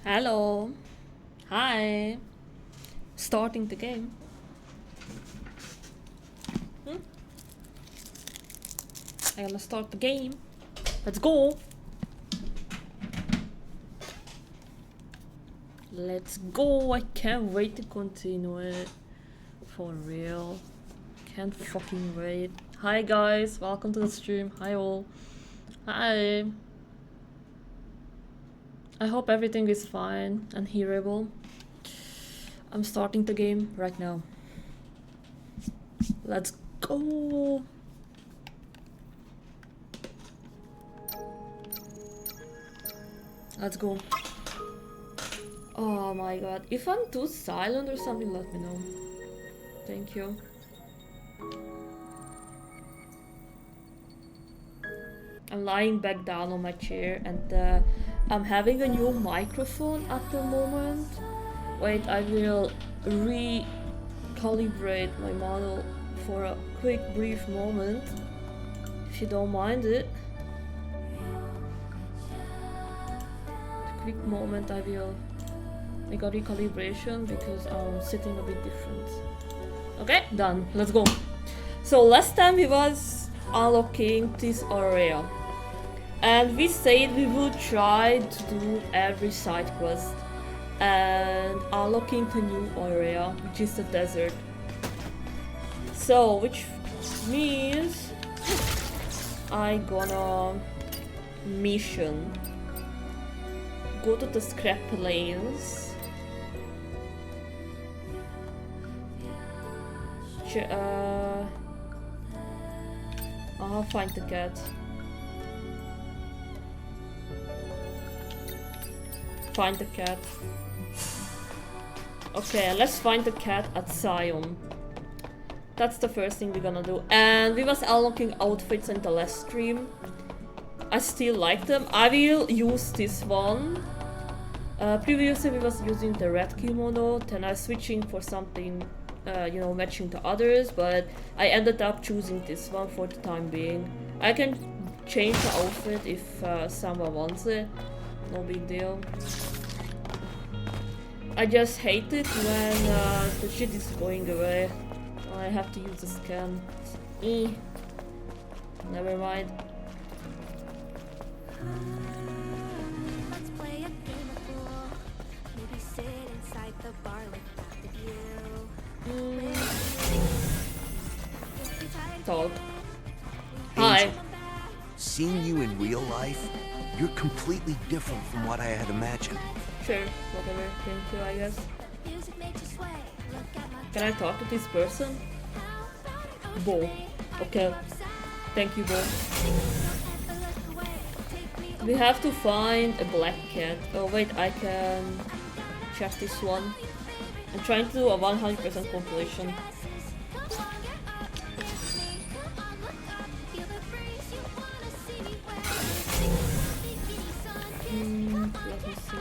Hello. Hi. Starting the game. Hmm? I'm gonna start the game. Let's go. Let's go. I can't wait to continue it. For real. Can't fucking wait. Hi guys. Welcome to the stream. Hi all. Hi. I hope everything is fine and hearable. I'm starting the game right now. Let's go. Let's go. Oh my god. If I'm too silent or something, let me know. Thank you. I'm lying back down on my chair and I'm having a new microphone at the moment. Wait, I will recalibrate my model for a quick brief moment, if you don't mind it. A quick moment, I will make a recalibration because I'm sitting a bit different. Okay, done. Let's go. So last time we was unlocking this area. And we said we would try to do every side quest and unlocking the new area, which is the desert. So, which means I gonna mission. Go to the scrap lanes. I'll find the cat. Find the cat. Okay, let's find the cat at Zion. That's the first thing we're gonna do. And we was unlocking outfits in the last stream. I still like them. I will use this one. Previously we was using the red kimono, then I switching for something, you know, matching the others, but I ended up choosing this one for the time being. I can change the outfit if someone wants it. No big deal. I just hate it when the shit is going away. I have to use the scan. Never mind. Let's play a game of pool. Maybe sit inside the bar with the view. Talk. Hi. Seeing you in real life, you're completely different from what I had imagined. Sure, whatever. Thank you, I guess. Music makes you sway. Look at my Can I talk to this person? Bo. Okay. Thank you, Bo. We have to find a black cat. Oh wait, I can check this one. I'm trying to do a 100% completion. Let me see.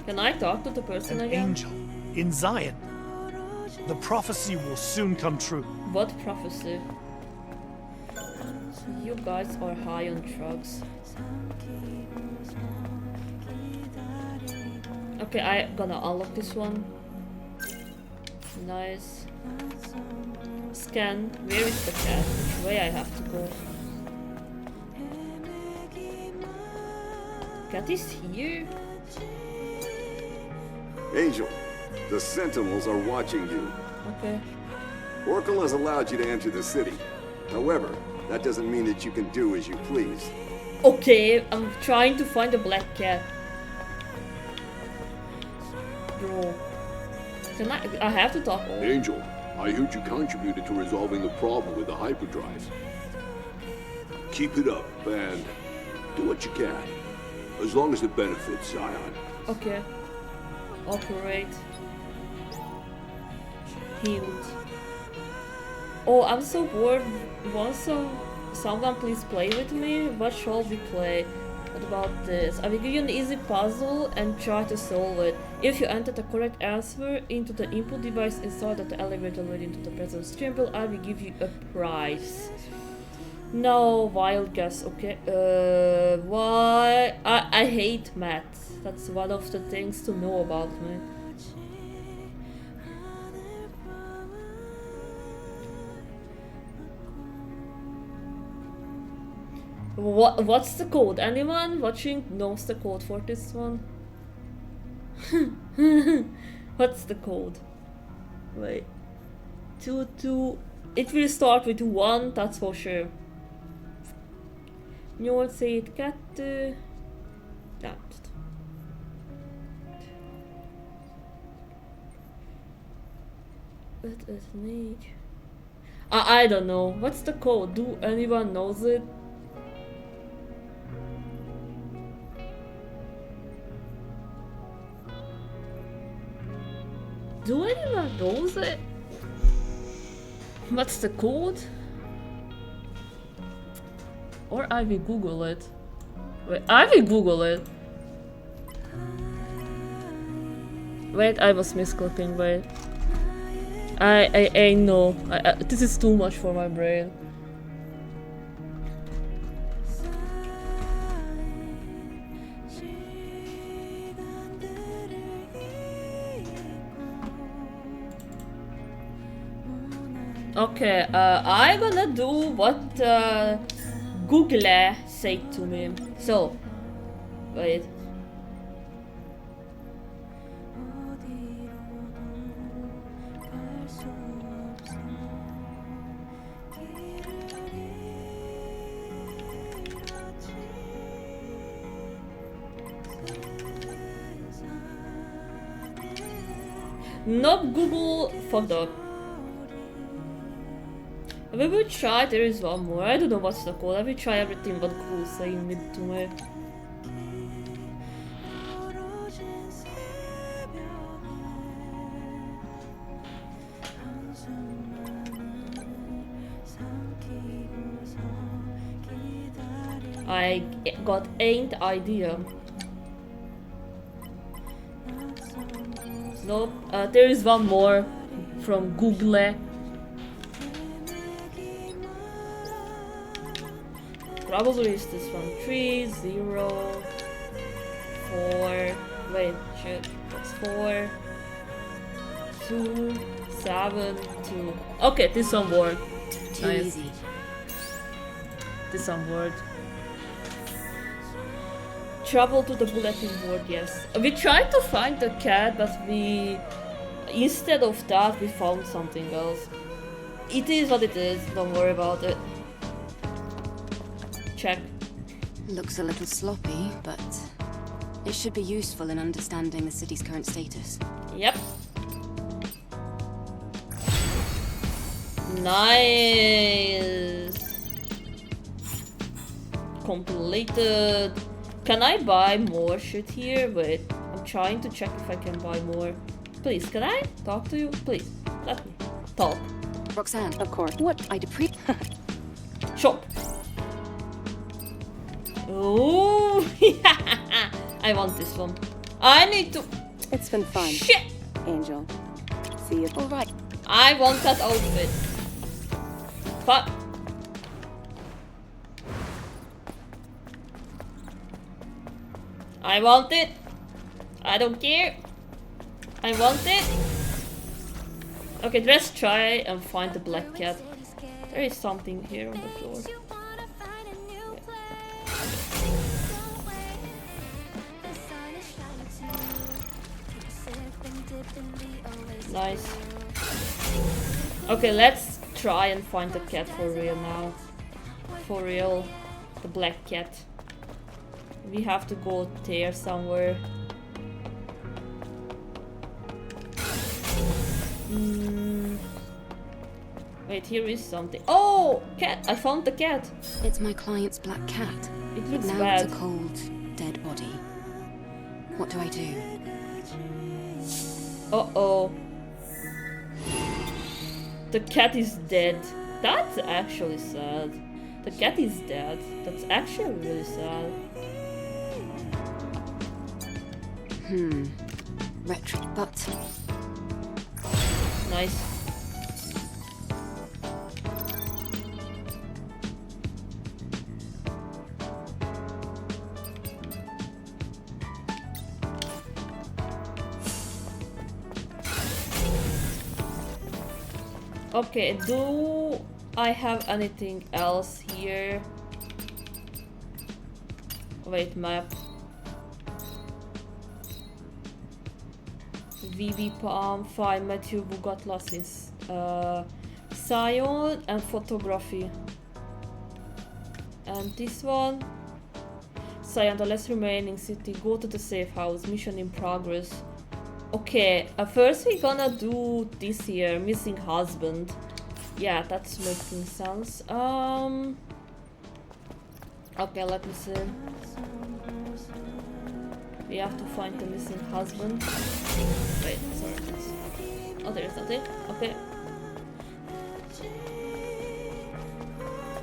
Can I talk to the person An again? angel in Zion. The prophecy will soon come true. What prophecy? You guys are high on drugs. Okay, I'm gonna unlock this one. Nice. Scan. Where is the cat? Which way I have to go? Cat is here? Angel, the Sentinels are watching you. Okay. Oracle has allowed you to enter the city. However, that doesn't mean that you can do as you please. Okay, I'm trying to find the black cat. Bro. Can I have to talk. Angel, I heard you contributed to resolving the problem with the hyperdrive. Keep it up and do what you can. As long as it benefits Zion. Okay. Operate. Healed. Oh, I'm so bored. Won't someone please play with me? What shall we play? What about this? I will give you an easy puzzle and try to solve it. If you enter the correct answer into the input device inside of the elevator leading to the present chamber, I will give you a prize. No, wild guess, okay. Why? I hate math. That's one of the things to know about me. What's the code? Anyone watching knows the code for this one? What's the code? Wait. 2. It will start with 1, that's for sure. 872. Nem tudom. I don't know. What's the code? Do anyone knows it? Do anyone knows it? What's the code? Or I will Google it. Wait, I will Google it. Wait, I was misclicking, wait. I know. This is too much for my brain. Okay, I'm gonna do what Google said to me. So, wait. Nope, Google fucked up. We will try, there is one more. I don't know what's the code. I will try everything what Google saying it to me. I got ain't idea. Nope, there is one more from Google. Probably is this one. 3, 0, 4. Wait, shit. That's 4, 2, 7, 2. Okay, this one worked. Too nice. easy. This one worked. Travel to the bulletin board, yes. We tried to find the cat, but instead of that, we found something else. It is what it is, don't worry about it. Check. Looks a little sloppy, but it should be useful in understanding the city's current status. Yep. Nice. Completed. Can I buy more shit here? Wait, I'm trying to check if I can buy more. Please, can I talk to you? Please, let me talk. Roxanne, of course. What? I'd appreciate. Shop. Oh, I want this one. I need to. It's been fun. Shit. Angel. See you. All right. I want that outfit. But I want it. I don't care. I want it. Okay, let's try and find the black cat. There is something here on the floor. Nice. Okay, let's try and find the cat for real now. For real. The black cat. We have to go there somewhere. Wait, here is something. Oh! Cat! I found the cat! It's my client's black cat. It looks Now bad. it's a cold, dead body. What do I do? Uh-oh. The cat is dead. That's actually sad. The cat is dead. That's actually really sad. Retro, but Nice. Okay, do I have anything else here? Wait, map. VB Palm, find Matthew Bugatlas is Sion and photography. And this one. Sion, the last remaining city. Go to the safe house. Mission in progress. Okay, first we're gonna do this here, missing husband. Yeah, that's making sense. Okay, let me see. We have to find the missing husband. Wait, sorry. Oh, there's nothing. Okay.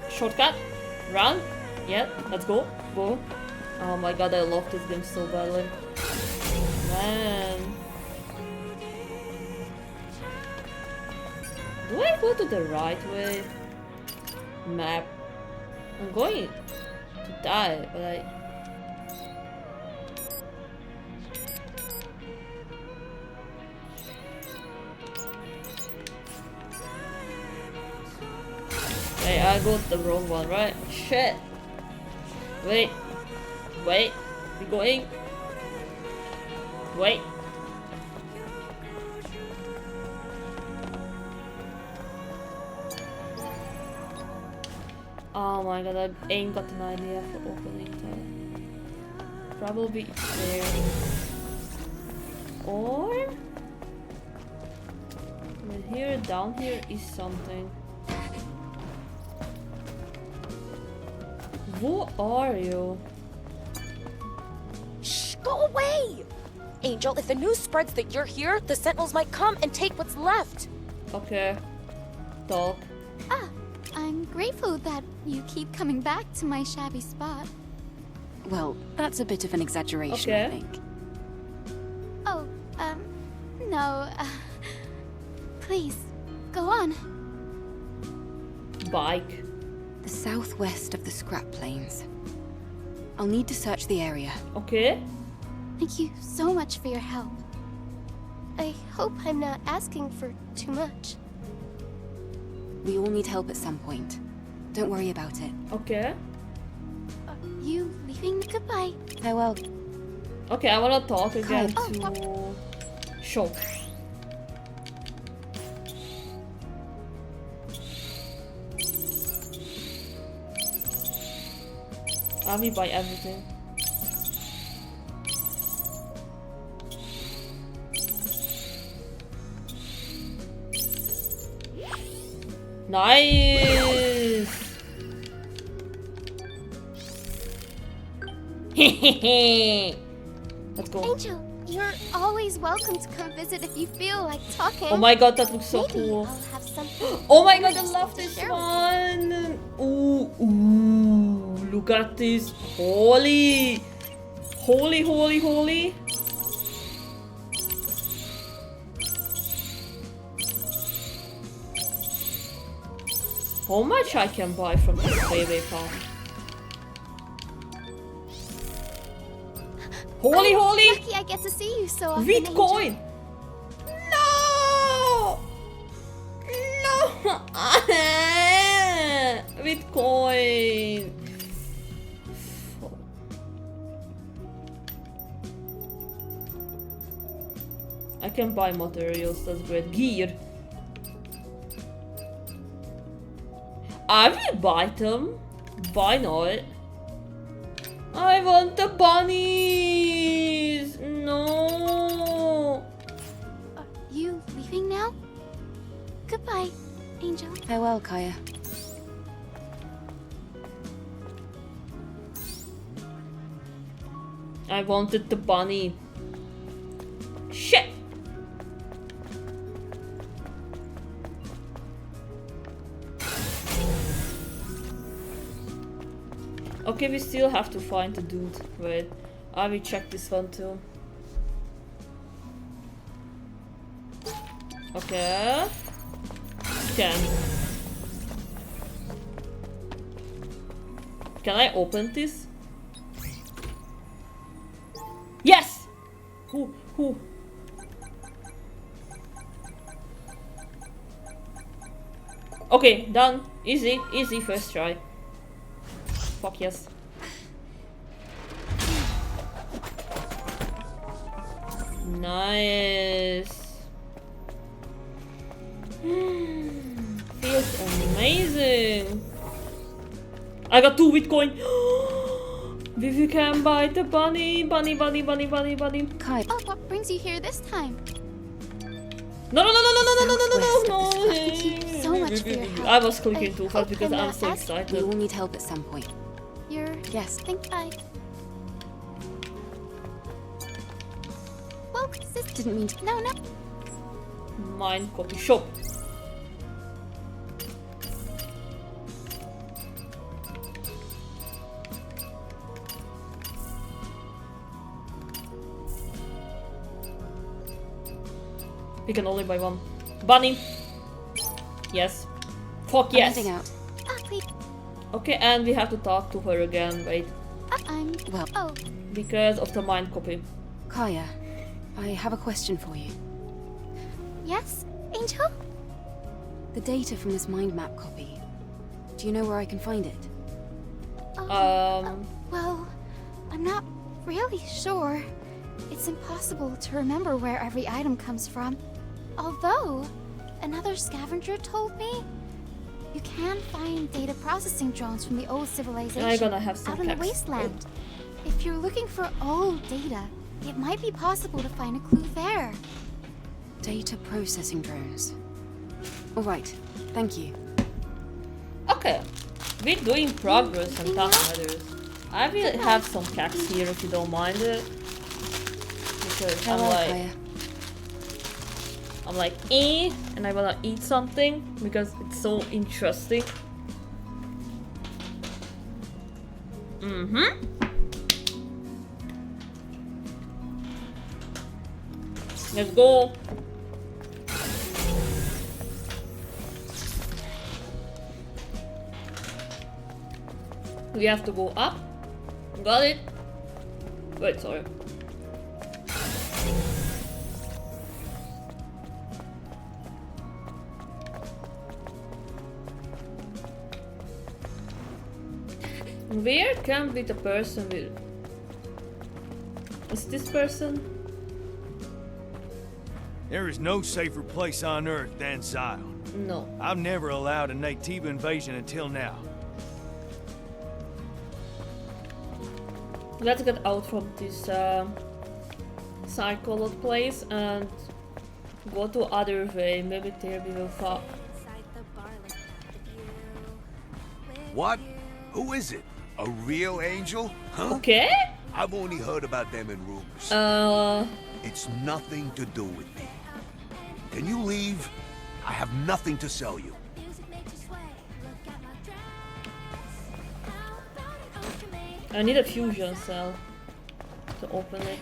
Shortcut. Run. Yeah, let's go. Go. Oh my god, I love this game so badly. Man. Do I go to the right way? Map. I'm going to die, but I... Hey, I got the wrong one, right? Shit! Wait. Wait. We going? Wait. Oh my god, I ain't got an idea for opening that. Probably there. Or... I mean, here, down here is something. Who are you? Shh, go away! Angel, if the news spreads that you're here, the Sentinels might come and take what's left. Okay. Talk. Ah, I'm grateful that you keep coming back to my shabby spot. well, that's a bit of an exaggeration, I think. Oh, no, please, go on. Bike. The southwest of the scrap plains. I'll need to search the area. Okay. Thank you so much for your help. I hope I'm not asking for too much. We all need help at some point. Don't worry about it. Okay. Are you leaving? Goodbye. Farewell. Okay, I wanna talk again Oh, to Show. Let me buy everything. Nice. Let's go. Angel, you're always welcome to come visit if you feel like talking. Oh my god, that looks so Maybe cool. I'll have something Oh my god, I interesting love to this share with you. one. Ooh, look at this. Holy. Holy, holy, holy. How much I can buy from this baby pack? Holy, holy. Lucky I get to see you so often, Bitcoin. No. No. Bitcoin. I can buy materials, that's great. Gear. I will buy them. Why not? I want the bunnies. No. Are you leaving now? Goodbye, Angel. Farewell, Kaya. I wanted the bunny. Shit. Okay, we still have to find the dude. Wait, I will check this one too. Okay. Scan. Can I open this? Yes! Who? Okay, done. Easy, first try. Fuck yes. Nice. Feels amazing. I got 2 Bitcoin. Vivi can buy the bunny. Kai, oh, what brings you here this time? No. Thank you so much for your help. I was clicking too fast because I'm so We excited. all need help at some point. Yes. Think I... Well, this Didn't mean to. No. Mine copy shop. We can only buy one. Bunny! Yes. Fuck yes! I'm heading out. please. Okay, and we have to talk to her again, wait. I'm... Well... Oh. Because of the mind copy. Kaya, I have a question for you. Yes, Angel? The data from this mind map copy. Do you know where I can find it? Well, I'm not really sure. It's impossible to remember where every item comes from. Although, another scavenger told me you can find data processing drones from the old civilization I'm gonna have some out in the text. wasteland. If you're looking for old data, it might be possible to find a clue there. Data processing drones. Alright, thank you. Okay, we're doing progress on task matters. I will have some cakes here if you don't mind it. Because I'm like, and I wanna eat something because it's so interesting. Let's go. We have to go up. Got it. Wait, sorry. Where can be the person with... Is this person? There is no safer place on Earth than Zion. No. I've never allowed a Naytiba invasion until now. Let's get out from this side-colored place and go to other way. Maybe there we will fall. What? Who is it? A real angel? Huh? Okay. I've only heard about them in rumors. It's nothing to do with me. Can you leave? I have nothing to sell you. I need a fusion cell to open it.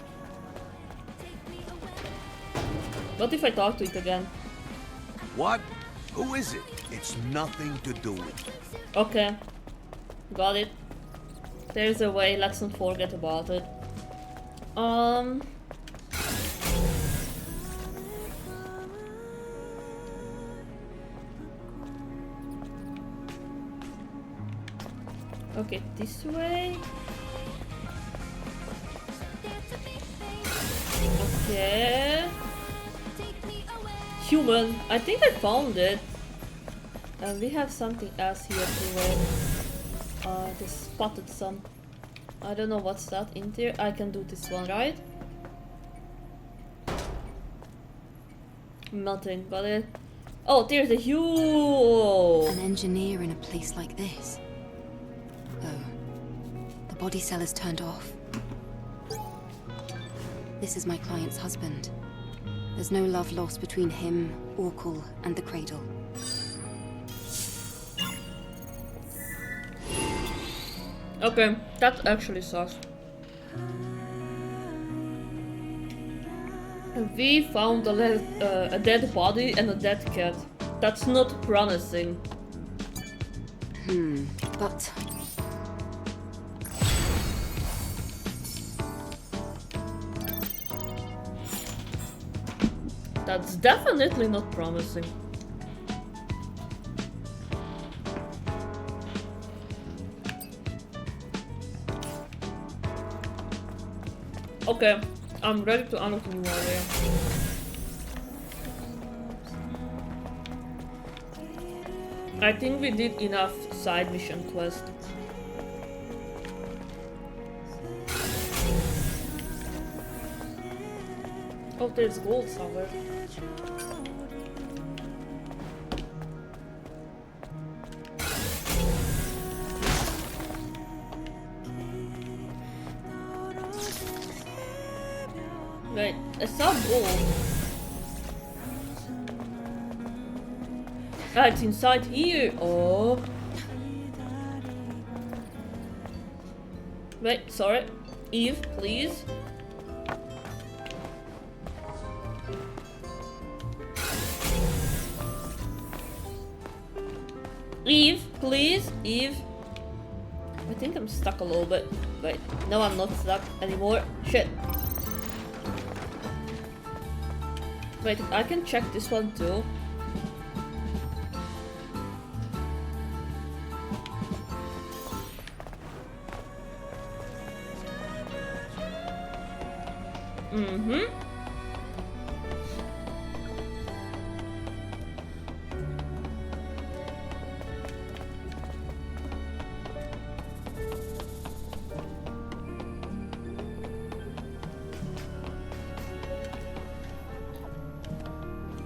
What if I talk to it again? What? Who is it? It's nothing to do with me. Okay. Got it. There's a way, let's not forget about it. Okay, this way. Okay. Human. I think I found it. And we have something else here too. They spotted some. I don't know what's that in there. I can do this one, right? Nothing, got it. Oh, there's a huge... An engineer in a place like this. Oh. The body cell is turned off. This is my client's husband. There's no love lost between him, Orkul, and the cradle. Okay, that actually sucks. We found a dead body and a dead cat. That's not promising. But... That's definitely not promising. Okay, I'm ready to unlock a new area. I think we did enough side mission quest. Oh, there's gold somewhere. Wait, I saw gold. Ah, it's inside here. Oh. Wait, sorry. Eve, please. Eve, please. Eve. I think I'm stuck a little bit. Wait, no, I'm not stuck anymore. Shit. Wait, I can check this one too.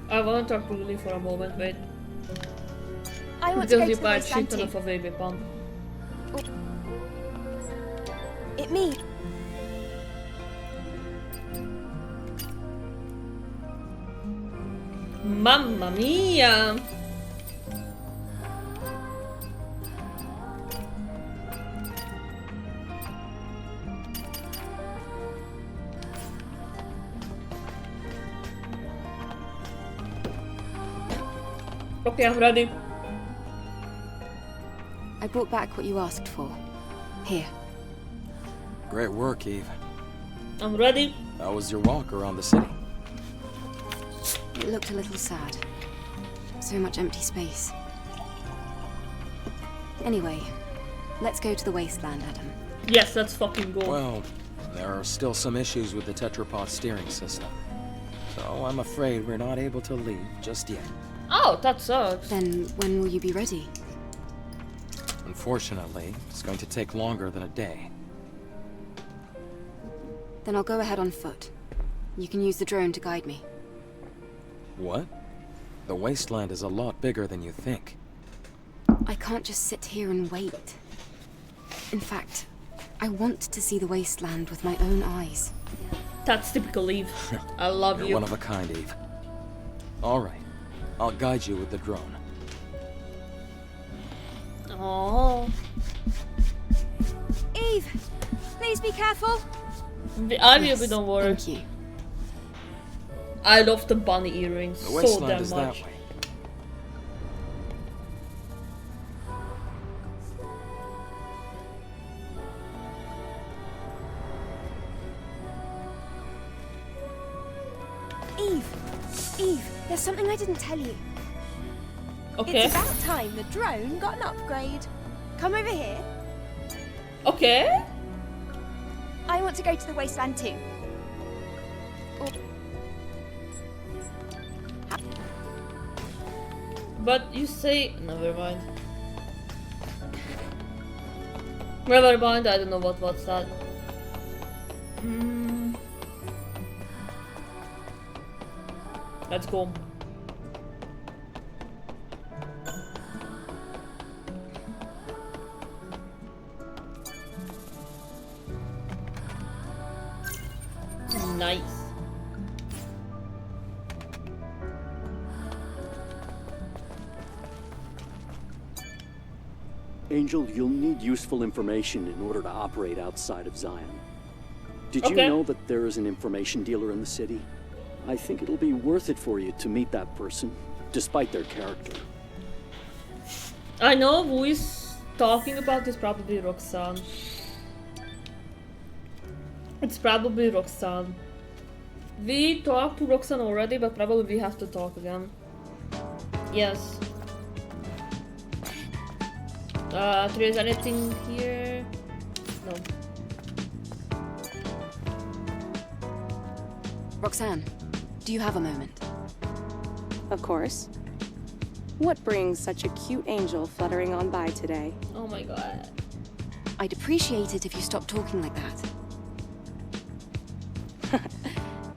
I want to talk to Lily for a moment, wait. I want to go to Because the you wasteland cheated too. off a baby pump. It me. Mamma mia! Okay, I'm ready. I brought back what you asked for. Here. Great work, Eve. I'm ready. How was your walk around the city? It looked a little sad. So much empty space. Anyway, let's go to the wasteland, Adam. Yes, let's fucking go. Well, there are still some issues with the tetrapod steering system. So I'm afraid we're not able to leave just yet. Oh, that sucks. Then when will you be ready? Unfortunately, it's going to take longer than a day. Then I'll go ahead on foot. You can use the drone to guide me. What? The wasteland is a lot bigger than you think. I can't just sit here and wait. In fact, I want to see the wasteland with my own eyes. That's typical Eve. I love You're you. one of a kind, Eve. All right. I'll guide you with the drone. Oh. Eve, please be careful. I will be, don't worry. Thank you. I love the bunny earrings The so wasteland damn is much. that way. Eve, there's something I didn't tell you. Okay. It's about time the drone got an upgrade. Come over here. Okay. I want to go to the wasteland too. But you say... Never mind. Never mind, I don't know what's that. Let's go. Nice. Angel, you'll need useful information in order to operate outside of Zion. Did you Okay. know that there is an information dealer in the city? I think it'll be worth it for you to meet that person, despite their character. I know who is talking about this, probably Roxanne. It's probably Roxanne. We talked to Roxanne already, but probably we have to talk again. Yes. There is anything here? No. Roxanne, do you have a moment? Of course. What brings such a cute angel fluttering on by today? Oh my god. I'd appreciate it if you stopped talking like that.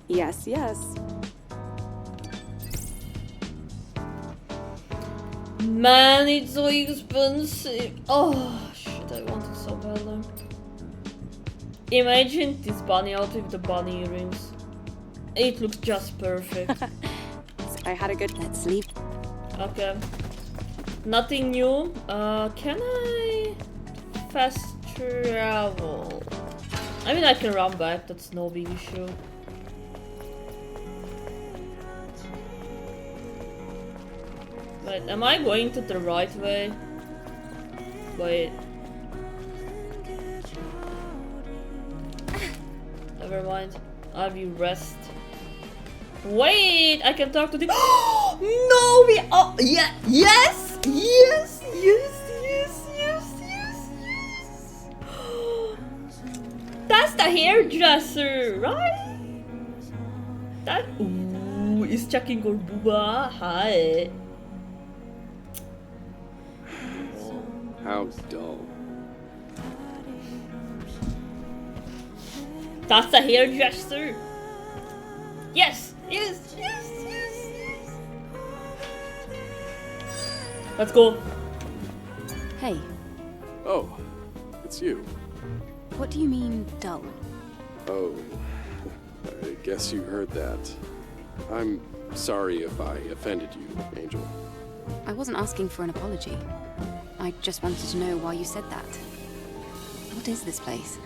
Yes, yes. Man, it's so expensive. Oh shit, I want it so badly. Imagine this bunny out with the bunny earrings. It looks just perfect. I had a good... Let's leave. Okay. Nothing new. Can I fast travel? I mean, I can run back, that's no big issue. Wait, am I going to the right way? Wait. Never mind. I will rest. Wait, I can talk to the. No, we are. Yeah, yes, yes, yes, yes, yes, yes, yes. That's the hairdresser, right? That. Ooh, is checking your booba. Hi. How dull. That's the hairdresser. Yes, yes, yes, yes, yes. Let's go. Hey. Oh, it's you. What do you mean, dull? Oh, I guess you heard that. I'm sorry if I offended you, Angel. I wasn't asking for an apology. I just wanted to know why you said that. What is this place?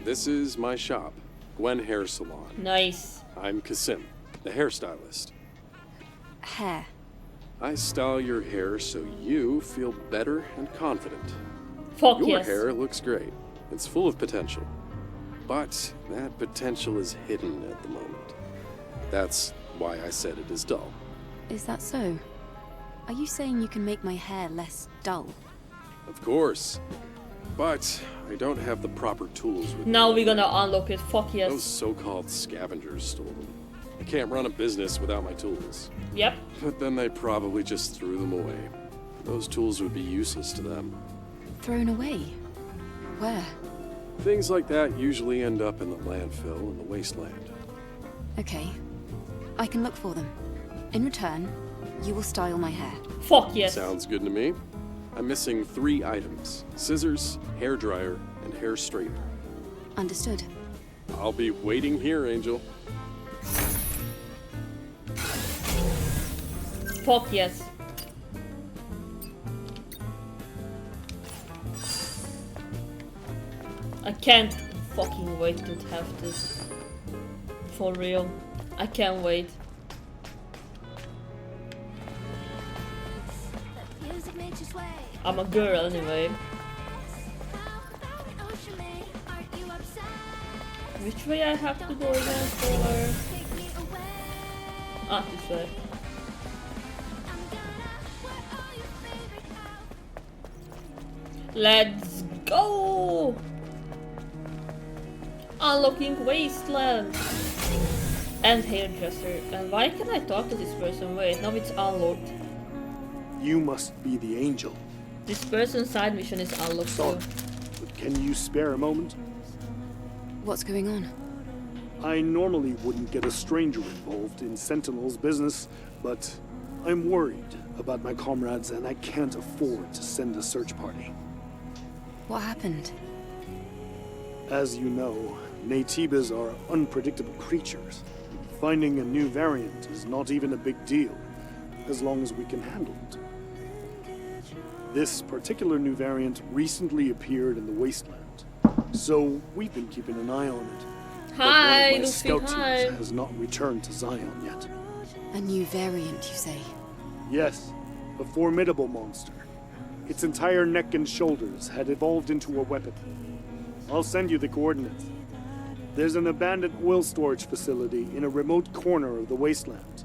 This is my shop, Gwen Hair Salon. Nice. I'm Kasim, the hairstylist. Hair. I style your hair so you feel better and confident. Fuck your yes. hair looks great. It's full of potential. But that potential is hidden at the moment. That's why I said it is dull. Is that so? Are you saying you can make my hair less dull? Of course. But I don't have the proper tools with Now me. we're gonna unlock it. Fuck yes. Those so-called scavengers stole them. I can't run a business without my tools. Yep. But then they probably just threw them away. Those tools would be useless to them. Thrown away? Where? Things like that usually end up in the landfill in the wasteland. Okay. I can look for them. In return, you will style my hair. Fuck yes. Sounds good to me. I'm missing 3 items. Scissors, hairdryer, and hair straightener. Understood. I'll be waiting here, Angel. Fuck yes. I can't fucking wait to have this. For real. I can't wait. I'm a girl anyway. Which way I have to go again for? Ah, this way. Let's go! Unlocking Wasteland! And hairdresser. And why can I talk to this person? Wait, now it's unlocked. You must be the angel. This person's side mission is unlocked. Sorry, but can you spare a moment? What's going on? I normally wouldn't get a stranger involved in Sentinel's business, but I'm worried about my comrades and I can't afford to send a search party. What happened? As you know, Naytibas are unpredictable creatures. Finding a new variant is not even a big deal, as long as we can handle it. This particular new variant recently appeared in the wasteland, so we've been keeping an eye on it. Hi, one of my Luffy, scout hi. teams has not returned to Zion yet. A new variant, you say? Yes, a formidable monster. Its entire neck and shoulders had evolved into a weapon. I'll send you the coordinates. There's an abandoned oil storage facility in a remote corner of the wasteland.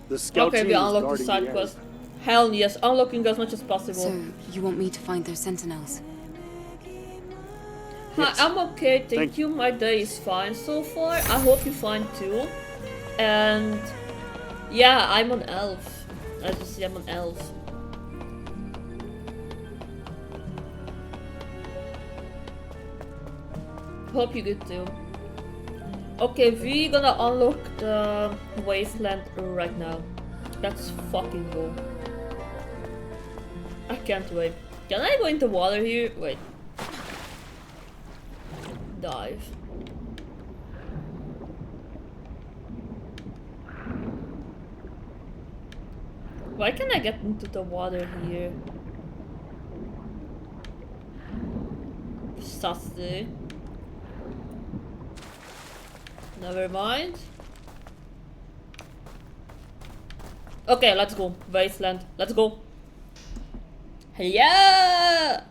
The scout Okay, team we is unlock the guarding side the quest. area. Hell yes, unlocking as much as possible. So, you want me to find those sentinels? Hi, I'm okay, thank Thank you. My day is fine so far. I hope you fine too. And yeah, I'm an elf. As you see, I'm an elf. Hope you good too. Okay, we gonna unlock the wasteland right now. Let's fucking go. I can't wait. Can I go into water here? Wait. Dive. Why can't I get into the water here? Sassy. Never mind. Okay, let's go. Wasteland. Let's go. Yeah!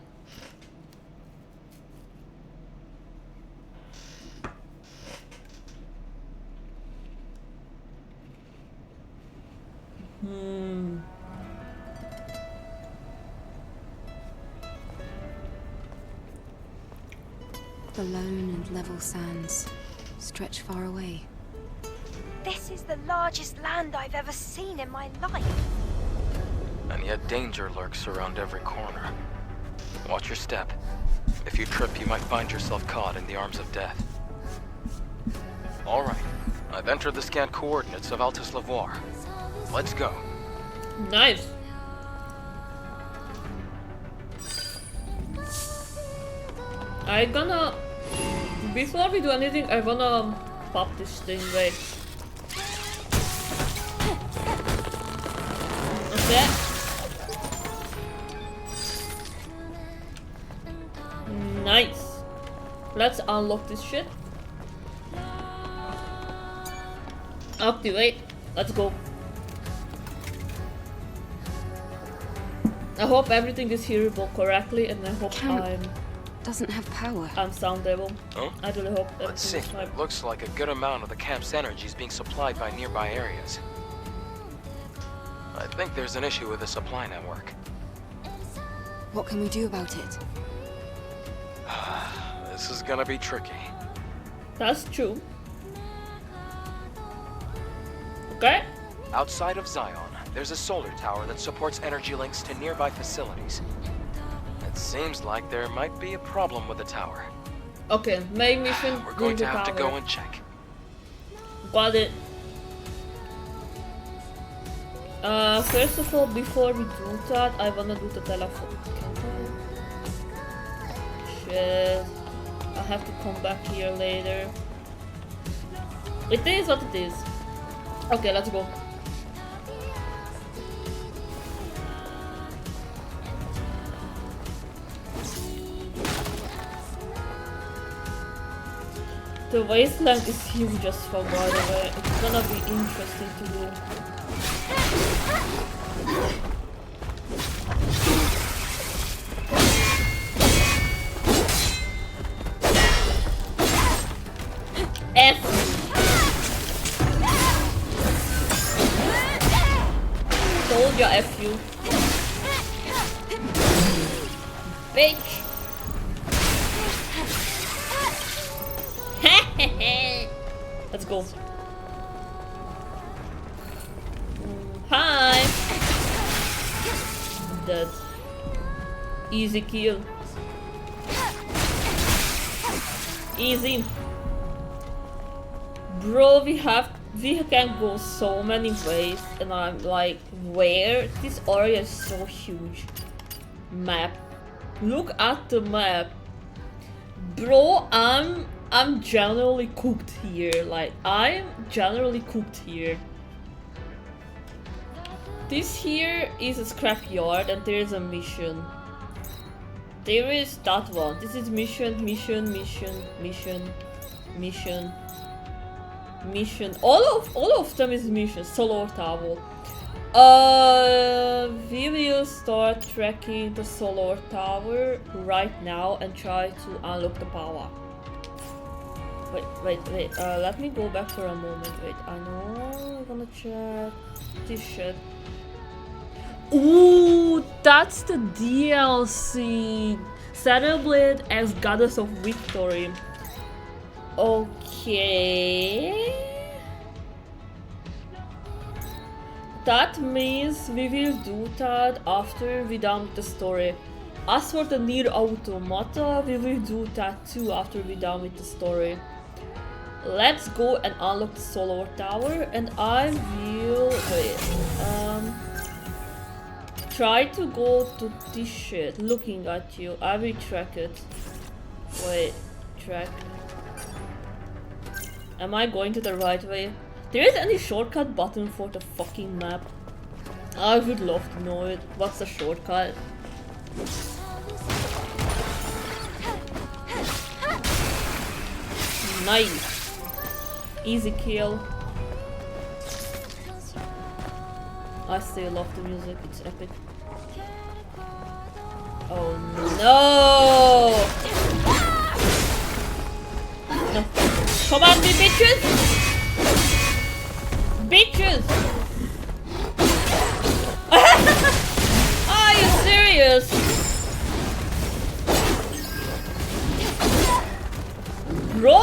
The lone and level sands stretch far away. This is the largest land I've ever seen in my life. And yet danger lurks around every corner. Watch your step. If you trip, you might find yourself caught in the arms of death. Alright, I've entered the scanned coordinates of Altus Lavoir. Let's go. Nice. I gonna... Before we do anything, I wanna pop this thing, wait. Okay. Nice. Let's unlock this shit. Activate. Let's go. I hope everything is hearable correctly, and I hope Doesn't have power. I'm soundable. Huh? I really hope Let's see. everything is fine. Looks like a good amount of the camp's energy is being supplied by nearby areas. I think there's an issue with the supply network. What can we do about it? This is gonna be tricky. That's true. Okay. Outside of Zion, there's a solar tower that supports energy links to nearby facilities. It seems like there might be a problem with the tower. Okay, main mission. We're going need to the have to power. go and check. Got it. First of all, before we do that, I wanna do the telephone. Shit. I have to come back here later. It is what it is. Okay, let's go. The wasteland is huge as fuck, by the way. It's gonna be interesting to do. F. Told ya F you. Bitch. Let's go. Hi. Dead. Easy kill. Easy. Bro, we can go so many ways, and I'm like, where? This area is so huge. Map. Look at the map. Bro, I'm generally cooked here. Like, I'm generally cooked here. This here is a scrapyard, and there is a mission. There is that one. This is mission, mission, mission, mission, mission, mission. All of them is missions. Solar Tower. We will start tracking the Solar Tower right now and try to unlock the power. Wait. Let me go back for a moment. Wait, I know I'm gonna check this shit. Ooh, that's the DLC. Saddleblade as Goddess of Victory. Okay. That means we will do that after we done with the story. As for the Nier Automata, we will do that too after we done with the story. Let's go and unlock the Solar Tower, and I will try to go to this shit. Looking at you, I will track it. Wait, track. Am I going to the right way? There is any shortcut button for the fucking map? I would love to know it. What's the shortcut? Nice. Easy kill. I still love the music, it's epic. Oh no! Come on, me bitches! Bitches! Are you serious? Bro!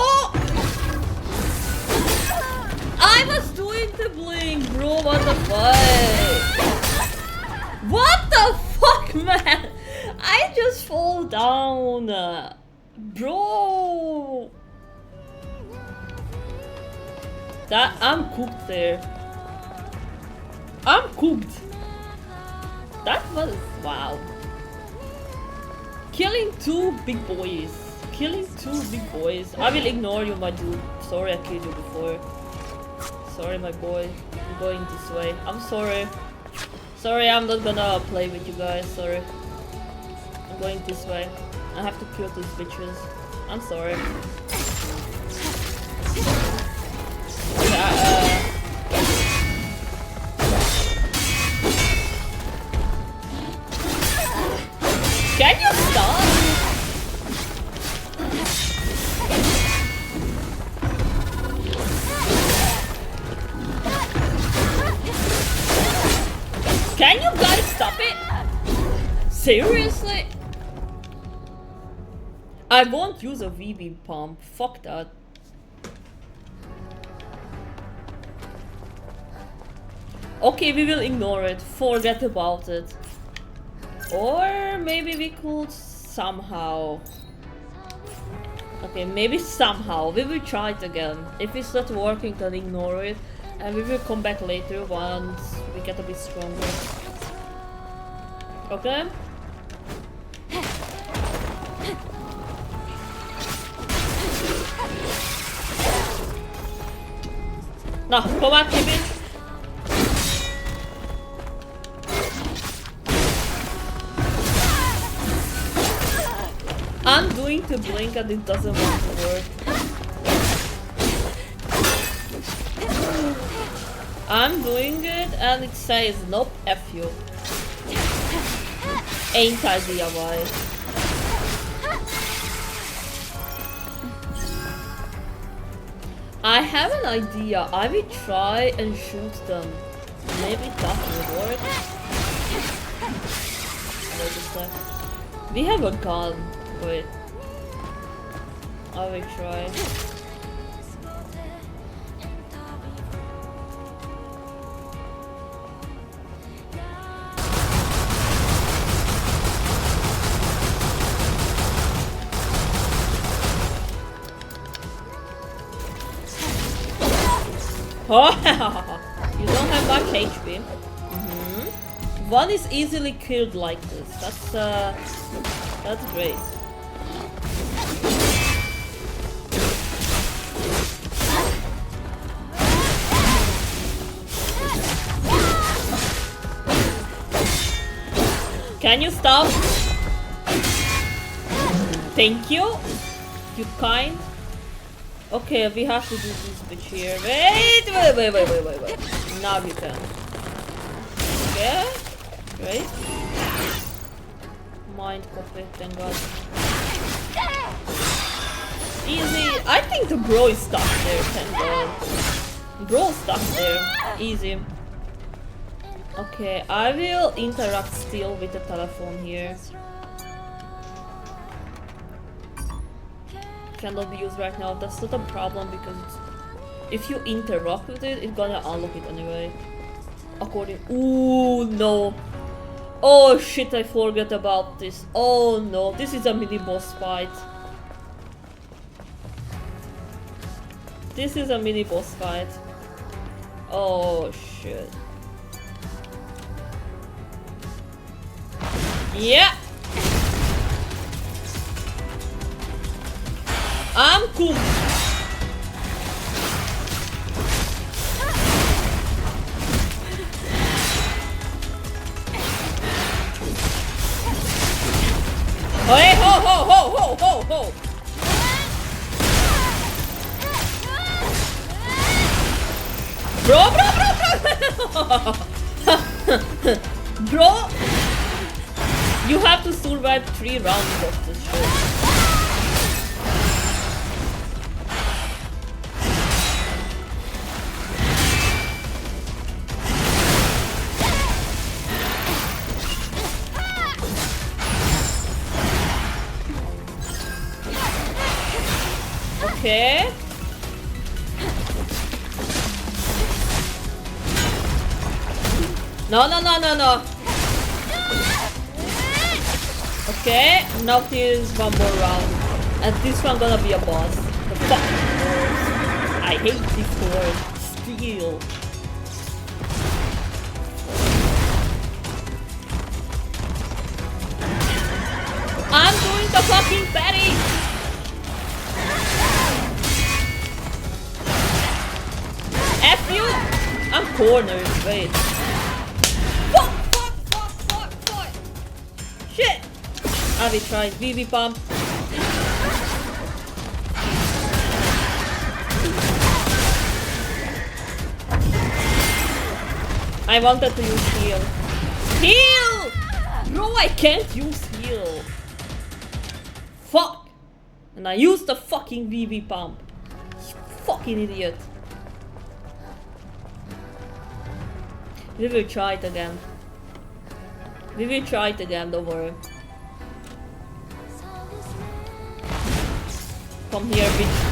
I was doing the blink, bro, what the fuck? What the fuck, man? I just fall down. Bro! That I'm cooked there. I'm cooked. That was wow. Killing two big boys. Killing two big boys. I will ignore you, my dude. Sorry I killed you before. Sorry, my boy. I'm going this way. I'm sorry. Sorry, I'm not gonna play with you guys. Sorry. I'm going this way. I have to kill these bitches. I'm sorry. Can you stop? Can you guys stop it? Seriously? I won't use a VB pump. Fuck that. Okay, we will ignore it. Forget about it. Or maybe we could somehow... Okay, maybe somehow. We will try it again. If it's not working, then ignore it. And we will come back later once we get a bit stronger. Okay? Now, come on, Kevin. I'm doing the blink and it doesn't want to work. I'm doing it and it says nope, F you. Ain't idea why. I have an idea. I will try and shoot them. Maybe that will work. Wait a sec. We have a gun. Wait. I will try. You don't have much HP. One is easily killed like this. That's great. Can you stop? Thank you. You kind. Okay, we have to do this bitch here. Wait. Now you can. Okay. Great. Mind copy, thank god. Easy. I think the bro is stuck there, thank god. Bro stuck there. Easy. Okay, I will interact still with the telephone here. Cannot be used right now. That's not a problem because if you interact with it, it's gonna unlock it anyway. According. Ooh, no. Oh shit, I forgot about this. Oh no, this is a mini boss fight. This is a mini boss fight. Oh shit. Yeah. I'm cool. Hey, ho. Bro. You have to survive 3 rounds of this shit. Okay. No. Okay, now here's one more round. And this one gonna be a boss. The fucking horse. I hate this horse. Steel. I'm doing the fucking Betty! F you! I'm cornered, wait. Fuck! Shit! I will try VV pump. I wanted to use heal. Heal! Bro, I can't use heal. Fuck! And I used the fucking VV pump. You fucking idiot. We will try it again. Don't worry. Come here, bitch.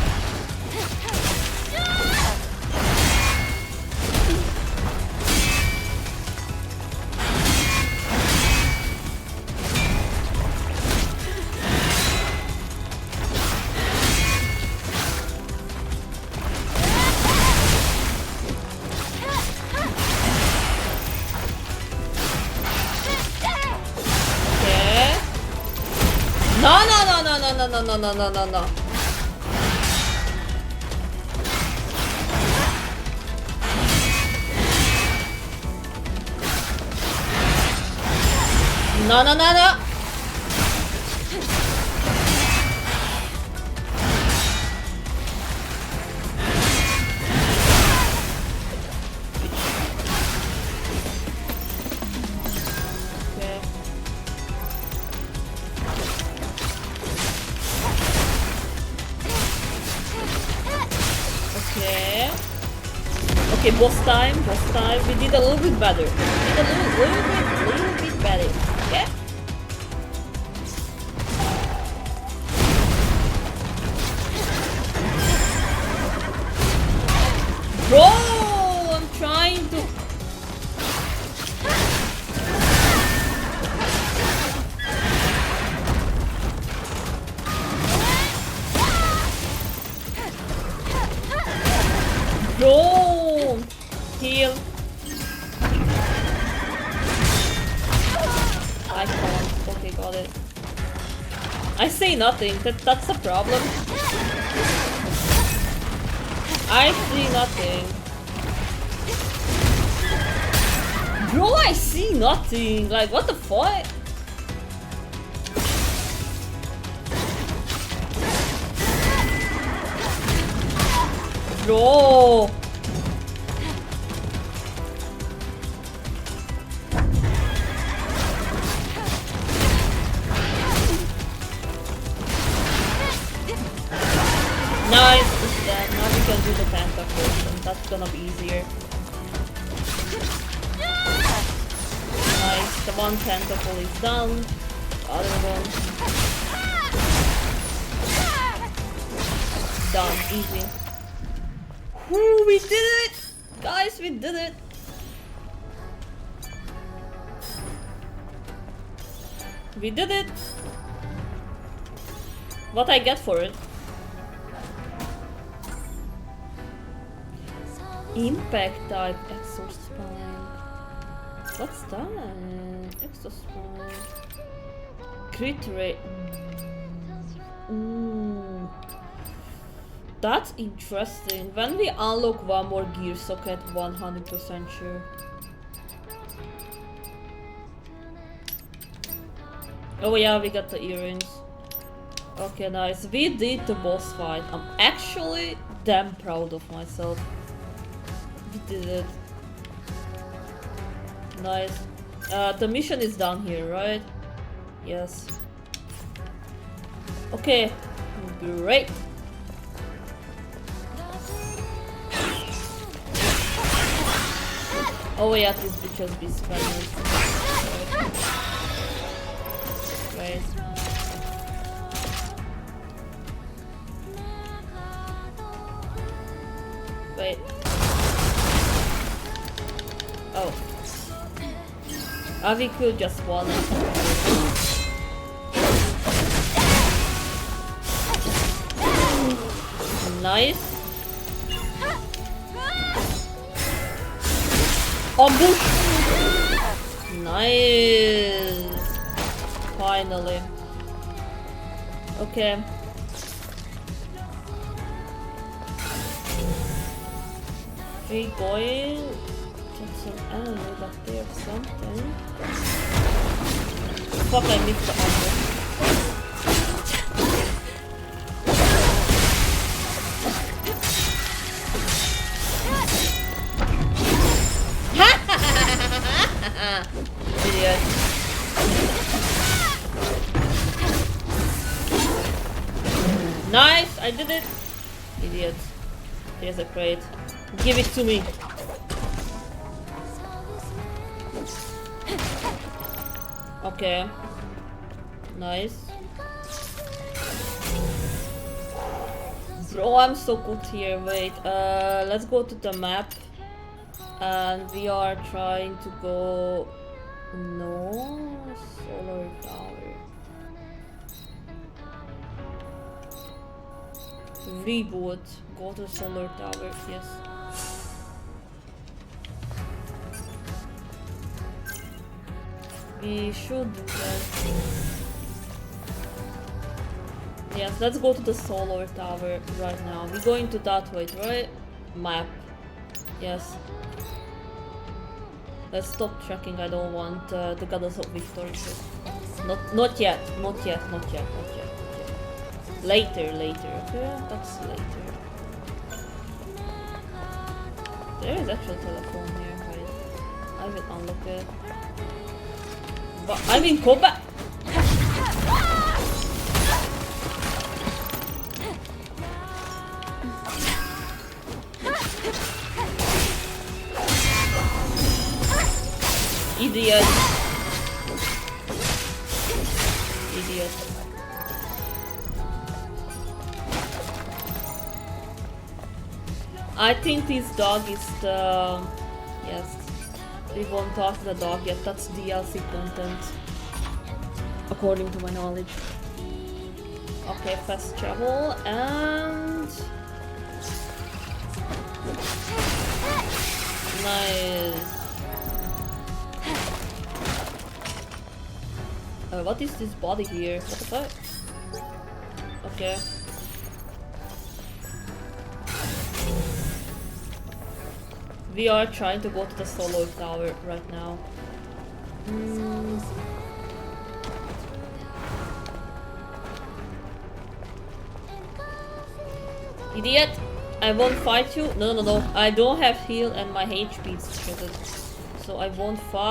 No. No. Okay, boss time. We did a little bit better. Little bit better. Yeah? Bro, I'm trying to... Bro! Heal. I can't. Okay, got it. I say nothing. That's the problem. I see nothing. Bro, I see nothing. Like, what the fuck? Bro! Nice, it's dead. Now we can do the tentacles and that's gonna be easier. Nice, the one tentacle is done. The other one. Done, easy. Woo, we did it! Guys, we did it! We did it! What I get for it? Impact type exospine. What's that? Exospine. Crit rate. Ooh. That's interesting. When we unlock one more gear socket, 100% sure. Oh yeah, we got the earrings. Okay, nice. We did the boss fight. I'm actually damn proud of myself. We did it. Nice. The mission is done here, right? Yes. Okay. Great. Oh yeah, these bitches be spammers. Right. Wait. Oh. We could just one and nice. Ambush! Nice! Finally. Okay. We going to some enemy back there or something. Fuck, I missed the ambush. Idiot. Nice, I did it. Idiot. Here's a crate. Give it to me. Okay. Nice. Bro, I'm so good here. Wait, let's go to the map. And we are trying to go... No... Solar Tower. Reboot. Go to Solar Tower, yes. We should do that. Yes, let's go to the Solar Tower right now. We're going to that way, right? Map. Yes. Let's stop tracking. I don't want the Goddess of Victory. Not yet. Not yet. Not yet. Not yet. Later. Later. Okay, that's later. There is actually a telephone here, guys. I will unlock it. But I'm in combat. Idiot. Idiot. I think this dog is the... Yes. We won't talk to the dog yet. That's DLC content. According to my knowledge. Okay, fast travel and... Nice. What is this body here? What the fuck? Okay. We are trying to go to the Solar Tower right now. Idiot! I won't fight you. No. I don't have heal and my HP is shitted. So I won't fight.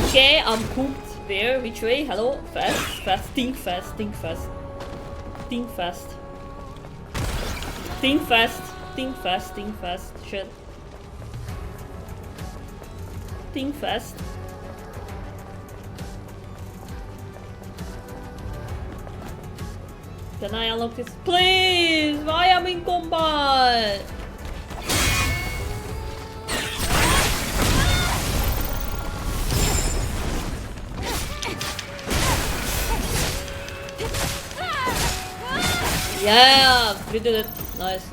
Okay, I'm cooked. Where? Which way? Hello? Fast. Think fast. Think fast. Think fast. Think fast. Think fast. Think fast. Shit. Think fast. Can I unlock this? Please! Why am I in combat? Yeah! We did it. Nice.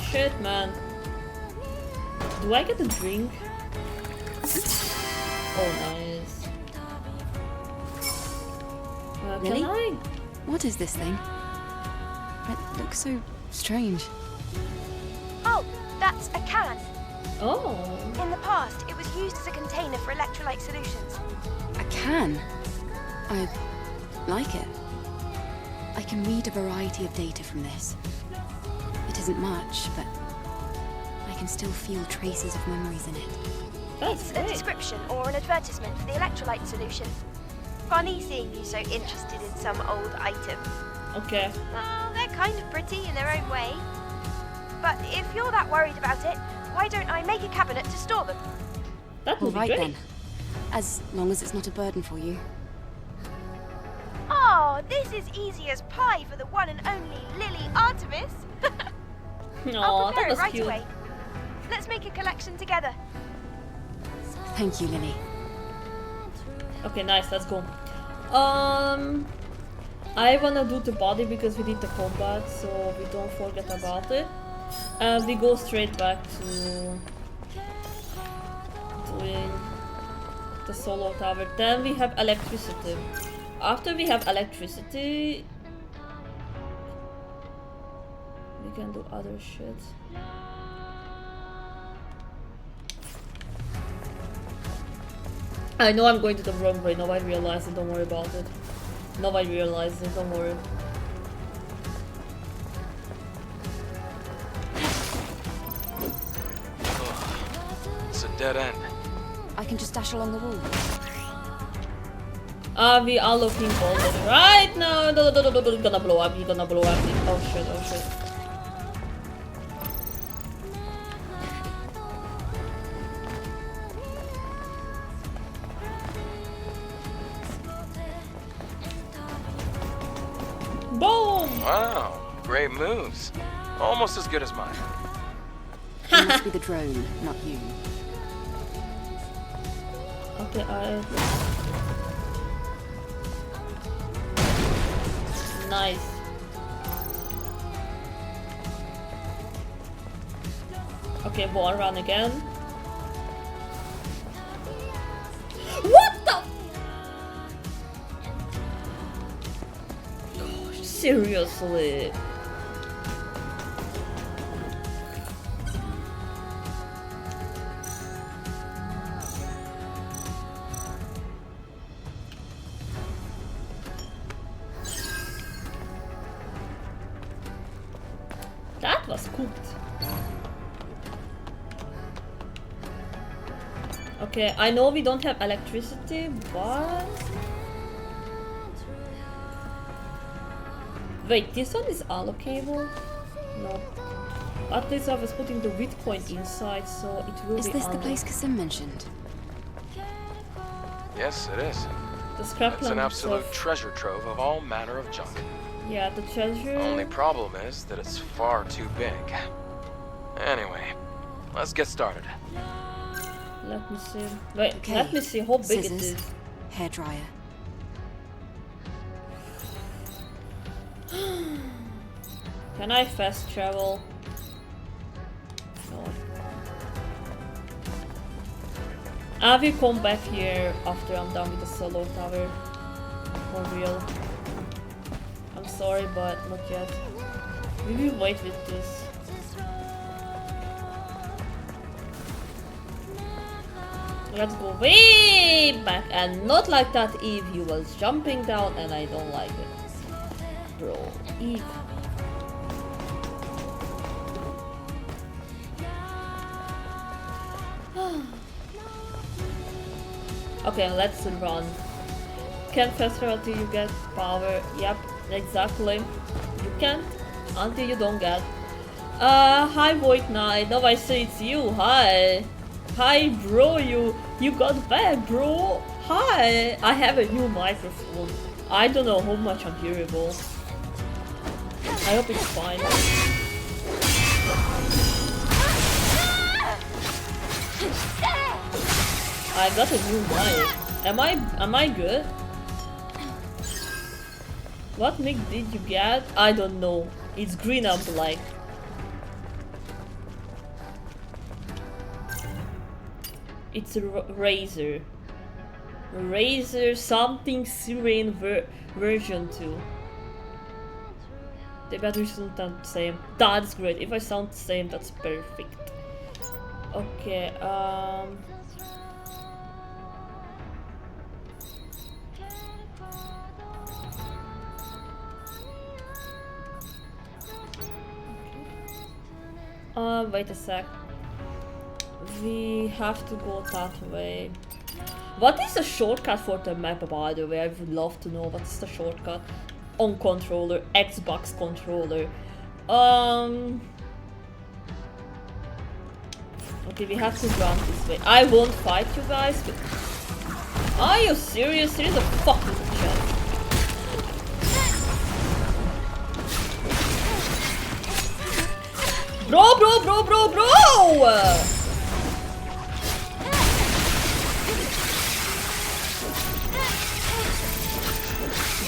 Shit, man. Do I get a drink? Oh, nice. Lily? Can I? What is this thing? It looks so strange. Oh, that's a can. Oh. In the past, it was used as a container for electrolyte solutions. A can? I like it. I can read a variety of data from this. It isn't much, but I can still feel traces of memories in it. It's a description or an advertisement for the electrolyte solution. Funny seeing you so interested in some old item. Okay. Oh, they're kind of pretty in their own way. But if you're that worried about it, why don't I make a cabinet to store them? That would be right great. then. As long as it's not a burden for you. Oh, this is easy as pie for the one and only Lily Artemis. I'll Aw, prepare that it was right cute. away. Let's make a collection together. Thank you, Lily. Okay, nice, let's go. I wanna do the body because we did the combat, so we don't forget about it. And we go straight back to doing the solo tower. Then we have electricity. After we have electricity, we can do other shit. I know I'm going to the wrong way. Now I realize it. Don't worry about it. Now I realize it. Don't worry. It's a dead end. I can just dash along the wall. We are looking forward right now. You're gonna blow up. You're gonna blow up. Oh shit. Oh shit. Boom! Wow, great moves. Almost as good as mine. It must be the drone, not you. Okay, nice. Okay, wall run again. What the? Gosh, seriously. That was cooked. Okay, I know we don't have electricity, but... Wait, this one is allocable? No. At least I was putting the Bitcoin inside, so it will be Is this the place Kasim mentioned? Yes, it is. The scrapland It's an absolute itself. treasure trove of all manner of junk. Yeah, the treasure... Only problem is that it's far too big. Anyway, let's get started. Let me see. Wait, Okay. let me see how big it Scissors. is. Hairdryer. Can I fast travel? No. I will come back here after I'm done with the solo tower. For real. I'm sorry, but not yet. We will wait with this. Let's go way back, and not like that Eve, you was jumping down and I don't like it. bro. Eek. Okay, let's run. Can't fast travel till you get power. Yep, exactly. You can't until you don't get. Hi Void Knight. Now I say it's you. Hi. Hi bro, you got back, bro. Hi. I have a new microphone. I don't know how much I'm hearable. I hope it's fine. I got a new mic. Am I good? What nick did you get? I don't know. It's green and black. It's a Razor. Razor something Syrian version 2. The battery doesn't sound the same. That's great. If I sound the same, that's perfect. Okay, wait a sec. We have to go that way. What is the shortcut for the map, by the way? I would love to know what is the shortcut on controller, Xbox controller. Okay, we have to run this way. I won't fight you guys, but are you serious? There is a fucking chance. Bro!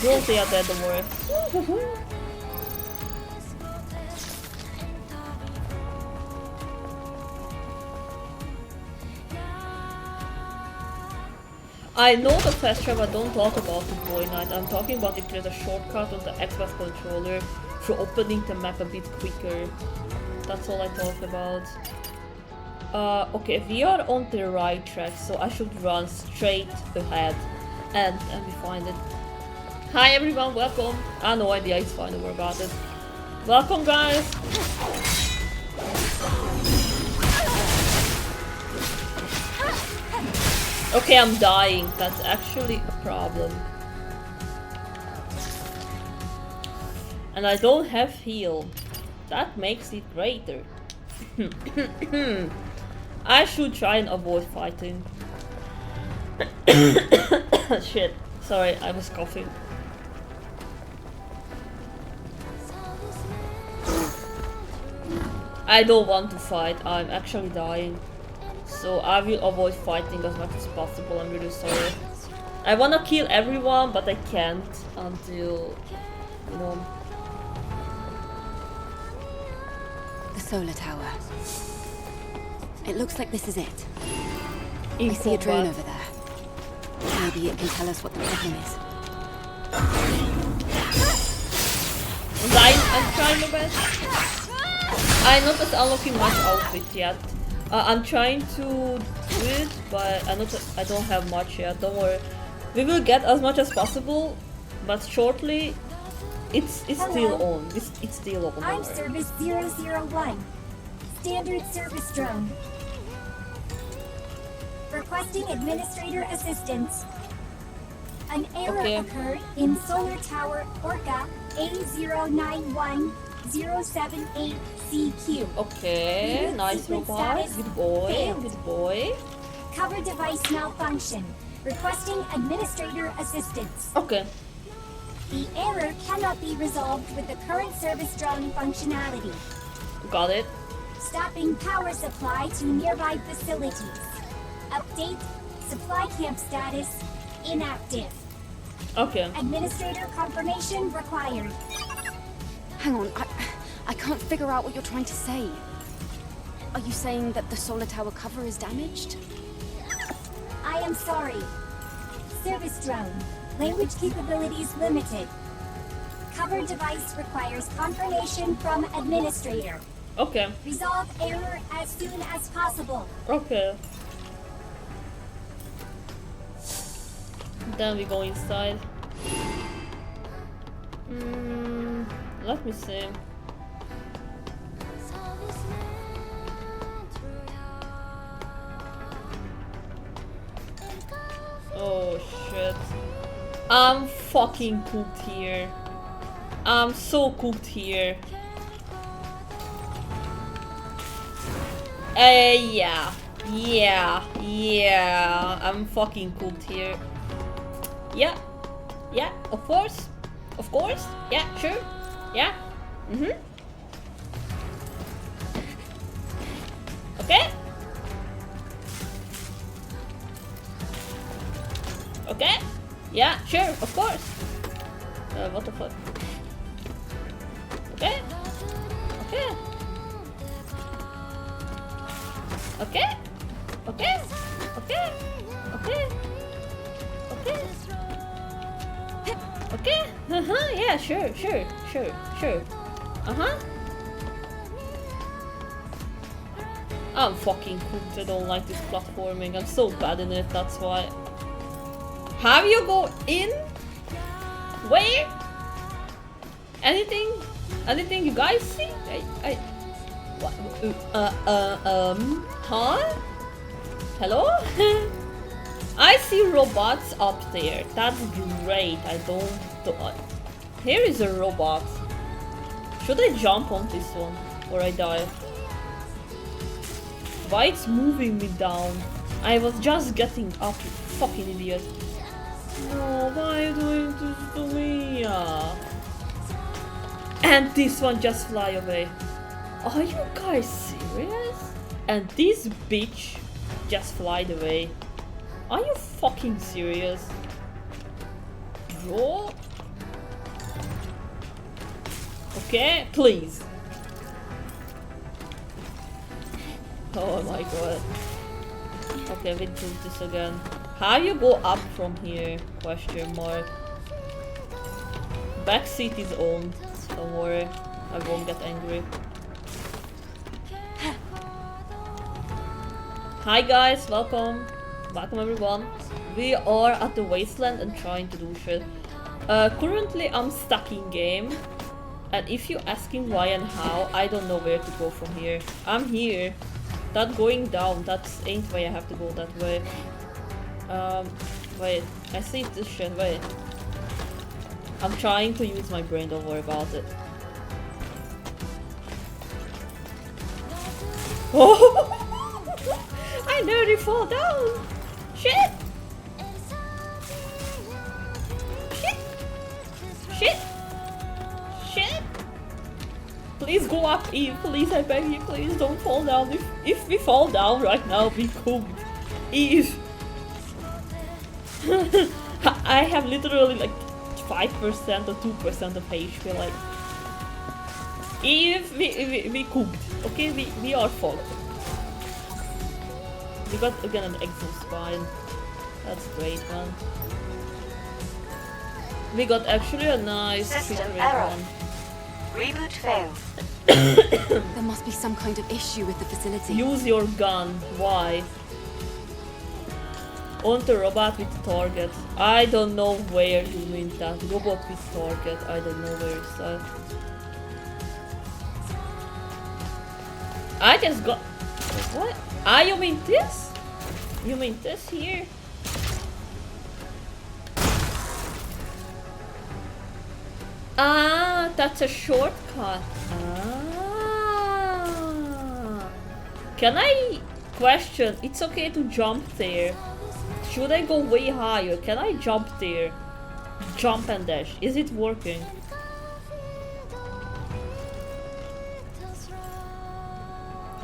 Bro, they are dead, don't worry. I know the fast travel, don't talk about the Boy Knight. I'm talking about if there's a shortcut on the Xbox controller for opening the map a bit quicker. That's all I talk about. Okay, we are on the right track, so I should run straight ahead and we find it. Hi everyone, welcome. I have no idea, it's fine, don't worry about it. Welcome guys! Okay, I'm dying. That's actually a problem. And I don't have heal. That makes it greater. I should try and avoid fighting. Shit. Sorry, I was coughing. I don't want to fight. I'm actually dying. So I will avoid fighting as much as possible. I'm really sorry. I wanna kill everyone, but I can't until, you know. The solar tower. It looks like this is it. I see a drone over there. Maybe it can tell us what the problem is. I'm trying my best. I'm not just unlocking much outfit yet. I'm trying to do it, but I don't have much yet. Don't worry. We will get as much as possible, but shortly, it's still on. It's still on. I'm Service 001, Standard Service Drone. Requesting administrator assistance. An error occurred in Solar Tower Orca A091078CQ. Okay, nice robot. Good boy. Good boy. Cover device malfunction. Requesting administrator assistance. Okay. The error cannot be resolved with the current service drone functionality. Got it. Stopping power supply to nearby facilities. Update. Supply camp status inactive. Okay. Administrator confirmation required. Hang on, I can't figure out what you're trying to say. Are you saying that the solar tower cover is damaged? I am sorry. Service drone. Language capabilities limited. Cover device requires confirmation from administrator. Okay. Resolve error as soon as possible. Okay. Then we go inside. Let me see. Oh shit. I'm fucking cooked here. I'm so cooked here. Yeah. I'm fucking cooked here. Yeah. Yeah, of course. Of course. Yeah, sure. Yeah. Okay. Okay. Yeah, sure, of course. What the fuck? Okay. Okay. Okay. Okay. Okay. Okay. Okay. Okay. Yeah, sure. I'm fucking cooked. I don't like this platforming. I'm so bad in it, that's why. Have you go in? Where? Anything you guys see? Huh? Hello? I see robots up there. That's great. Here is a robot. Should I jump on this one? Or I die? Why it's moving me down? I was just getting up, you fucking idiot. No, why are you doing this to me? And this one just fly away. Are you guys serious? And this bitch just flied away. Are you fucking serious? Bro? Okay, please. Oh my god. Okay, we do this again. How you go up from here? Question mark. Back seat is owned. Don't worry, I won't get angry. Hi guys, welcome everyone. We are at the wasteland and trying to do shit. Currently I'm stuck in game, and if you're asking why and how, I don't know where to go from here. I'm here. That going down, that's ain't way I have to go that way. Wait, I see this shit, wait. I'm trying to use my brain, don't worry about it. Oh! I nearly fall down! Shit! Shit! Shit! Shit! Please go up, Eve, please, I beg you, please don't fall down. If we fall down right now, we cooked. Eve! I have literally like 5% or 2% of HP, like... Eve, we cooked, okay? We are fucked. We got again an exo spine. That's great, man. We got actually a nice system error. Reboot failed. There must be some kind of issue with the facility. Use your gun. Why? On the robot with target. I don't know where you mean that. Robot with target. I don't know where is that. I just got... What? Ah, you mean this? You mean this here? Ah, that's a shortcut. Ah. Can I question? It's okay to jump there. Should I go way higher? Can I jump there? Jump and dash. Is it working?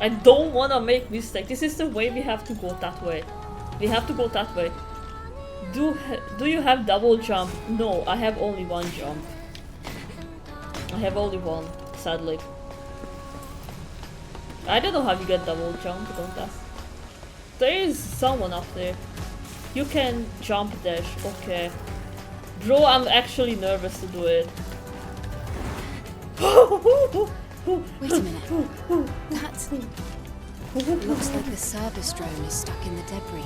I don't wanna make mistake. This is the way we have to go that way. We have to go that way. Do you have double jump? No, I have only one jump. I have only one, sadly. I don't know how you get double jump, don't ask. There is someone up there. You can jump dash, okay. Bro, I'm actually nervous to do it. Wait a minute. That looks like the service drone is stuck in the debris.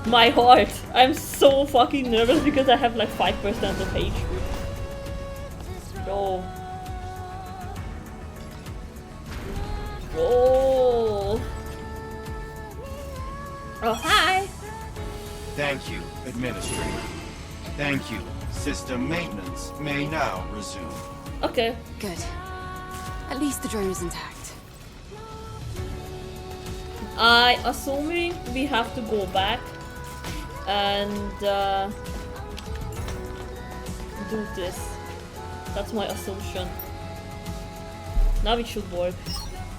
My heart. I'm so fucking nervous because I have like 5% of HP. Go. Go. Oh, hi. Thank you, Administrator. Thank you. System maintenance may now resume. Okay. Good. At least the drone is intact. I assuming we have to go back and do this. That's my assumption. Now it should work.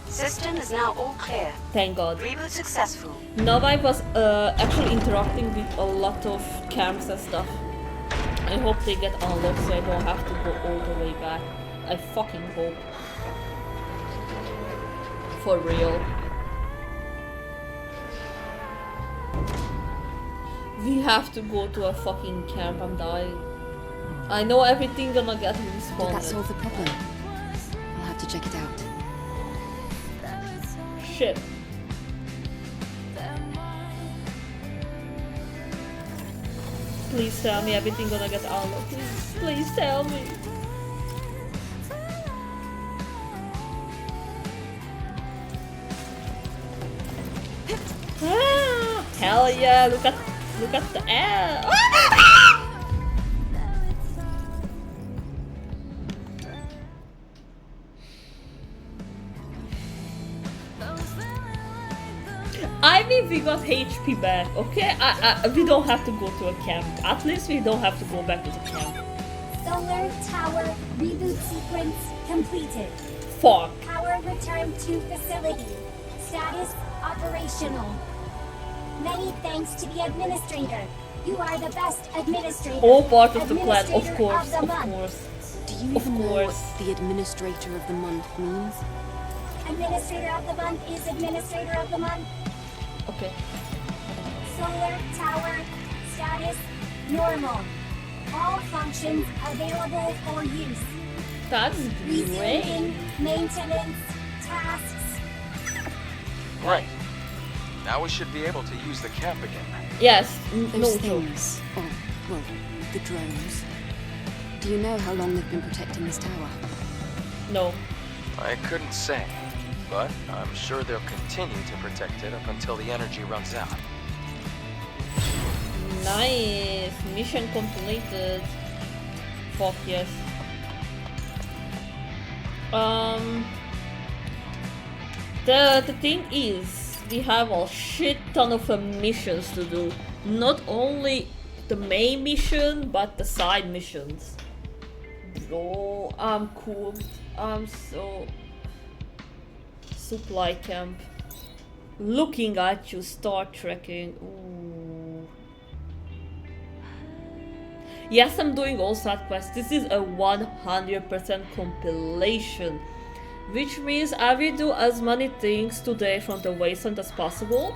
System is now all clear. Thank God. Reboot successful. Now I was actually interacting with a lot of camps and stuff. I hope they get unlocked so I don't have to go all the way back. I fucking hope. For real. We have to go to a fucking camp. I'm dying. I know everything gonna get respawned. Did that solve the problem? I'll have to check it out. Shit. Please tell me everything gonna get unlocked. Please tell me. Ah, hell yeah! Look at the air. I mean, we got HP back, okay? We don't have to go to a camp. At least we don't have to go back to the camp. Solar tower reboot sequence completed. Fuck. Power returned to facility. Status operational. Many thanks to the administrator. You are the best administrator. All part of the plan, of course, the of month. course. Do you even know what the Administrator of the Month means? Administrator of the month is administrator of the month. Okay. Solar tower status normal. All functions available for use. That's great. Resuming maintenance tasks. Right. Now we should be able to use the camp again. Yes, Those things, or, well, the drones. Do you know how long they've been protecting this tower? No. I couldn't say, but I'm sure they'll continue to protect it up until the energy runs out. Nice. Mission completed. Fuck yes. The thing is, we have a shit ton of missions to do. Not only the main mission, but the side missions. Bro, I'm cool. I'm so... Supply camp. Looking at you, start trekking. Ooh. Yes, I'm doing all side quests. This is a 100% compilation. Which means I will do as many things today from the wasteland as possible.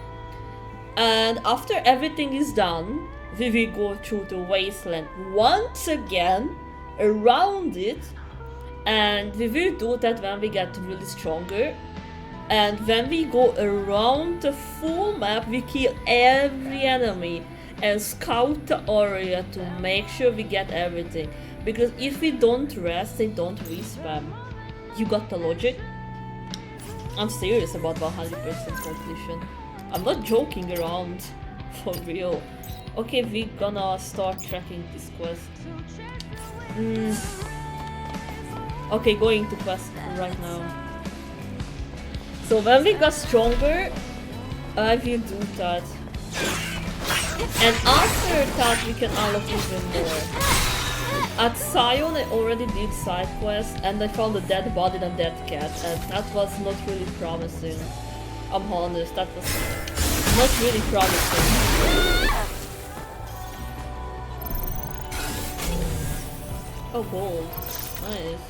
And after everything is done, we will go through the wasteland once again, around it. And we will do that when we get really stronger. And when we go around the full map, we kill every enemy and scout the area to make sure we get everything. Because if we don't rest, they don't respawn. You got the logic? I'm serious about 100% completion. I'm not joking around, for real. Okay, we're gonna start tracking this quest. Okay, going to quest right now. So when we got stronger, I will do that. And after that we can unlock even more. At Zion I already did side quests and I found a dead body and a dead cat, and that was not really promising. I'm honest, that was not really promising. Oh, gold. Nice.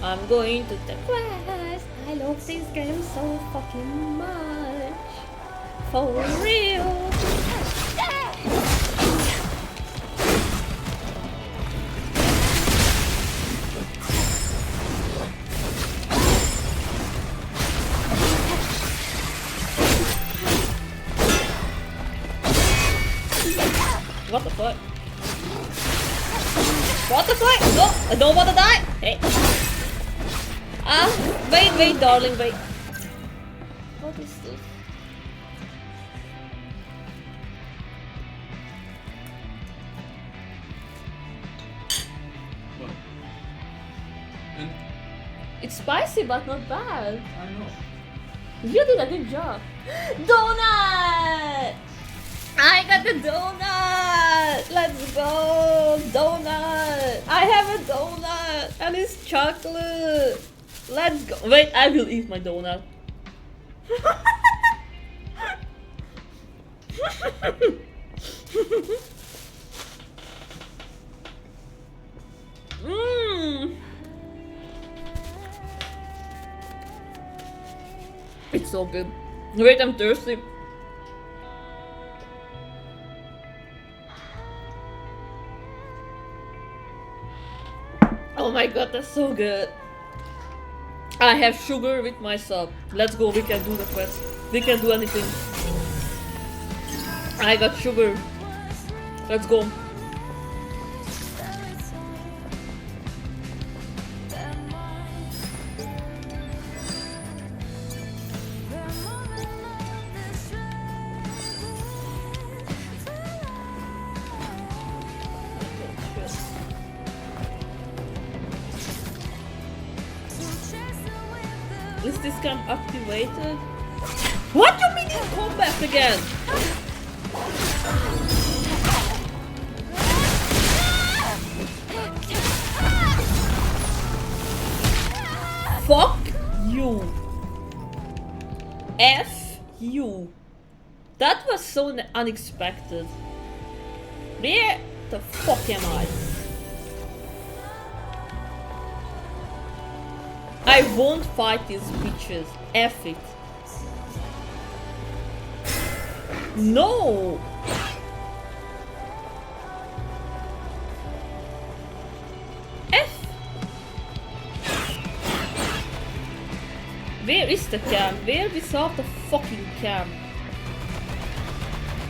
I'm going to the quest. I love this game so fucking much. For real. What the fuck? What the fuck? No, I don't want to die. Hey. Wait, darling, wait. What is this? It's spicy, but not bad. I know. You did a good job. Donut! I got the donut! Let's go! Donut! I have a donut! And it's chocolate! Let's go! Wait, I will eat my donut. Mmm! It's so good. Wait, I'm thirsty. Oh my god, that's so good. I have sugar with my sub. Let's go, we can do the quest. We can do anything. I got sugar. Let's go. Is this camp activated? What do you mean in combat again? Fuck you. F you. That was so unexpected. Where the fuck am I? I won't fight these bitches. F it. No! F! Where is the camp? Where we saw the fucking camp?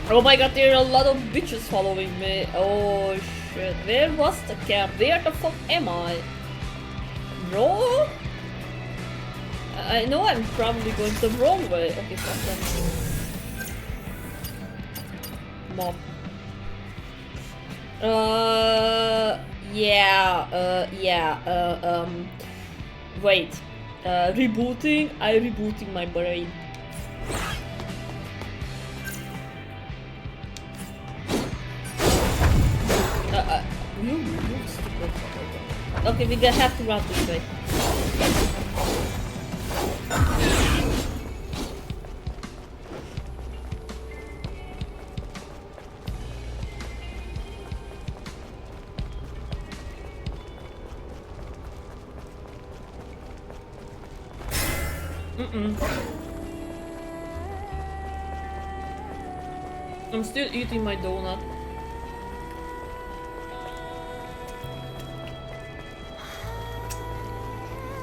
Oh my god, there are a lot of bitches following me. Oh shit. Where was the camp? Where the fuck am I? Bro? I know I'm probably going the wrong way. Okay, fuck them. Mom. Wait. Rebooting? I'm rebooting my brain. You stupid. Okay, we gonna have to run this way. I'm still eating my donut.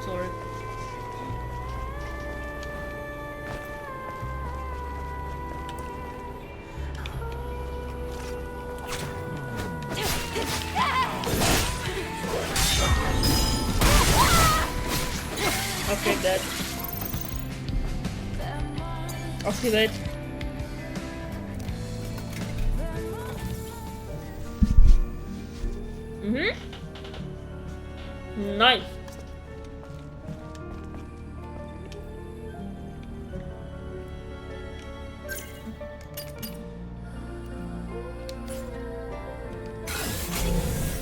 Sorry. Okay, dead. Activate. Nice.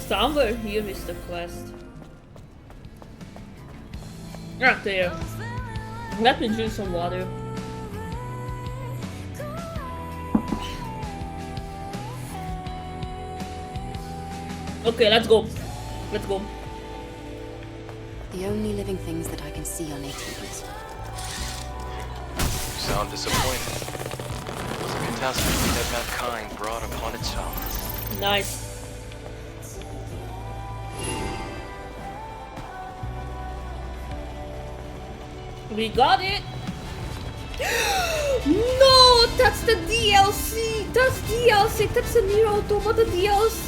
Somewhere here is the quest. Right there. Let me drink some water. Okay, let's go. Let's go. The only living things that I can see are natives. You sound disappointed. It was a catastrophe that mankind brought upon itself. Nice. We got it! No! Oh, that's the DLC! That's DLC! That's the Nier Automata DLC!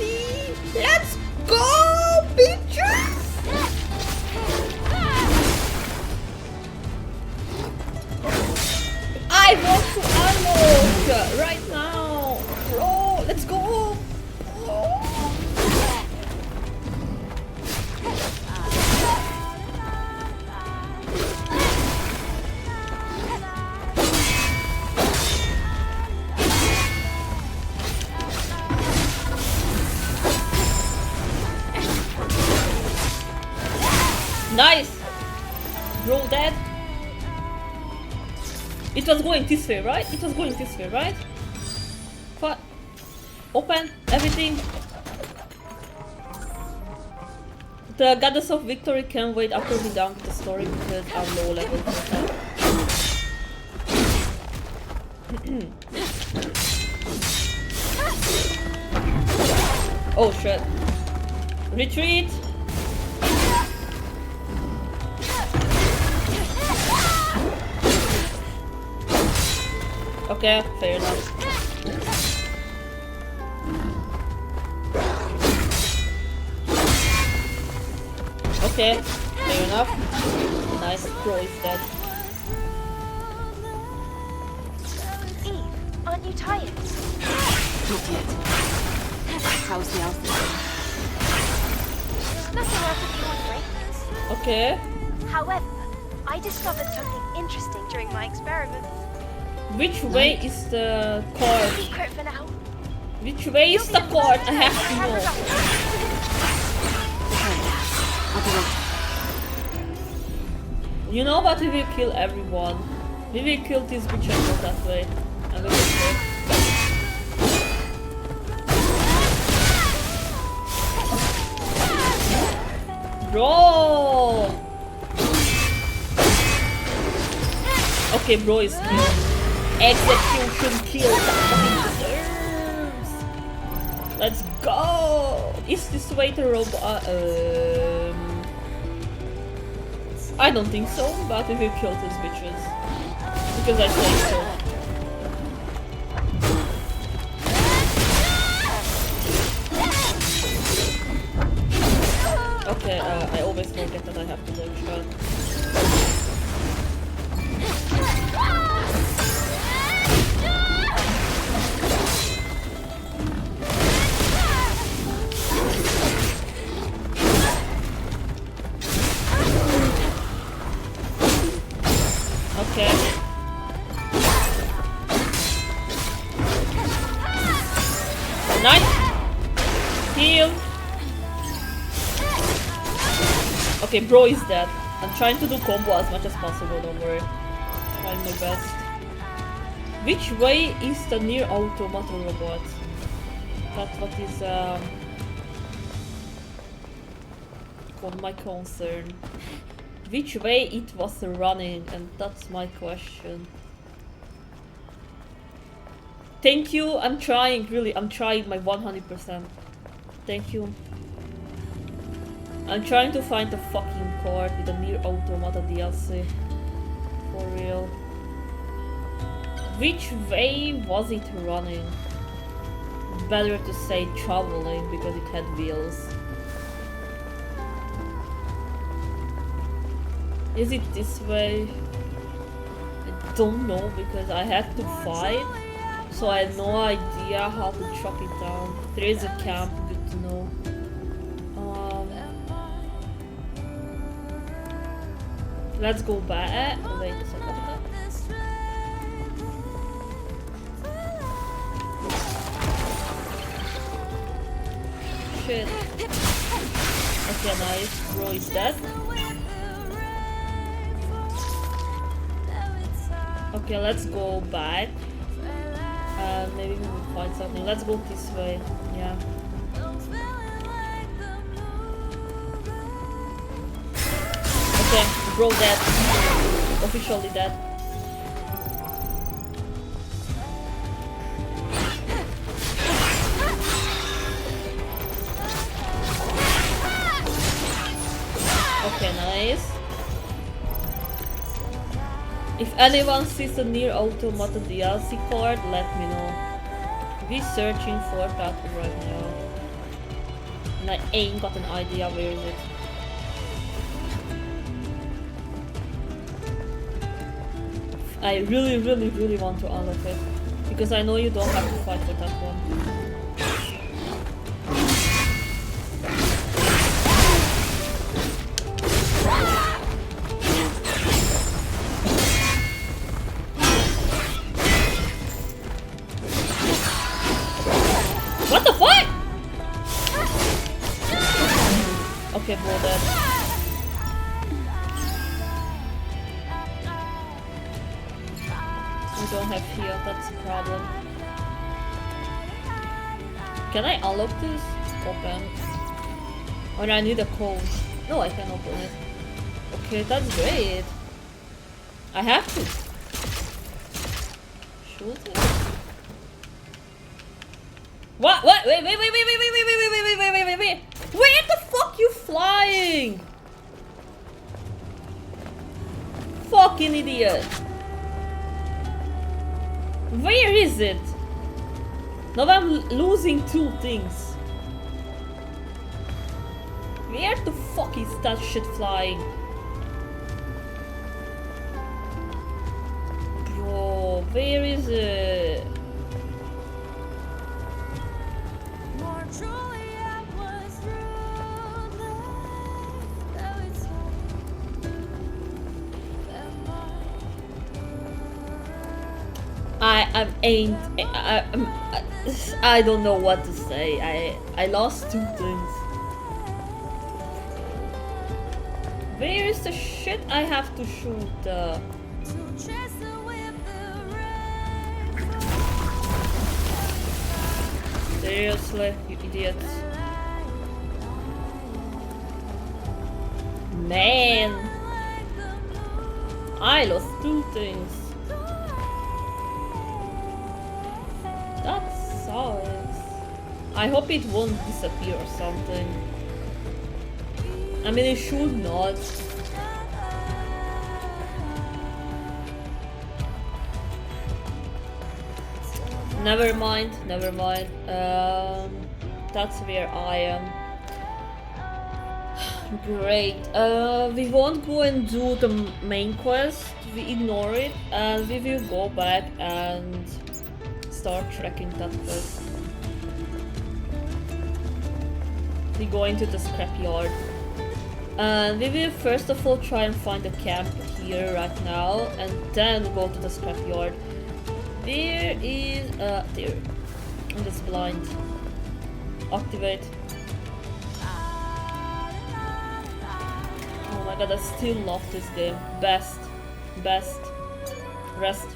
Let's go, bitches! I want to unlock right now! Bro, let's go! Nice! Bro dead. It was going this way, right? It was going this way, right? What? Open everything. The Goddess of Victory can wait after we dunk the story because I'm low level. Oh shit. Retreat! Okay, fair enough. Okay, fair enough. Nice, Pro is dead. Eve, aren't you tired? Not yet. How's the outfit? Nothing out of the ordinary. Okay. However, I discovered something interesting during my experiments. Which way is the cord? Secret for now. Which way is the cord? I have to know. You know what? We will kill everyone. We will kill this bitch and go that way. I'm gonna go. Bro! Okay, bro is killed. Execution kill. Let's go! Is this way the robot? I don't think so, but we will kill these bitches. Because I say so. Okay, I always forget that I have to dodge shot. Okay. Nice! Heal! Okay, bro is dead. I'm trying to do combo as much as possible, don't worry. Trying my best. Which way is the Nier Automata robot? That's what is my concern. Which way it was running, and that's my question. Thank you, I'm trying, really, I'm trying my 100%. Thank you. I'm trying to find the fucking card with the Nier Automata DLC. For real. Which way was it running? Better to say traveling because it had wheels. Is it this way? I don't know because I had to fight. So I had no idea how to chop it down. There is a camp, good to know. Let's go back. Wait a second. Shit. Okay, nice. Bro is dead. Okay, let's go back. Maybe we will find something. Let's go this way. Yeah. Okay, bro dead. Officially dead. Okay, nice. If anyone sees the Nier Automata DLC card, let me know. We're searching for that right now. And I ain't got an idea where is it. I really want to unlock it. Because I know you don't have to fight for that one. What the fuck? Okay, bro, dead. We don't have here, that's a problem. Can I unlock this? Open. Or I need a code. No, I can open it. Okay, that's great. I have to. Shoot it. What? What? Wait. Where the fuck you flying? Fucking idiot. Where is it? Now I'm losing two things. Where the fuck is that shit flying? Bro, where is it? I don't know what to say. I lost two things. Where is the shit I have to shoot? Seriously, you idiots. Man, I lost two things. That sucks. I hope it won't disappear or something. I mean, it should not. Never mind. That's where I am. Great. We won't go and do the main quest. We ignore it and we will go back and start tracking that quest. We go into the scrapyard. And we will first of all try and find a camp here right now and then go to the scrapyard. There is there. I'm just blind. Activate. Oh my god, I still love this game. Best. Rest.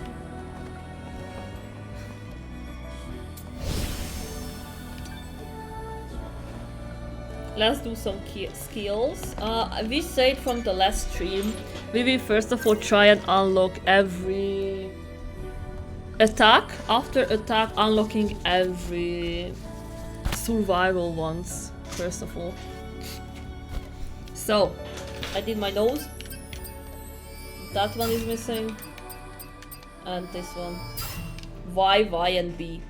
Let's do some skills. We said from the last stream, we will first of all try and unlock every attack. After attack, unlocking every survival ones, first of all. So, I did my nose. That one is missing. And this one. Y, and B.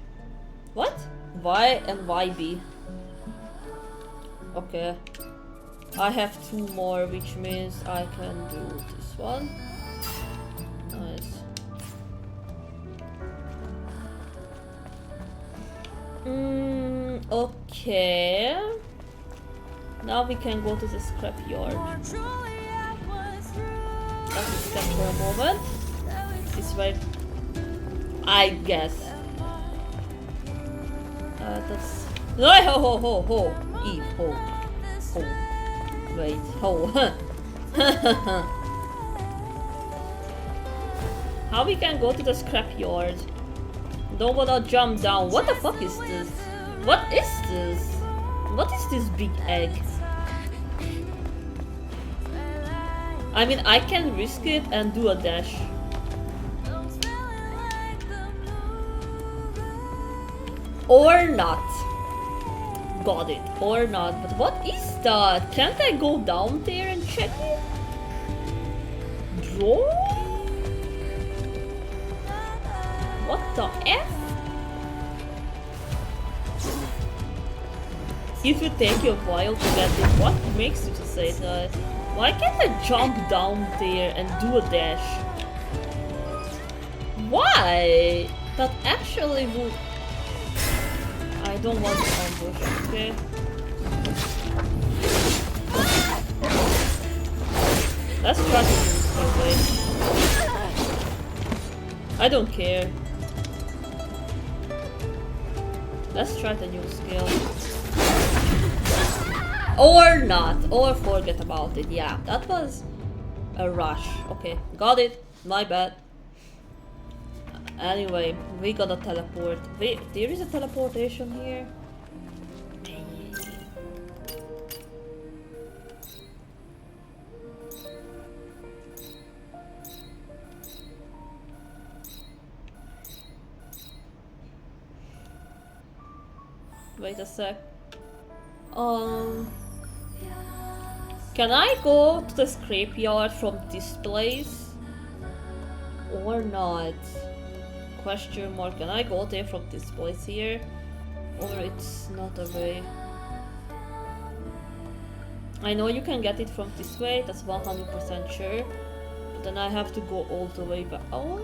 What? Y and YB. Okay. I have two more, which means I can do this one. Nice. Okay. Now we can go to the scrapyard. Let's step for a moment. This way. I guess. That's... ho! Eve, ho. Wait, ho. How we can go to the scrapyard? Don't wanna jump down. What the fuck is this? What is this? What is this big egg? I mean, I can risk it and do a dash. Or not. Got it. Or not. But what is that? Can't I go down there and check it? Bro? What the F? It will take you a while to get it. What makes you to say that? Why can't I jump down there and do a dash? Why? That actually would... I don't want to ambush, okay? Let's try to use the way. I don't care. Let's try the new skill. Or not, or forget about it. Yeah, that was a rush. Okay, got it. My bad. Anyway, we gotta teleport. Wait, there is a teleportation here? Wait a sec. Can I go to the scrapyard from this place? Or not? Question mark. Can I go there from this place here? Or it's not a way? I know you can get it from this way, that's 100% sure. But then I have to go all the way back. Oh.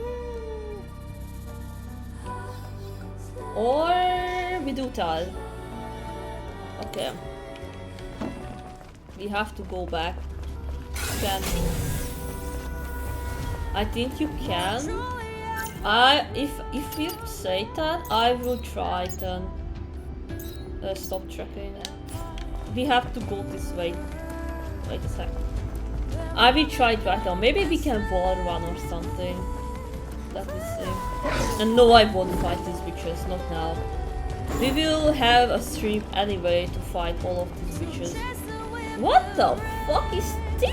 Or we do that. Okay. We have to go back. Can I think you can. If you say that, I will try then. Stop tracking. We have to go this way. Wait a sec. I will try it right now. Maybe we can wall run or something. Let me see. And no, I won't fight these witches, not now. We will have a stream anyway to fight all of these witches. What the fuck is this?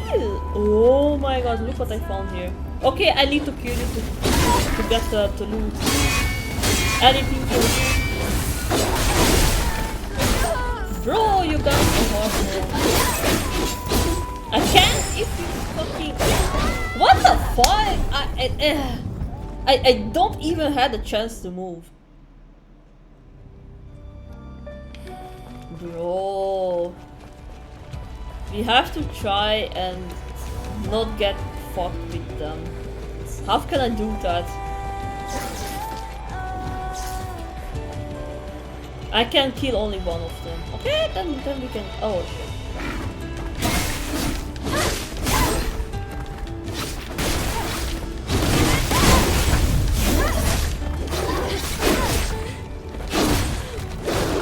Oh my god, look what I found here. Okay, I need to kill you to get the loot. Anything to loot. Bro, you got so hard. I can't if you fucking... What the fuck? I don't even have a chance to move. Bro, we have to try and not get fucked with them. How can I do that? I can kill only one of them. Okay, then we can... Oh shit.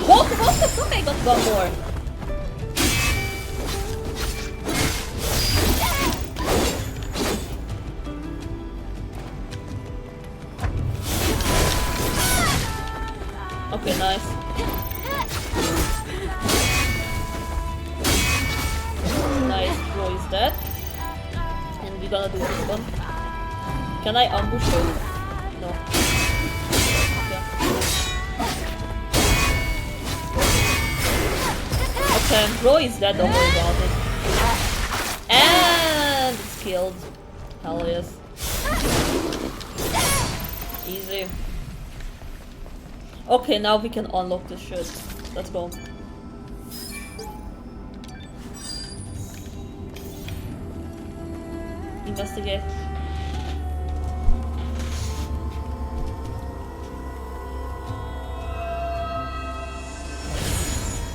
What the fuck? I got one more. Okay, nice. Nice, bro is dead. And we're gonna do this one. Can I ambush him? No. Okay, bro is dead, don't worry about it. And it's killed. Hell yes. Easy. Okay, now we can unlock this shit. Let's go. Investigate.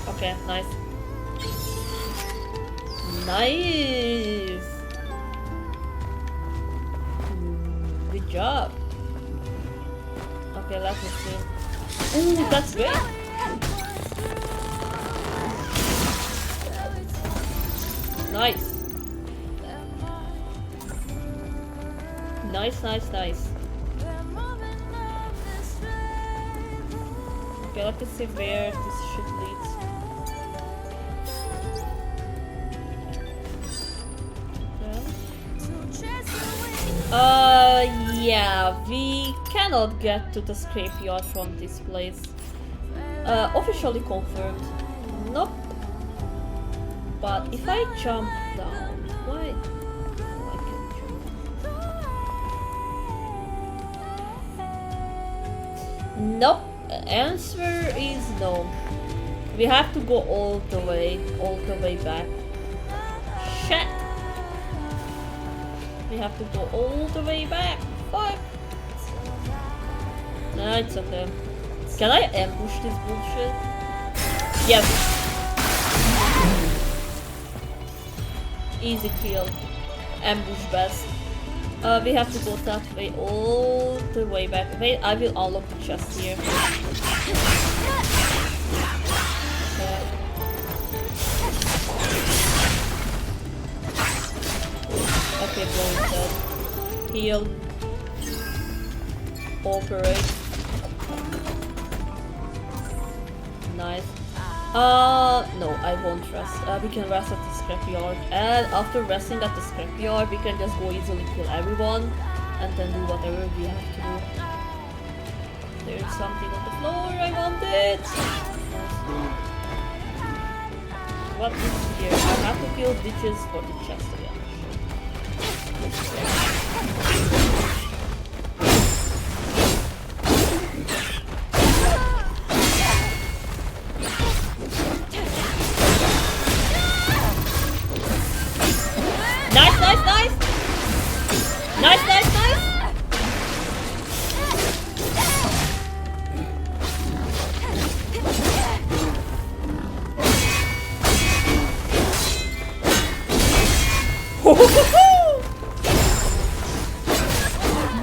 Okay, nice. Nice! Good job. Okay, let me see. Ooh, that's great! Nice! Nice, nice, nice. Okay, let me see where this shit leads. Yeah, we cannot get to the scrapyard from this place. Officially confirmed. Nope. But if I jump down, why can't Nope. Answer is no. We have to go all the way back. Shit. We have to go all the way back. Fuck. Nah, it's okay. Can I ambush this bullshit? Yes. Easy kill. Ambush best. We have to go that way all the way back. Wait, I will unlock the chest here. Okay, blow is dead. Heal. Operate. Nice. No, I won't rest. We can rest at the scrapyard. And after resting at the scrapyard, we can just go easily kill everyone. And then do whatever we have to do. There's something on the floor, I want it! What is here? I have to kill bitches for the chest again. Nice, nice, nice! Nice, nice, nice!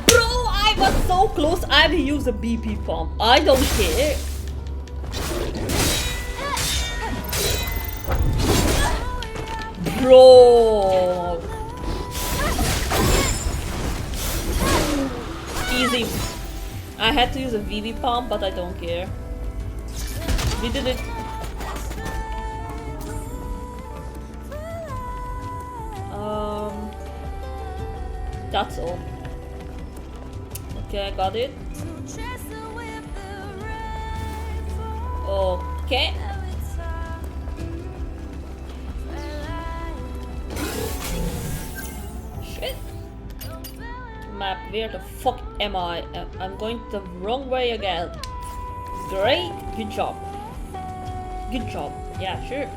Bro, I was so close. I will use a BP pump. I don't care. Bro. Easy. I had to use a VV pump, but I don't care. We did it. That's all. Okay, I got it. Okay. Shit. Map, where the fuck am I? I'm going the wrong way again. Great, good job. Good job. Yeah, sure.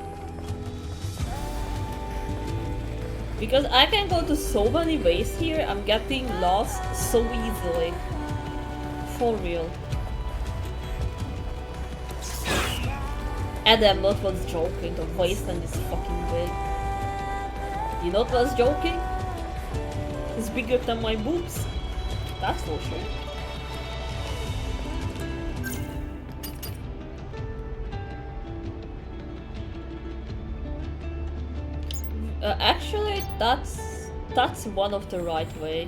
Because I can go to so many ways here, I'm getting lost so easily. For real. Adam not was joking, the wasteland is fucking big. You not was joking? It's bigger than my boobs. That's for sure. Actually, that's one of the right way.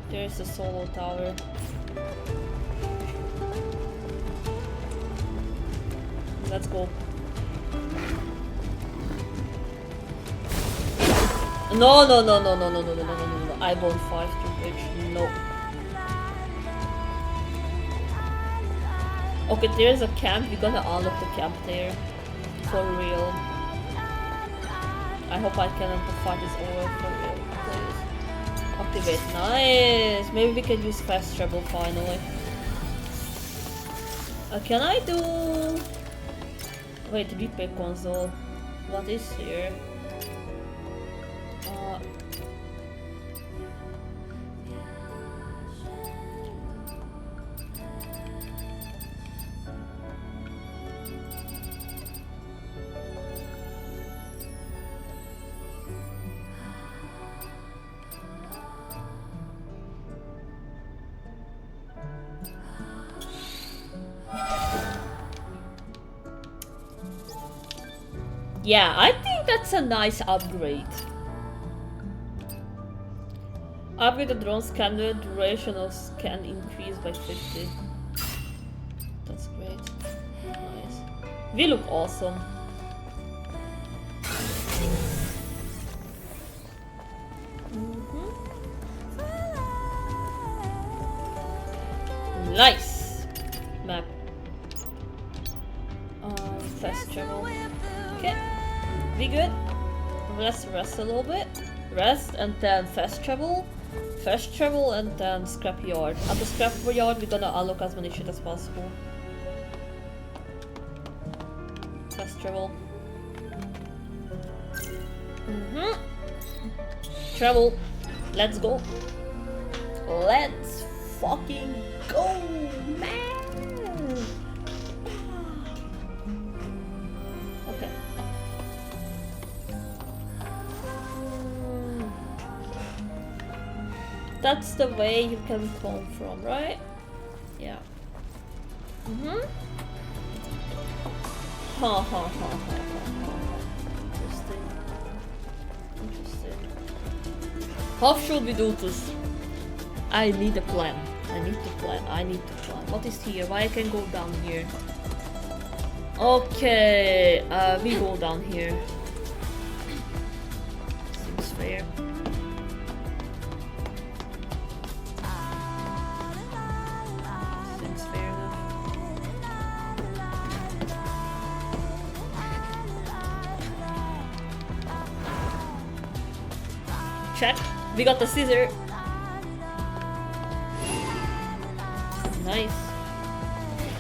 There's a solo tower. Let's go. No, no, no, no, no, no, no, no, no, no, no, no. I won't fight you, bitch. No. Okay, there's a camp. We're gonna unlock the camp there. For real. I hope I can the fight is over for real, please. Activate, nice! Maybe we can use fast travel finally. Can I do... Wait, replay console. What is here? Yeah, I think that's a nice upgrade. Upgrade the drone scanner, duration of scan increased by 50. That's great. Nice. We look awesome. Nice! Map. Fast travel. Okay. We good? Let's rest a little bit. Rest and then fast travel. Fast travel and then scrapyard. At the scrapyard we're gonna unlock as many shit as possible. Fast travel. Travel. Let's go. Let's fucking go, man. Okay. That's the way you can come from, right? Yeah. Ha ha ha ha ha. Interesting. Interesting. How should we do this? I need a plan. I need to plan. I need to plan. What is here? Why I can go down here? Okay, we go down here. Seems fair. Seems fair enough. Check. We got the scissor. Nice.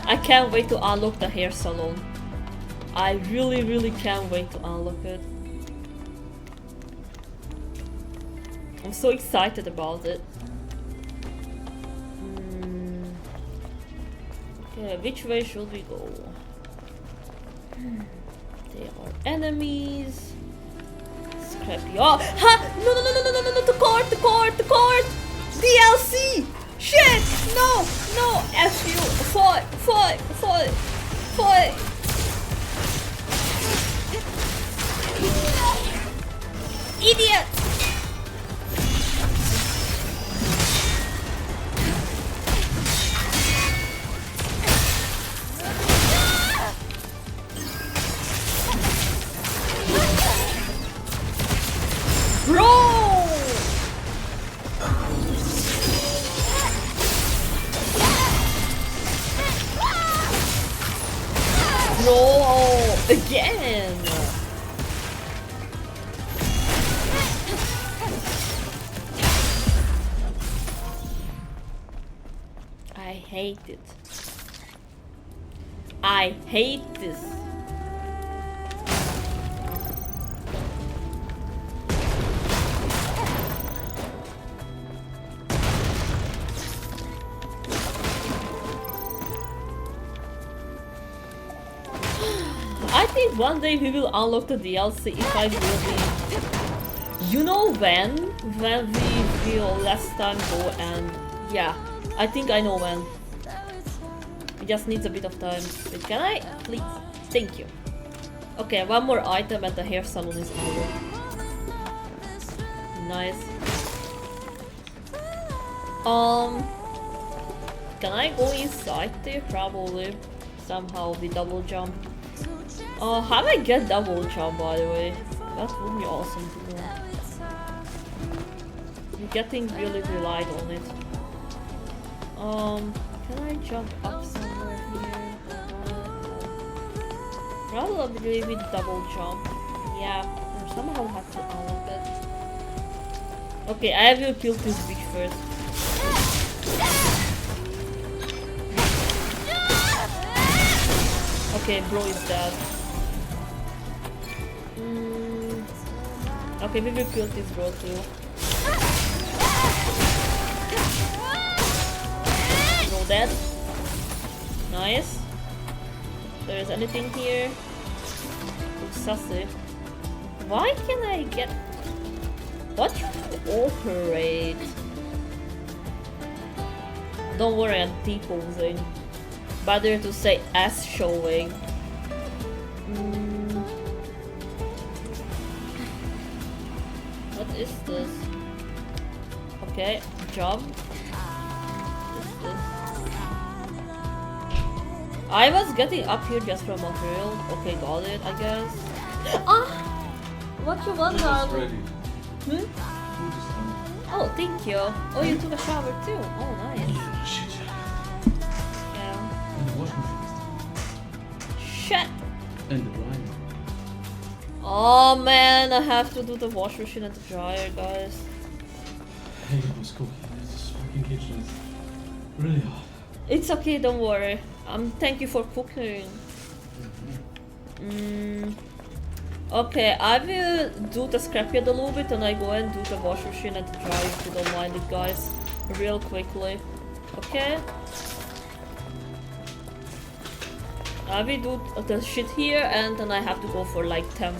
I can't wait to unlock the hair salon. I really can't wait to unlock it. I'm so excited about it. Okay, which way should we go? They are enemies. Scrappy. Oh, ha! No, the card! DLC! Shit! No! F you! Fight! Idiot! Bro! No! Again! I hate it. I hate this. I think one day we will unlock the DLC if I really... You know when? When we will last time go and... Yeah, I think I know when. It just needs a bit of time. Wait, can I? Please. Thank you. Okay, one more item and the hair salon is unlocked. Nice. Can I go inside there? Probably. Somehow we double jump. How do I get double jump, by the way? That would be awesome to know. I'm getting really relied on it. Can I jump up somewhere here? Probably with double jump. Yeah, I somehow have to unlock it. Okay, I will kill this bitch first. Okay, bro is dead. Okay, we will kill this bro too. Bro dead. Nice. There is anything here? Sassy. Why can I get... What should you operate? Don't worry, I'm T-posing. Better to say ass showing. What is this? Okay, jump. What is this? I was getting up here just from material. Okay, got it, I guess. What you want, darling? Oh, thank you. Oh, you took a shower too. Oh, nice. Shit! And the dryer. Oh man, I have to do the wash machine and the dryer, guys. Hey, I was cooking. This fucking kitchen is really hot. It's okay, don't worry. Thank you for cooking. Okay, I will do the scrapyard a little bit and I go and do the wash machine and the dryer if you don't mind it, guys. Real quickly. Okay? I will do the shit here and then I have to go for like 10...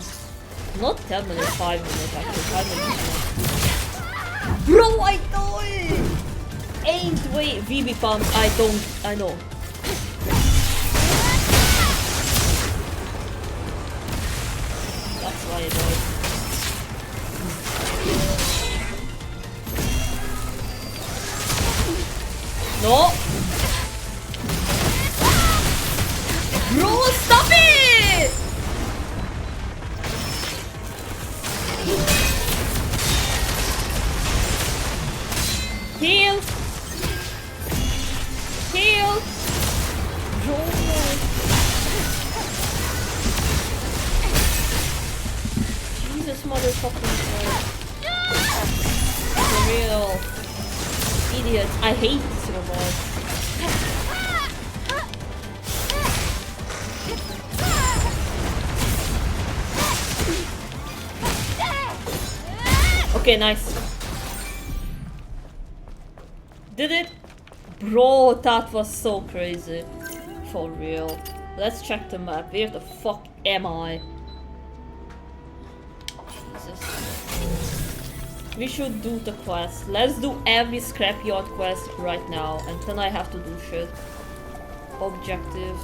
Not 10 minutes, 5 minutes actually. 5 minutes. Bro, I died! Ain't way VB pump, I know. That's why I died. No! Bro, stop it! Heal! Heal! Bro! Jesus motherfucking Christ. For real. Idiots. I hate this robot. Okay, nice. Did it? Bro, that was so crazy. For real. Let's check the map. Where the fuck am I? Jesus. We should do the quest. Let's do every scrapyard quest right now. And then I have to do shit. Objective.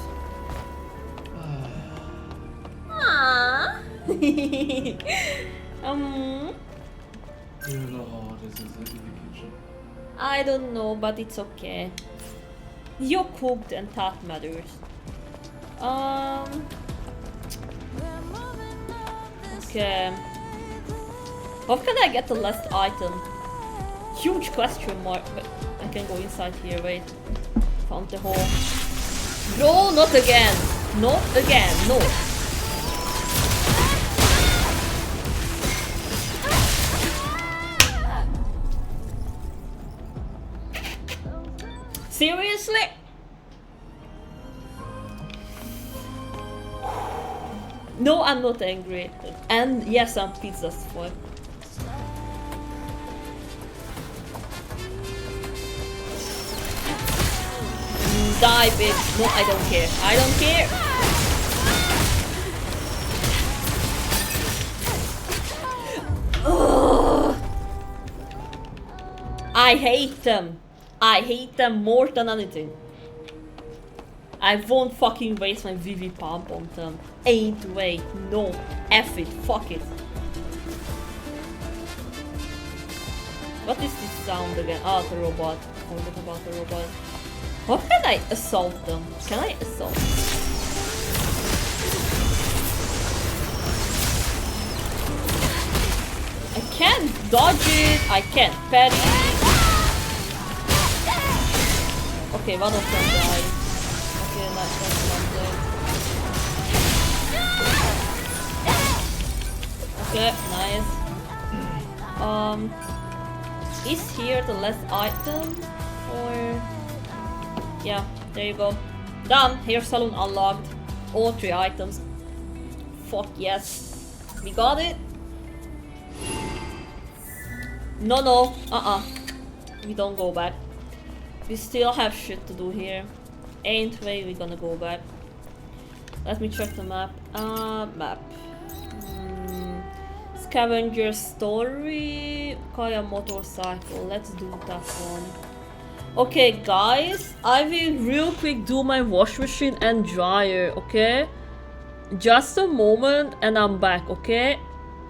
I don't know, but it's okay. You cooked and that matters. Okay. How can I get the last item? Huge question mark. But I can go inside here, wait. Found the hole. No, not again. Not again, no. Seriously? No, I'm not angry. And yes, I'm pizza's fault. Die, bitch. No, I don't care. I don't care. Ugh. I hate them. I hate them more than anything. I won't fucking waste my VV pump on them. Ain't way. No. F it. Fuck it. What is this sound again? Ah, the robot. Forgot about the robot. How can I assault them? Can I assault them? I can't dodge it. I can't parry. Okay, one of them died. Okay, that's one dead. Okay, nice. Is here the last item? Or... Yeah, there you go. Done! Hair salon unlocked. All 3 items. Fuck yes. We got it. No. We don't go back. We still have shit to do here. Ain't way we gonna go back. Let me check the map. Map. Scavenger story. Kaya motorcycle. Let's do that one. Okay, guys. I will real quick do my wash machine and dryer, okay? Just a moment and I'm back, okay?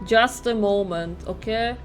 Just a moment, okay?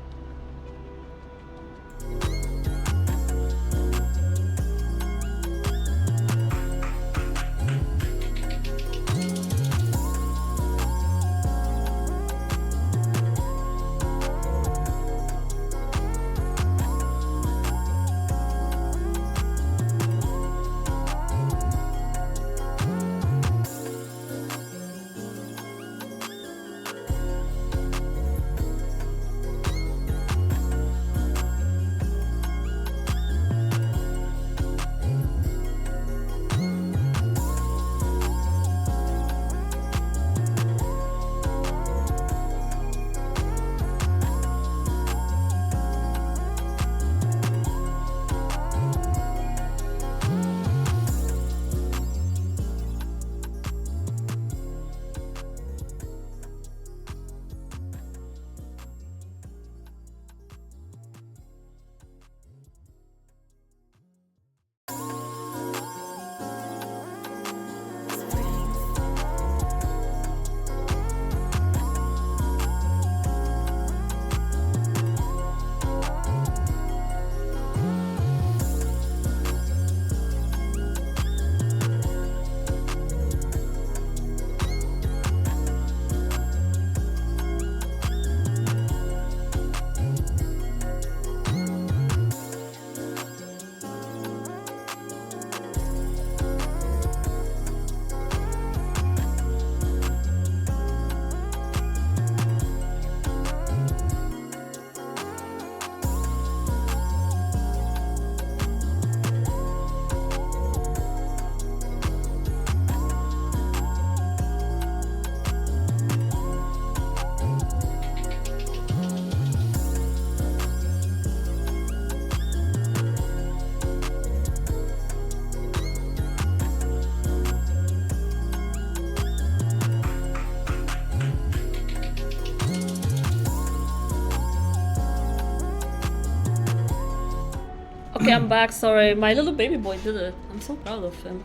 Okay, I'm back. Sorry, my little baby boy did it. I'm so proud of him.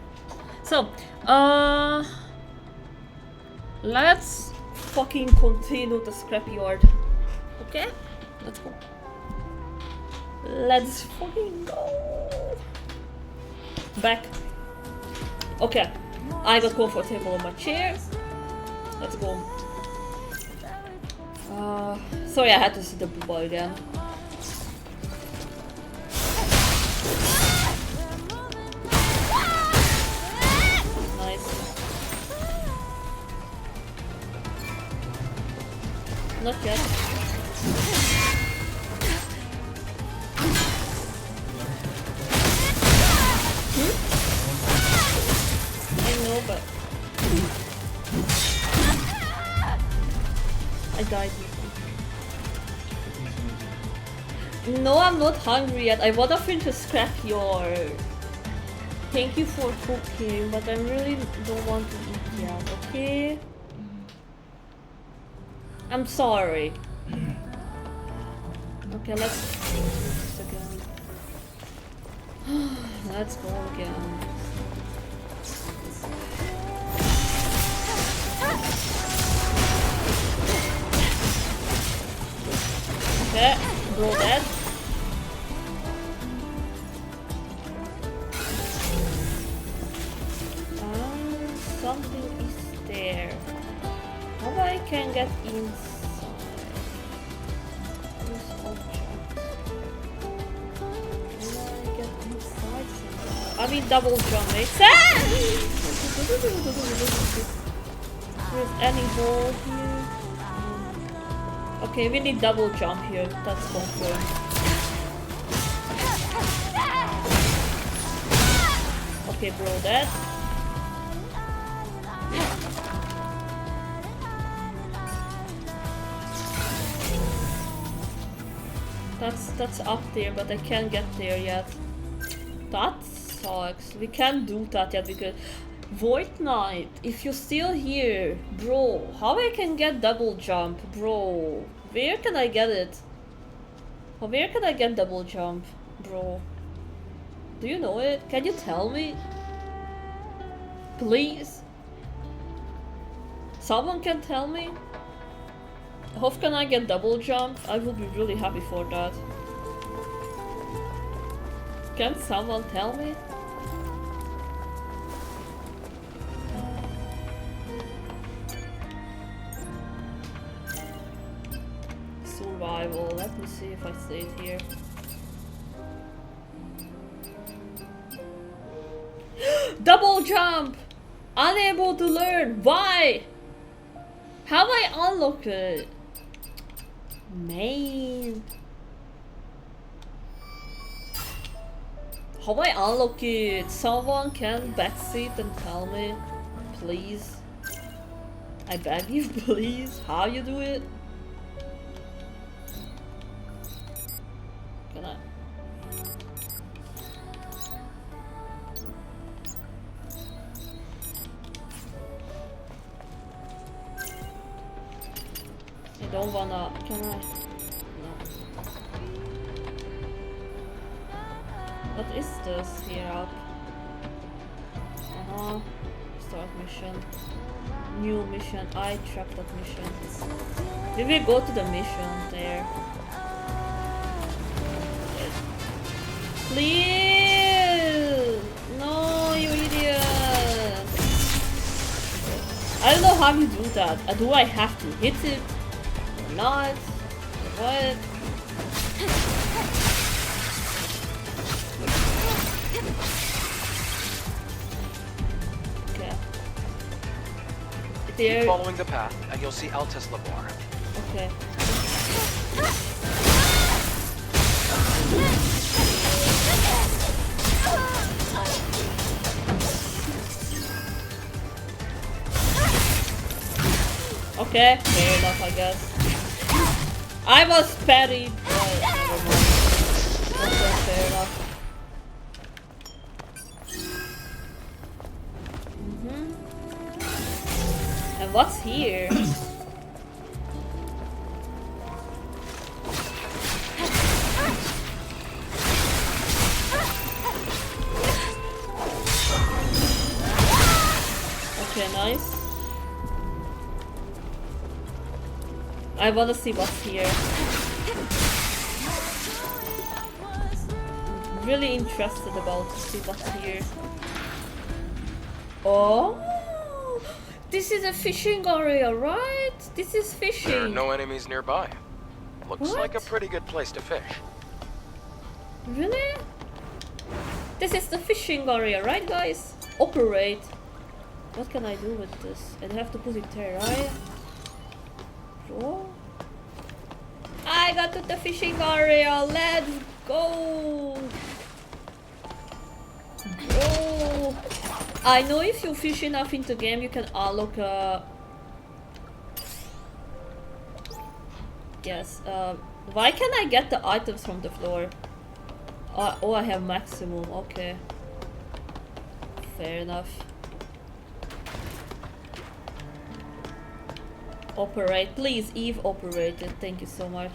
So, let's fucking continue the scrapyard. Okay? Let's go. Let's fucking go. Back. Okay. I got comfortable on my chair. Let's go. Sorry, I had to see the blue ball again. Not yet. I know, but I died. No, I'm not hungry yet. I wanna finish a scrapyard. Thank you for cooking, but I really don't want to eat yet, okay? I'm sorry. Okay, let's do this again. Let's go again. Okay, bro dead. Something is there. How I can get inside this object? Can I get inside somehow? I mean double jump makes sense! There's any hole here? Okay, we need double jump here, that's confirmed. Okay, bro, that. That's up there, but I can't get there yet. That sucks. We can't do that yet because Void Knight, if you're still here, bro, how I can get double jump, bro? Where can I get it? Where can I get double jump, bro? Do you know it? Can you tell me? Please? Someone can tell me? How can I get double jump? I will be really happy for that. Can someone tell me? Survival. Let me see if I stay here. Double jump! Unable to learn. Why? How I unlock it? Man. How I unlock it? Someone can backseat and tell me, please. I beg you, please. How you do it? Can I? I don't wanna. Can I? No. What is this here up? Start mission. New mission. I tracked that mission. We will go to the mission there. Please! No, you idiot! I don't know how you do that. Do I have to hit it? Or not? What? Okay. Keep following the path, and you'll see Altus Labar. Okay. Okay, fair enough, I guess. I was petty, but never mind. Okay, fair enough. And what's here? Nice. I wanna see what's here. Really interested about to see what's here. Oh, this is a fishing area, right? This is fishing. There are no enemies nearby. Looks like a pretty good place to fish. Really? This is the fishing area, right, guys? Operate. What can I do with this? I have to put it there, right? Draw. I got to the fishing area. Let's go. Oh, I know if you fish enough into game, you can unlock a. Yes. Why can I get the items from the floor? Oh, I have maximum. Okay. Fair enough. Operate, please. Eve operated. Thank you so much.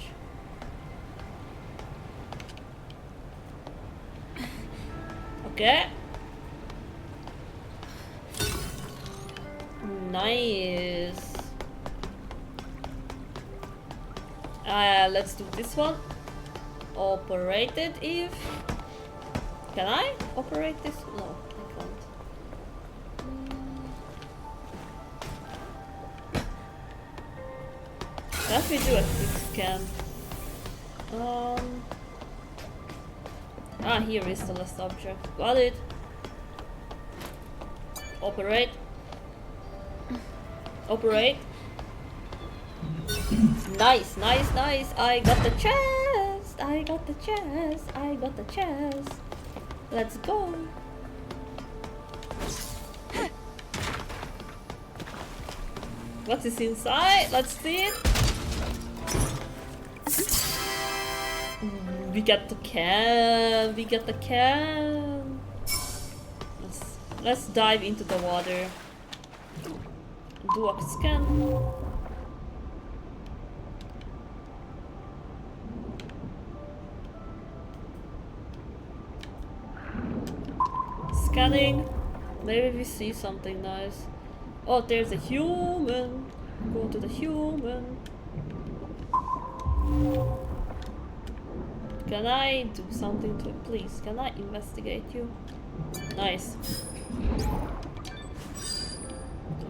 Okay. Nice. Let's do this one. Operated, Eve. Can I operate this? No, I can't. Let me do a quick scan. Here is the last object. Got it. Operate. Operate. Nice, nice, nice. I got the chest. I got the chest. I got the chest. Let's go. What is inside? Let's see it. We got the can. We got the can. Let's dive into the water. Do a scan. Scanning. Maybe we see something nice. Oh, there's a human. Go to the human. Can I do something to it, please? Can I investigate you? Nice.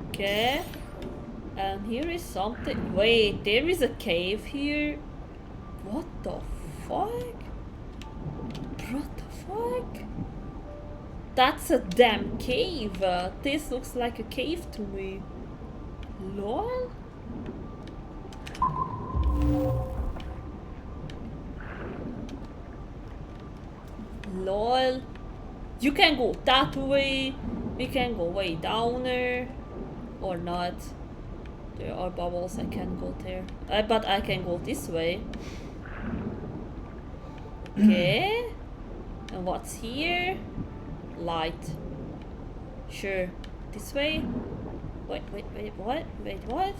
Okay. And here is something. Wait, there is a cave here. What the fuck? What the fuck? That's a damn cave. This looks like a cave to me. Lol. Lol. You can go that way. We can go way down there. Or not. There are bubbles. I can't go there. But I can go this way. Okay. And what's here? Light. Sure. This way? Wait, what? Wait, what?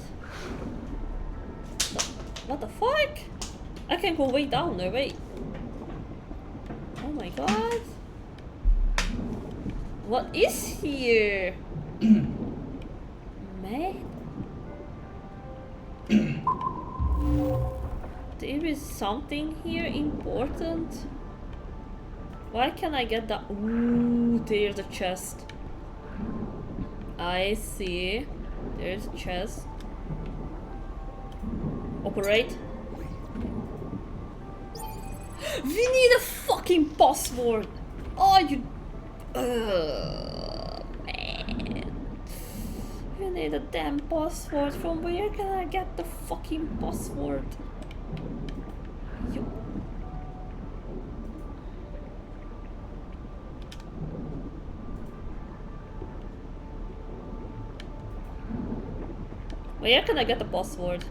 What the fuck? I can go way down there, wait. Oh my god. What is here? Man. There is something here important. Why can I get that? Ooh, there's a chest. I see. There's a chest. Operate. We need a fucking password. Oh, you. Man. We need a damn password. From where can I get the fucking password? You. Where can I get the password?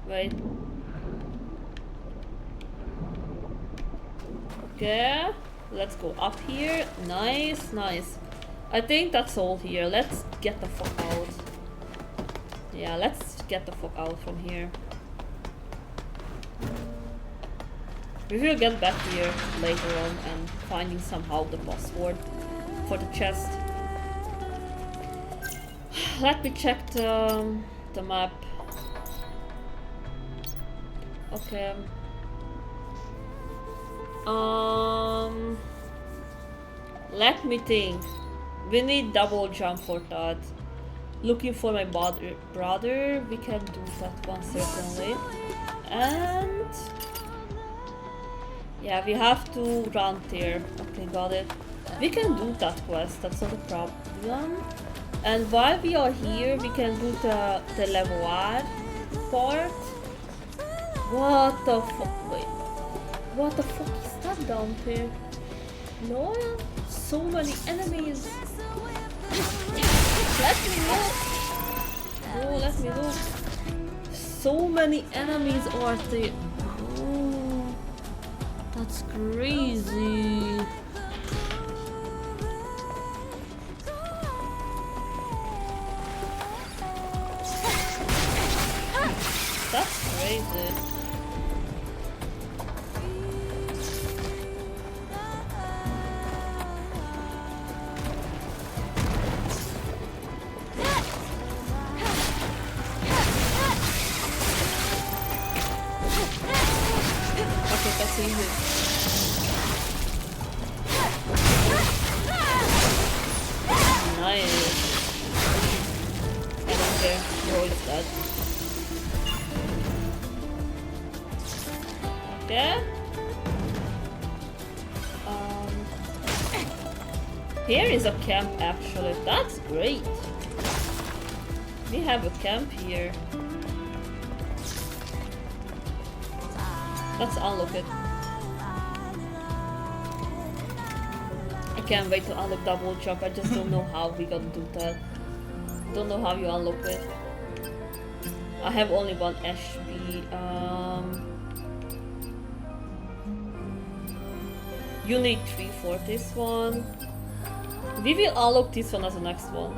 Wait. Okay. Let's go up here. Nice, nice. I think that's all here. Let's get the fuck out. Yeah, let's get the fuck out from here. We will get back here later on and finding somehow the password for the chest. Let me check the map. Okay. Let me think. We need double jump for that. Looking for my brother. We can do that one certainly. And yeah, we have to run there. Okay, got it. We can do that quest. That's not a problem. And while we are here, we can do the Levoir part. What the fuck? Wait. What the fuck is that down here? No, so many enemies. Let me look. Oh, let me look. So many enemies are there. Oh, that's crazy. That's crazy. Okay, that's easy. Nice. I don't care. Bro is dead. Okay. Here is a camp actually. That's great. We have a camp here. Let's unlock it. I can't wait to unlock double jump. I just don't know how we gonna do that. Don't know how you unlock it. I have only one HP. You need 3 for this one. We will unlock this one as the next one.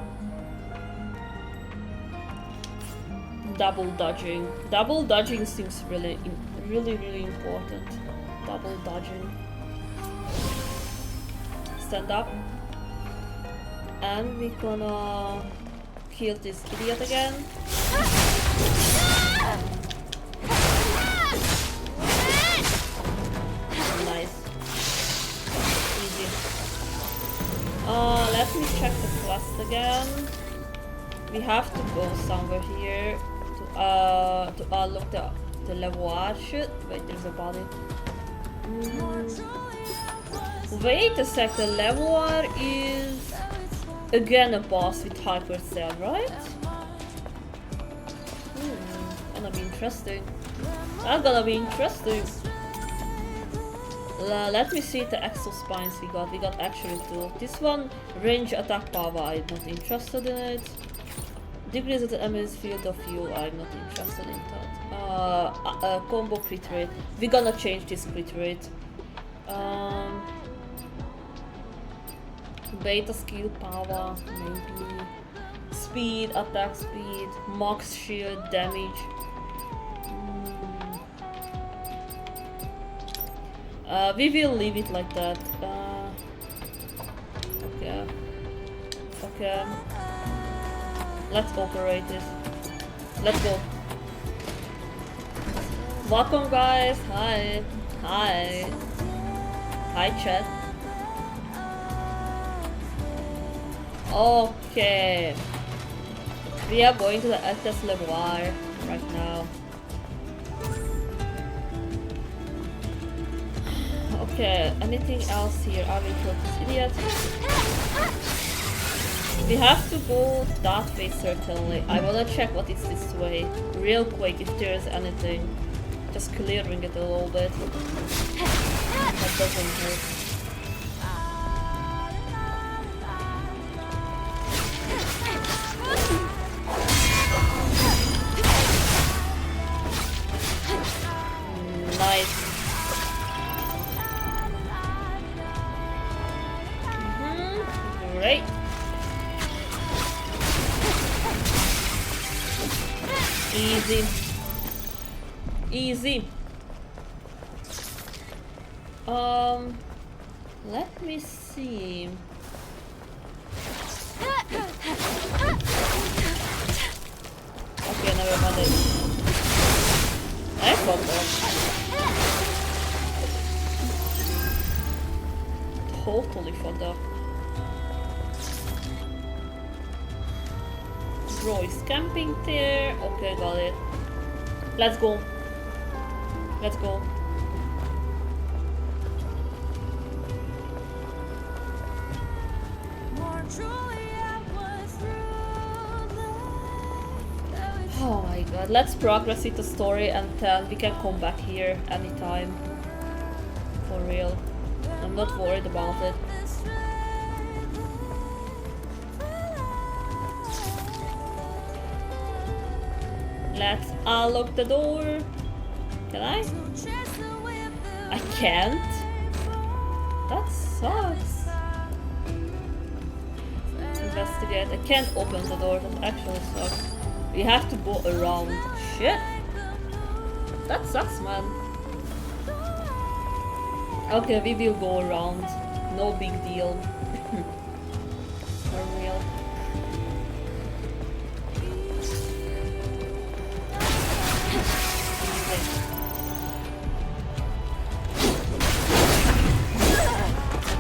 Double dodging. Double dodging seems really important. Double dodging. Stand up. And we're gonna kill this idiot again. Nice. Easy. Let me check the quest again. We have to go somewhere here to unlock the Levoir shit. Wait, there's a body. Wait a sec, the Levoir is again a boss with hyper cell, right? Gonna be interesting. That's gonna be interesting. Let me see the exo spines we got. We got actually 2. This one, range attack power, I'm not interested in it. Decrease the enemy's field of view, I'm not interested in that. Combo crit rate. We're gonna change this crit rate. Beta skill power, maybe. Speed, attack speed, max shield damage. We will leave it like that. Okay. Okay. Let's operate it. Let's go. Welcome guys. Hi. Hi. Hi chat. Okay. We are going to the Estes Levoir right now. Okay, anything else here? I will kill this idiot. We have to go that way certainly. I wanna check what is this way real quick if there's anything. Just clearing it a little bit. That doesn't hurt. Nice. Great. Easy. Easy. Let me see. Okay, never mind it. I fucked up. Totally fucked up. Bro is camping there. Okay, got it. Let's go. Let's go. Oh my god, let's progress with the story and then we can come back here anytime. For real. I'm not worried about it. Let's unlock the door. Can I? I can't? That sucks. Investigate. I can't open the door, that actually sucks. We have to go around. Shit. That sucks, man. Okay, we will go around. No big deal. For real.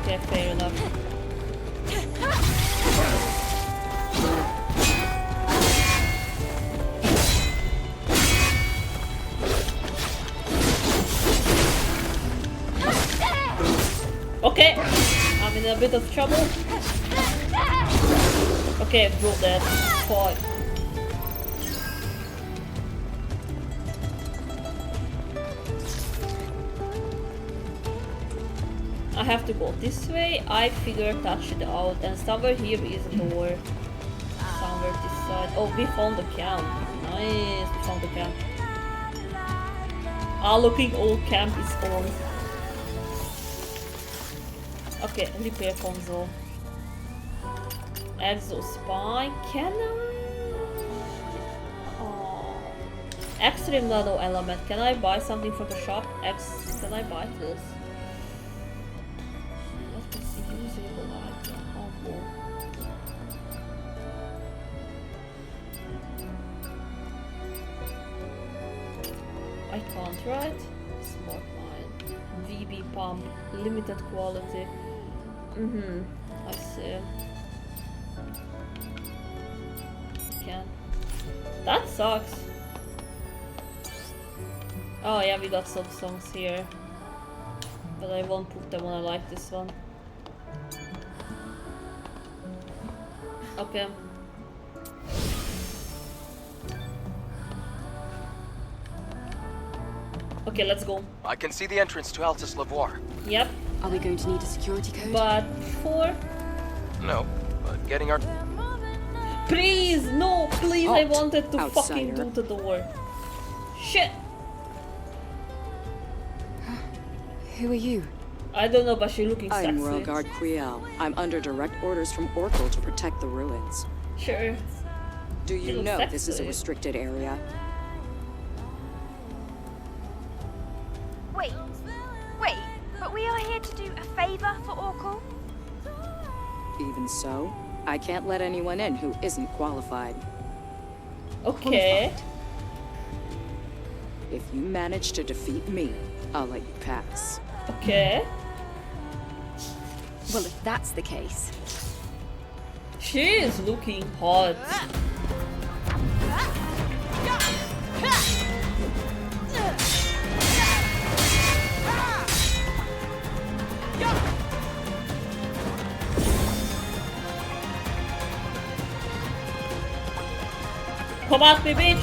Okay, fair enough. Okay, I'm in a bit of trouble. Okay, bro, dead. Fuck. I have to go this way. I figured that shit out, and somewhere here is a door. Somewhere this side. Oh, we found the camp. Nice, we found the camp. Our looking old camp is on. Okay, repair console. Exo spy cannon. Oh. Extreme nano element. Can I buy something from the shop? Can I buy this? What is the usable item? Oh, cool. I can't, right? Smart mine. VB pump. Limited quality. I see. Can. That sucks. Oh yeah, we got some songs here. But I won't put them on. I like this one. Okay. Okay, let's go. I can see the entrance to Altus Lavoir. Yep. Are we going to need a security code? But for... No, but getting our... Please, no, please, I wanted to outsider. fucking do the door. Shit. Who are you? I don't know, but she's looking sexy. I'm Royal Guard Quiel. I'm under direct orders from Oracle to protect the ruins. Sure. Do you know this is a restricted area? Wait, but we are here to do a favor for Oracle? Even so, I can't let anyone in who isn't qualified. Okay. If you manage to defeat me, I'll let you pass. Okay. Well, if that's the case... She is looking hot. Come at me, bitch!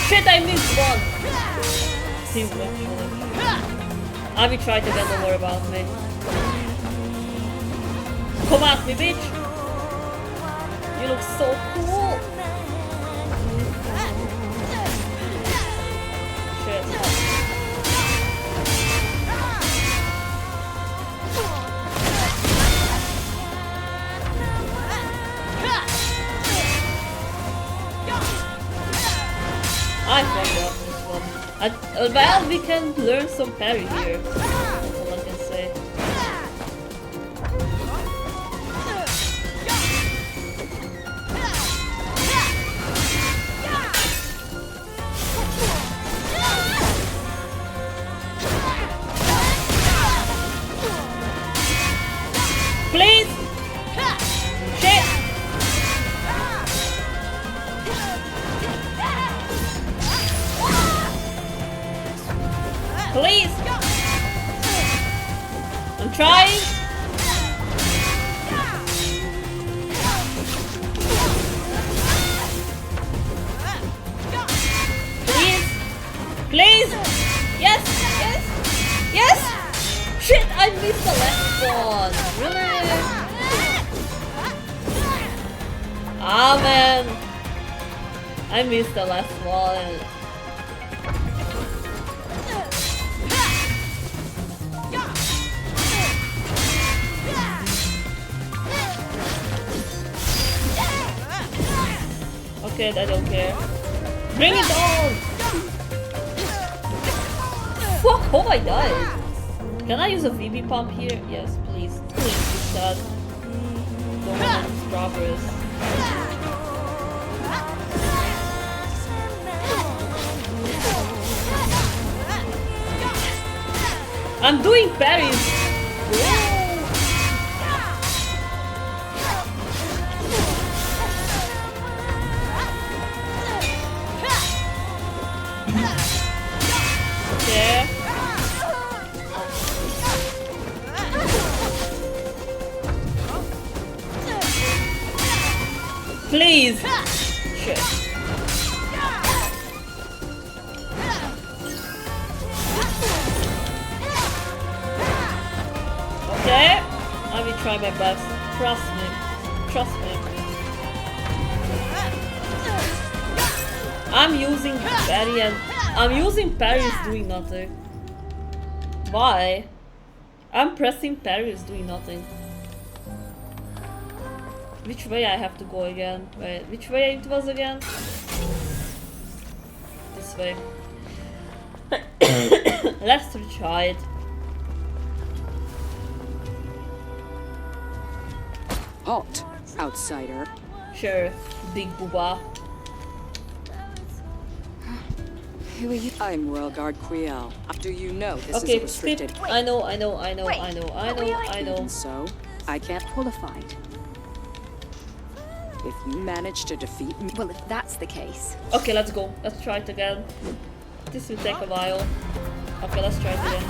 Shit, I missed one! Team I will try to get no more about me. Come at me, bitch! You look so cool! Well, we can learn some parry here. That's all I can say. Please! Shit! Please! I'm trying! Please! Please! Yes! Yes! Yes! Shit! I missed the last one! Really? Ah man! I missed the last one. Okay, I don't care. Bring it on! Fuck, how I died? Can I use a VB pump here? Yes, please. Please, because don't want any strawberries. I'm doing parries! Okay. Please! Shit. Okay, I will try my best. Trust me. Trust me. I'm using parry and I'm using parry is doing nothing. Why? I'm pressing parry is doing nothing. Which way I have to go again? Wait, which way it was again? This way. Let's retry it. Halt, outsider. Sure, big booba. Who are you? I'm Royal Guard Quiel. Do you know this Okay, is restricted? skip. I know. Even so, I can't qualify. If you manage to defeat me... Well, if that's the case... Okay, let's go. Let's try it again. This will take a while. Okay, let's try it again.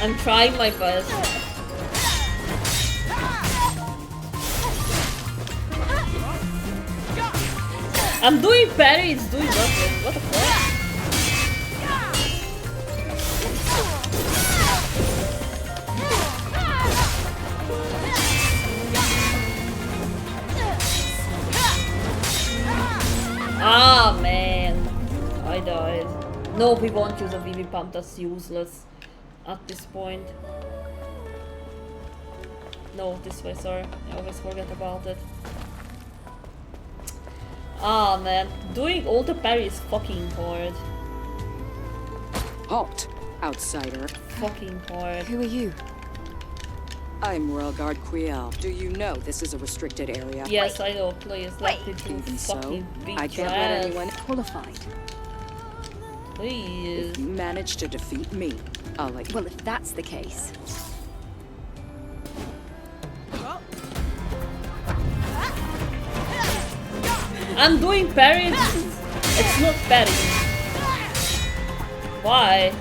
I'm trying my best. I'm doing parry, it's doing nothing. What the fuck? Ah man, I died. No, we won't use a VV pump, that's useless at this point. No, this way, sorry. I always forget about it. Ah man, doing all the parry is fucking hard. Halt, outsider. Fucking hard. Who are you? I'm Royal Guard Quiel. Do you know this is a restricted area? Yes, I know. Please let me do Even fucking so, beat I can't your let ass. anyone qualified. Please. If you manage to defeat me, I'll let you. Well, if that's the case... I'm doing parry. It's not parry. Why?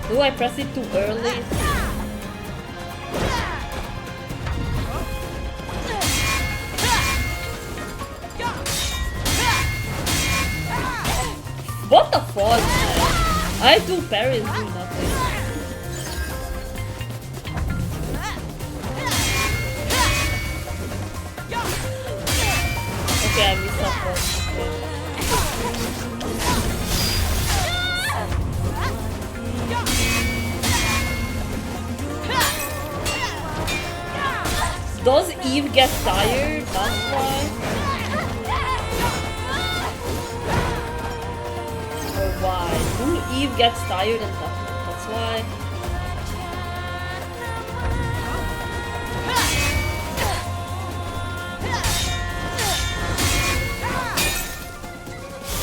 Do I press it too early? What the fuck, man? I do parry and do nothing. Okay, I missed that one. Does Eve get tired? That's why? Or why? Do Eve gets tired and that's why?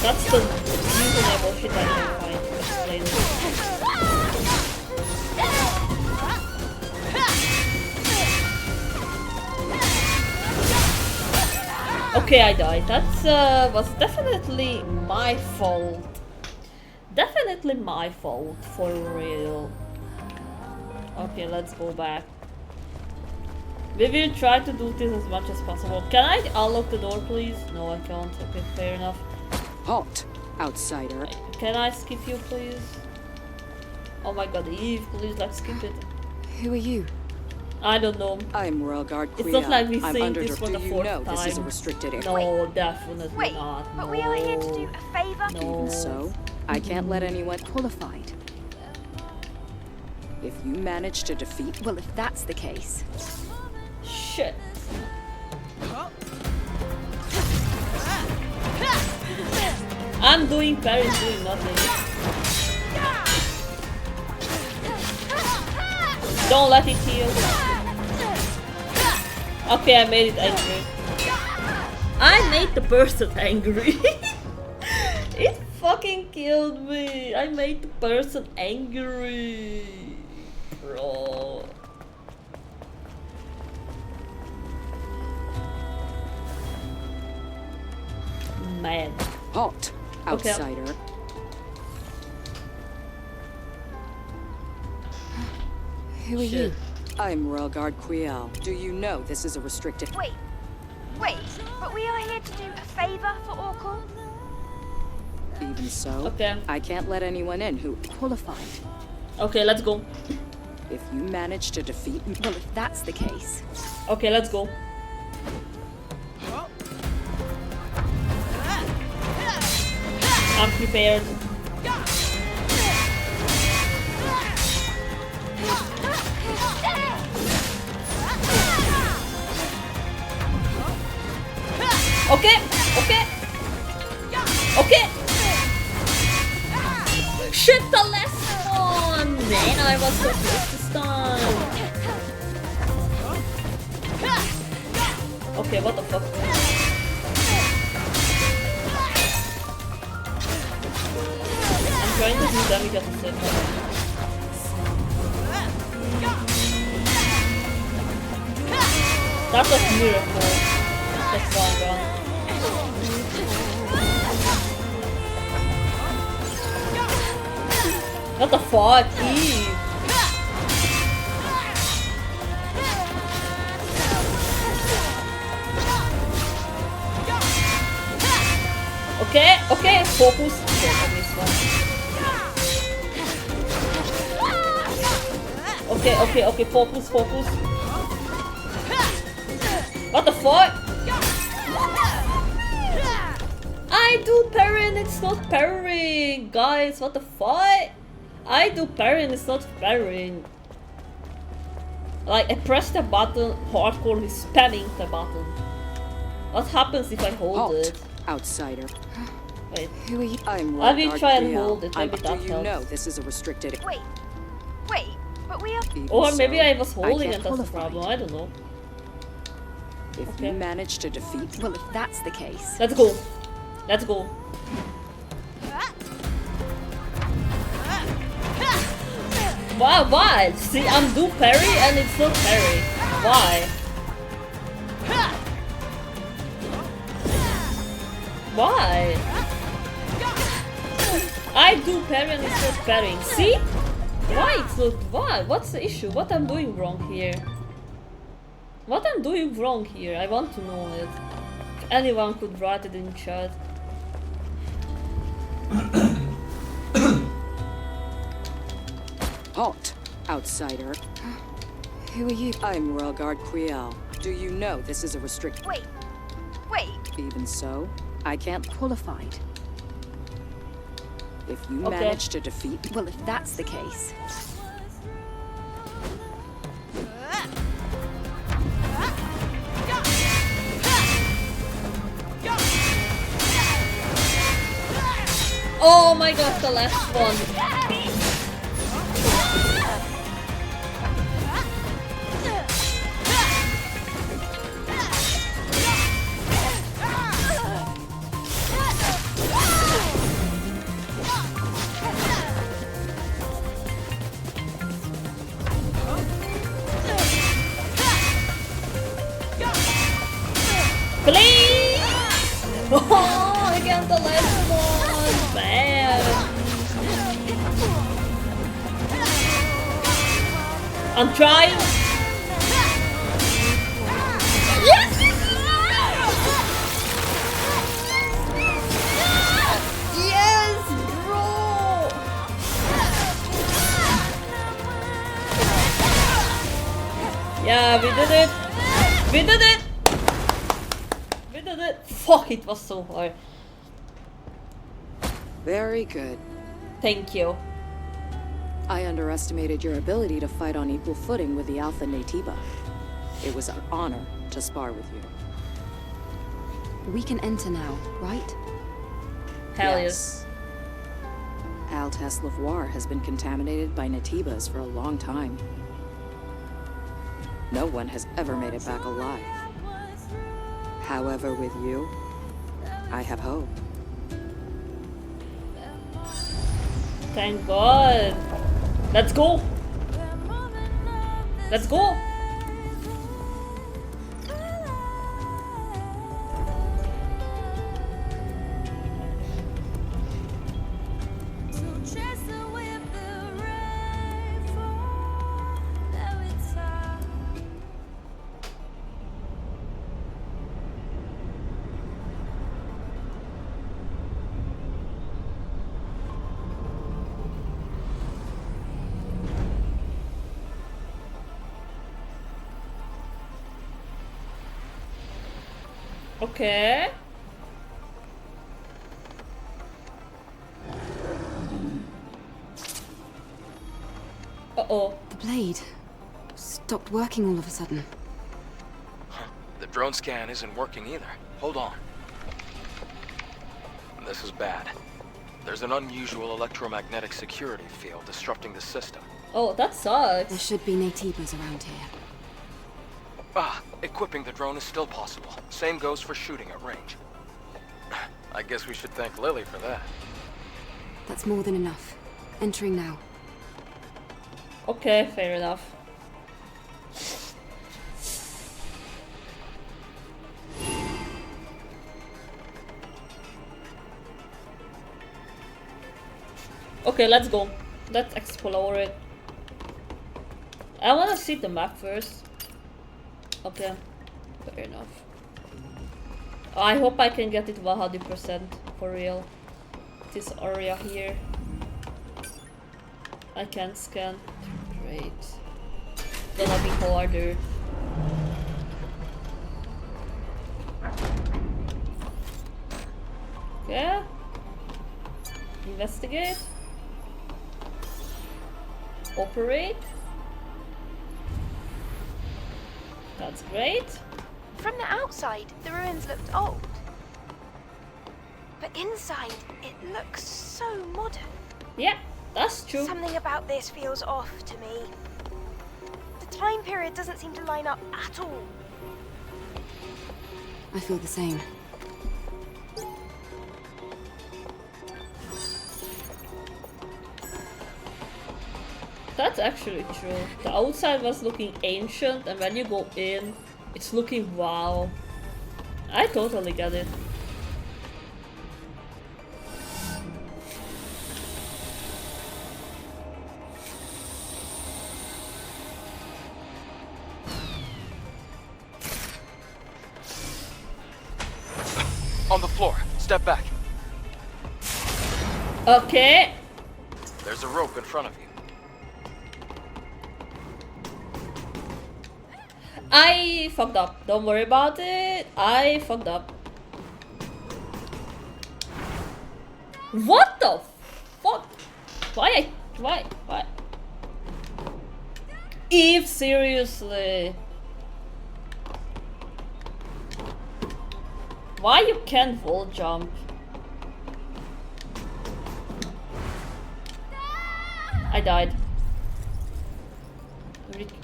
That's the reasonable shit I can find to explain it. Okay, I died. That was definitely my fault. Definitely my fault, for real. Okay, let's go back. We will try to do this as much as possible. Can I unlock the door, please? No, I can't. Okay, fair enough. Halt, outsider. Can I skip you, please? Oh my god, Eve, please, let's skip it. Who are you? I don't know. I'm Royal Guard Quiel. It's not like we I'm saying under this for the Do you fourth know time. this is a restricted area? No, definitely Wait, not. but no. we are here to do a favor. No. Even so, I can't let anyone qualified. If you manage to defeat... Well, if that's the case... Shit. I'm doing parries doing nothing. Don't let it heal. Okay, I made it angry. I made the person angry. It fucking killed me. I made the person angry. Bro. Man. Halt, outsider. Okay. Who are you? I'm Royal Guard Quiel. Do you know this is a restricted... Wait, but we are here to do a favor for Orcal. Even so, okay. I can't let anyone in who qualified. Okay, let's go. If you manage to defeat me... Well, if that's the case... Okay, let's go. I'm prepared. Okay, okay. Okay. Shit, the last one! Man, I was so close this time. Okay, what the fuck? I'm trying to do damage at the same time. That was a miracle. That's one gone. What the fuck, Eve? Okay, okay, focus. Okay, okay, focus, focus. What the fuck? I do parry and it's not parrying, guys. What the fuck? I do parry and it's not parrying. Like, I press the button, hardcore is spamming the button. What happens if I hold it? Outsider. Wait. Who are you? I'm I will try and hold it, maybe that helps. Do you know helps. this is a restricted... Wait, but we are... Or maybe I was holding I it, that's the problem, I don't know. If you manage to defeat... Well, if that's the case... Let's go. Let's go. Wow, why? See, I'm do parry and it's not parry. Why? Why? I do parry and it's not parrying. See? Why it's not? Why? What's the issue? What I'm doing wrong here? What I'm doing wrong here? I want to know it. If anyone could write it in chat. Halt, outsider. Who are you? I'm Royal Guard Quiel. Do you know this is a restricted... Wait. Even so, I can't qualified. If you Okay. manage to defeat... Well, if that's the case... goes the last one. Please! Oh, again the last one! Man! I'm trying! Yes! Yes, bro! Yeah, we did it! We did it! We did it! Fuck, it was so hard. Very good. Thank you. I underestimated your ability to fight on equal footing with the Alpha Natiba. It was an honor to spar with you. We can enter now, right? Hell yes. Altes Lavoir has been contaminated by Natibas for a long time. No one has ever made it back alive. However, with you, I have hope. Thank God. Let's go. Let's go. Okay. Uh-oh. The blade stopped working all of a sudden. The drone scan isn't working either. Hold on. This is bad. There's an unusual electromagnetic security field disrupting the system. Oh, that sucks. There should be Natibas around here. Equipping the drone is still possible. Same goes for shooting at range. I guess we should thank Lily for that. That's more than enough. Entering now. Okay, fair enough. Okay, let's go. Let's explore it. I wanna see the map first. Okay, fair enough. I hope I can get it 100% for real. This area here. I can't scan. Great. Gonna be harder. Okay. Investigate. Operate. That's great. From the outside, the ruins looked old. But inside, it looks so modern. Yeah, that's true. Something about this feels off to me. The time period doesn't seem to line up at all. I feel the same. That's actually true. The outside was looking ancient, and when you go in, it's looking wow. I totally get it. On the floor. Step back. Okay. There's a rope in front of you. I fucked up. Don't worry about it. I fucked up. What the fuck? Why? Eve, seriously. Why you can't wall jump? I died.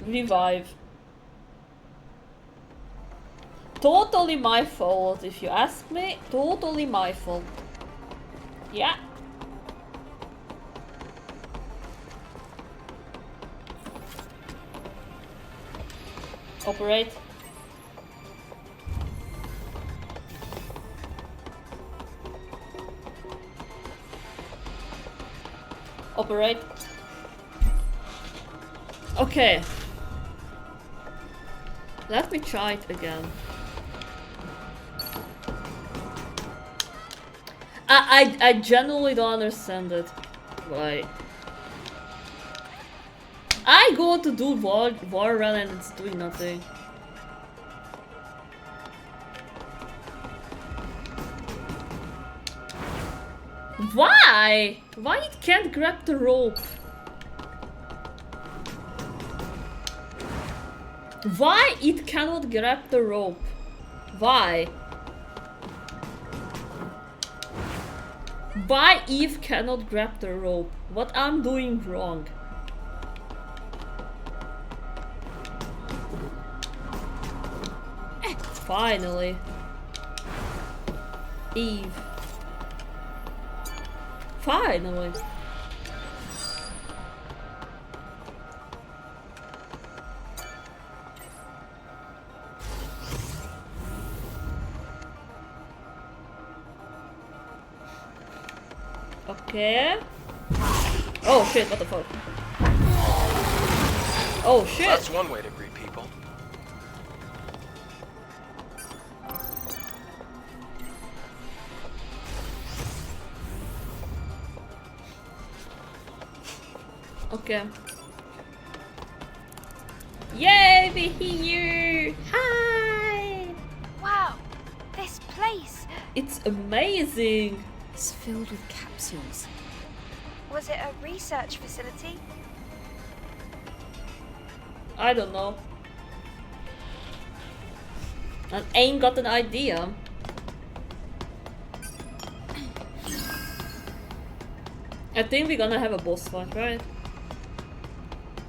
Revive. Totally my fault, if you ask me. Totally my fault. Yeah. Operate. Operate. Okay. Let me try it again. I genuinely don't understand it. Why? I go to do war run and it's doing nothing. Why? Why it can't grab the rope? Why it cannot grab the rope? Why? Why Eve cannot grab the rope? What I'm doing wrong? Finally. Eve. Finally. Okay. Oh shit, what the fuck? Oh shit! That's one way to greet people. Okay. Yay, we're here! Hi! Wow, this place. It's amazing! It's filled with capsules. Was it a research facility? I don't know. I ain't got an idea. I think we're gonna have a boss fight, right?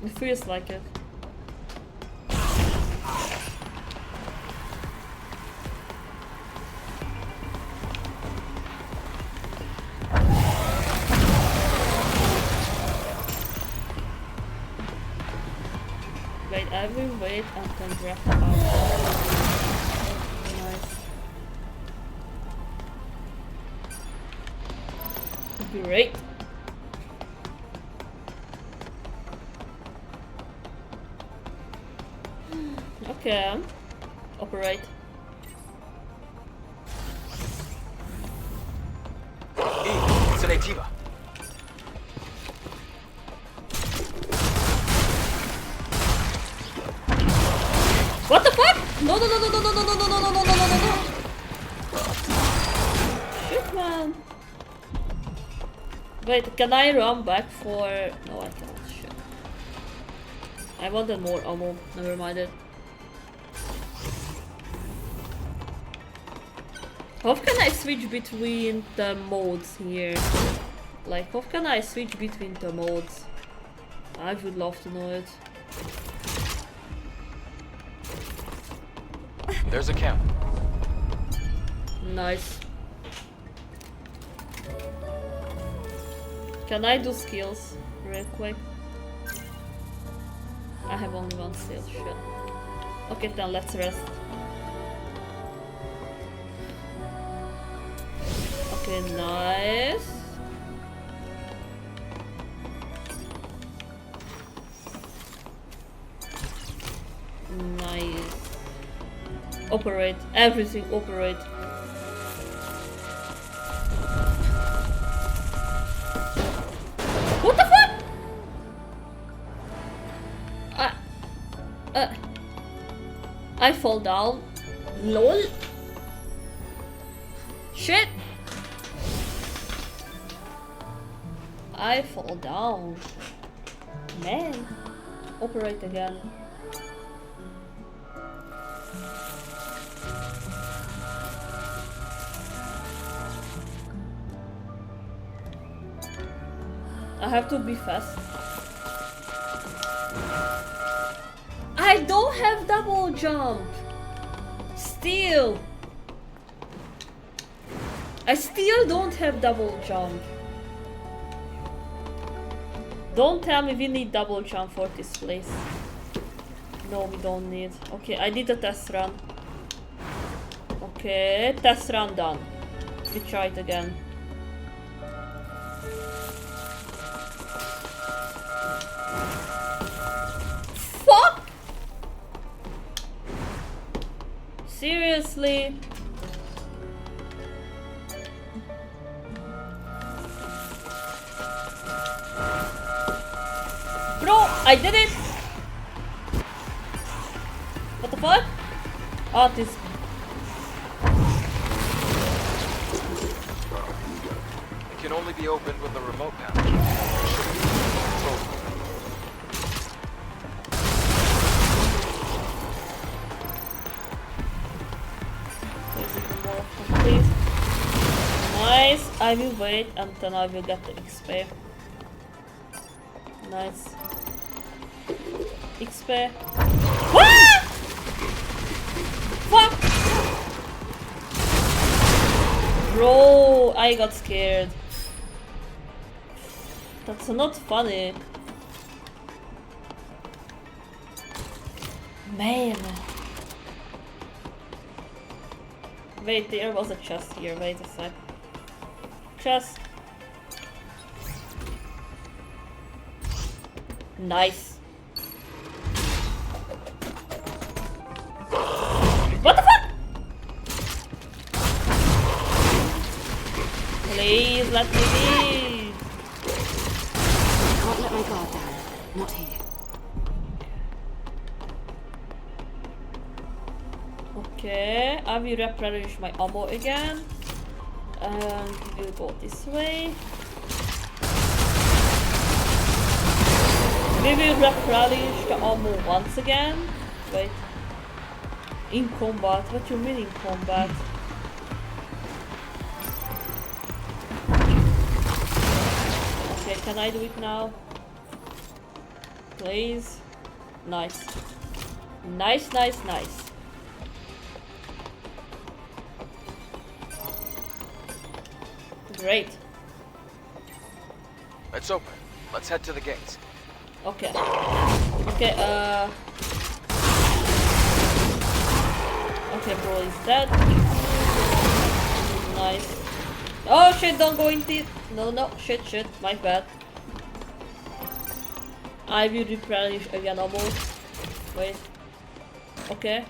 It feels like it. Wait, I will wait until draft out. Nice. Great. Okay. Operate. It's an Atiba. What the fuck? No, no, no, no, no, no, no, no, no, no, no, no, no, no. Shit, man. Wait, can I run back for... No, I cannot. Shit. I wanted more ammo. Never mind it. How can I switch between the modes here? Like, how can I switch between the modes? I would love to know it. There's a camp. Nice. Can I do skills real quick? I have only one skill, shit. Okay, then let's rest. Okay, nice. Nice. Operate. Everything operate. What the fuck? I fall down. LOL. Shit. I fall down. Man. Operate again. I have to be fast. don't have double jump. Still. I still don't have double jump. Don't tell me we need double jump for this place. No, we don't need. Okay, I did a test run. Okay, test run done. We try it again. Fuck! Seriously? Bro, I did it! What the fuck? Oh, this. It can only be opened with the remote panel. Please. Nice. I will wait until I will get the XP. Nice. XP. Ah! Fuck! Bro, I got scared. That's not funny. Man. Wait, there was a chest here. Wait a sec. Chest. Nice. What the fuck? Please let me be. Can't let my guard down. Not here. Okay, I will replenish my ammo again. And we will go this way. We will replenish the ammo once again. Wait. In combat? What you mean in combat? Okay, can I do it now? Please? Nice. Nice, nice, nice. Great. It's open. Let's head to the gates. Okay. Okay, okay, bro is dead. Nice. Oh shit, don't go into it. No, no, shit, my bad. I will replenish again almost. Wait. Okay.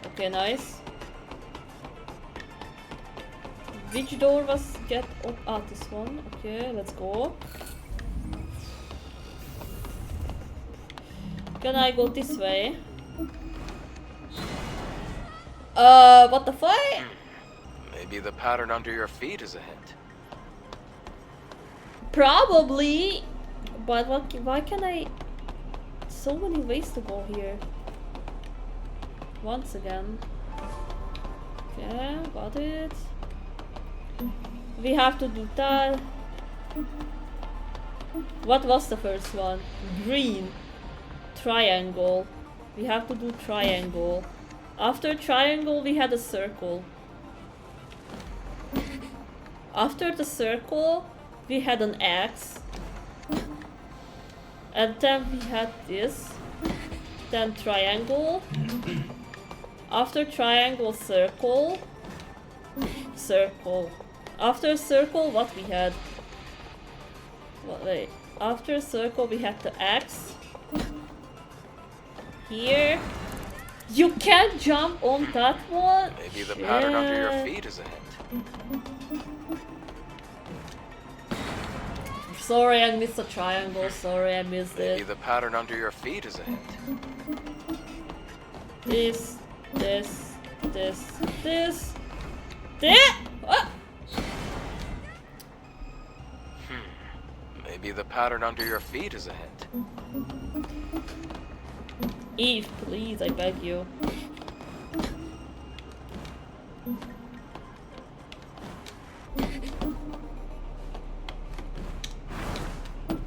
Okay, nice. Which door was get up? Ah, this one. Okay, let's go. Can I go this way? What the fuck? Maybe the pattern under your feet is a hint. Probably, but what? Why can I? So many ways to go here. Once again. Okay, got it. We have to do that. What was the first one? Green. Triangle. We have to do triangle. After triangle, we had a circle. After the circle, we had an X. And then we had this. Then triangle. After triangle, circle. Circle. After circle, what we had? Wait. After circle, we had the X. Here. You can't jump on that one? Maybe the pattern under your feet is a hint. Sorry, I missed a triangle. Sorry, I missed Maybe it. the pattern under your feet is a hint. This. What? Maybe the pattern under your feet is a hint. Eve, please, I beg you.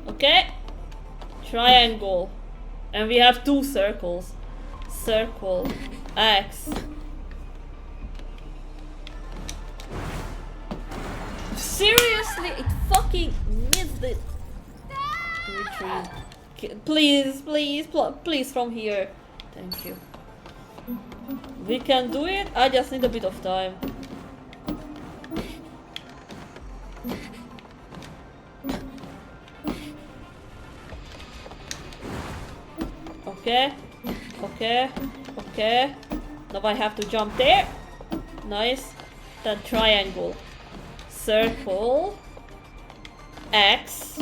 Okay. Triangle. And we have 2 circles. Circle. X. Seriously, it fucking missed it. Retreat. Please, please, please from here. Thank you. We can do it. I just need a bit of time. Okay. Okay. Okay. Now I have to jump there. Nice. Then triangle. Circle. X.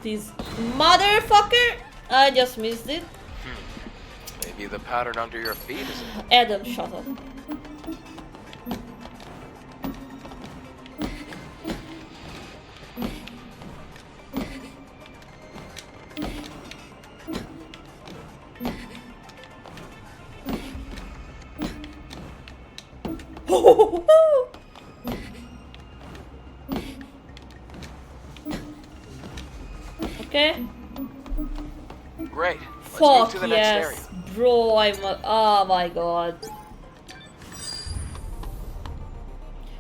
This motherfucker! I just missed it. Maybe the pattern under your feet is... Adam, shut up. Okay. Great. Let's Fuck move to the next area. yes, bro. Oh my god.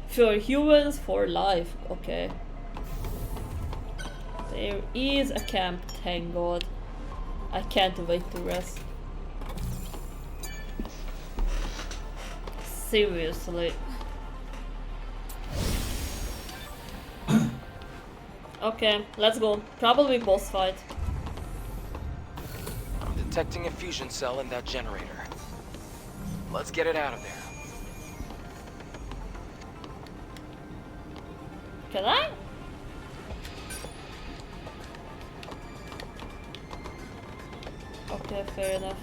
For humans, for life. Okay. There is a camp. Thank God. I can't wait to rest. Seriously. Okay, let's go. Probably boss fight. I'm detecting a fusion cell in that generator. Let's get it out of there. Can I? Okay, fair enough.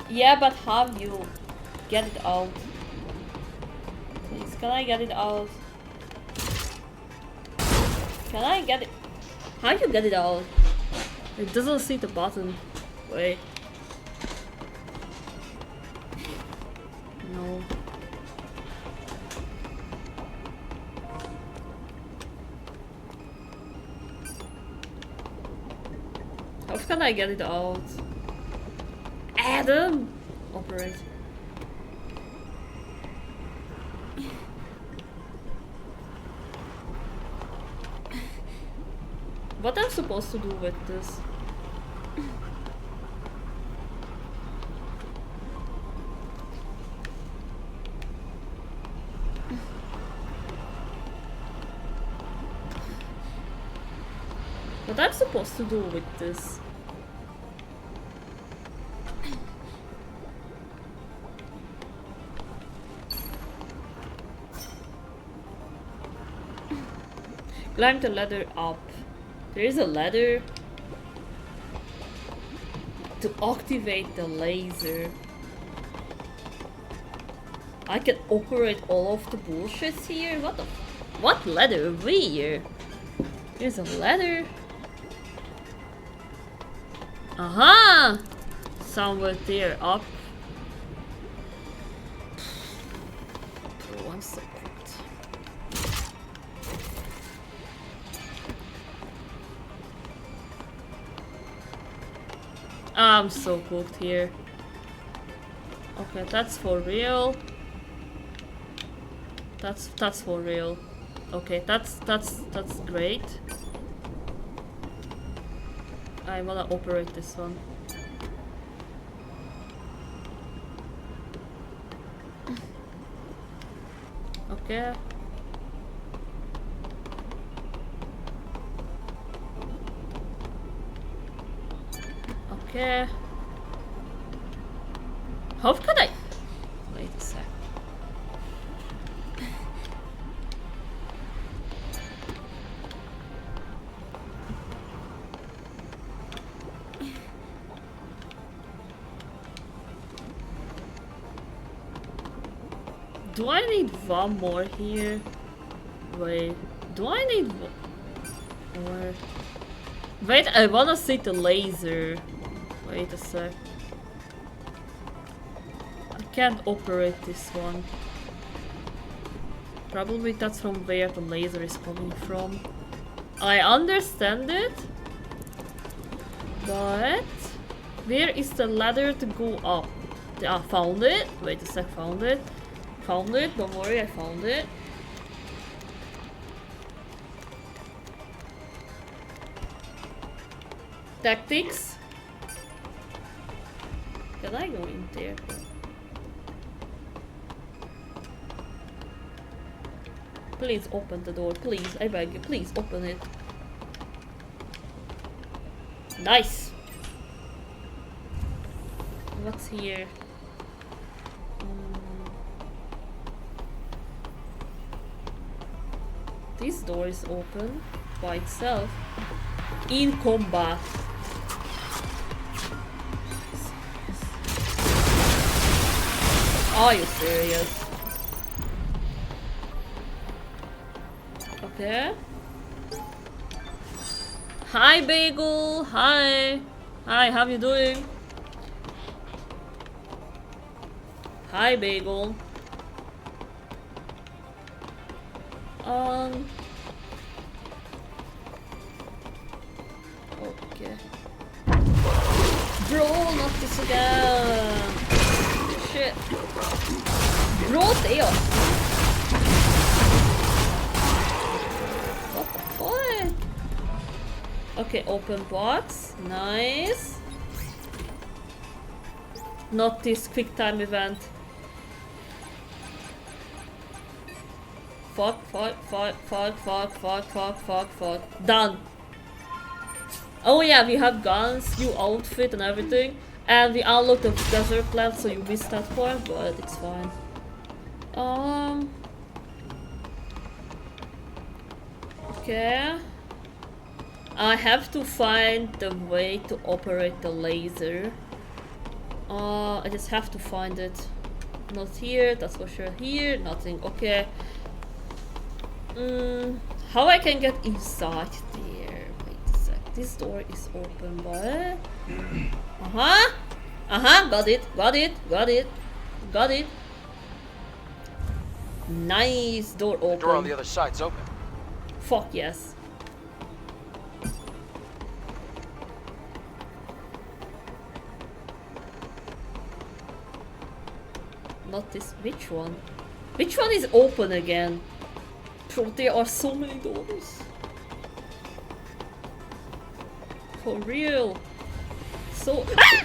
Yeah, but how you get it out? Please, can I get it out? Can I get it? How you get it out? It doesn't see the button. Wait. No. How can I get it out? Adam! Operate. What am I supposed to do with this? What I'm supposed to do with this? Climb the ladder up. There is a ladder to activate the laser. I can operate all of the bullshits here? What the what ladder? Where? There's a ladder. Aha! Somewhere there, up. Oh, I'm so cooked. I'm so cooked here. Okay, that's for real. That's for real. Okay, that's great. I wanna operate this one. Okay. Okay. How could I? Wait a sec. Do I need one more here? Wait, do I need more? Wait, I wanna see the laser. Wait a sec. I can't operate this one. Probably that's from where the laser is coming from. I understand it. But where is the ladder to go up? I found it. Wait a sec, found it. Found it, don't worry, I found it. Tactics. Can I go in there? Please open the door, please. I beg you, please open it. Nice! What's here? This door is open by itself. In combat. Are you serious? Okay. Hi Bagel, hi. Hi, how you doing? Hi Bagel. Okay. Bro, not this again. Shit. Bro, there. What the fuck? Okay, open box. Nice. Not this quick time event. Fuck. Done. Oh yeah, we have guns, new outfit and everything. And we unlocked the desert plant, so you missed that part, but it's fine. Okay. I have to find the way to operate the laser. I just have to find it. Not here, that's for sure. Here, nothing. Okay. How I can get inside there? Wait a sec. This door is open, but got it. Nice, door open. The door on the other side's open. Fuck yes. Not this. Which one? Which one is open again? Bro, there are so many doors. For real. So. Ah!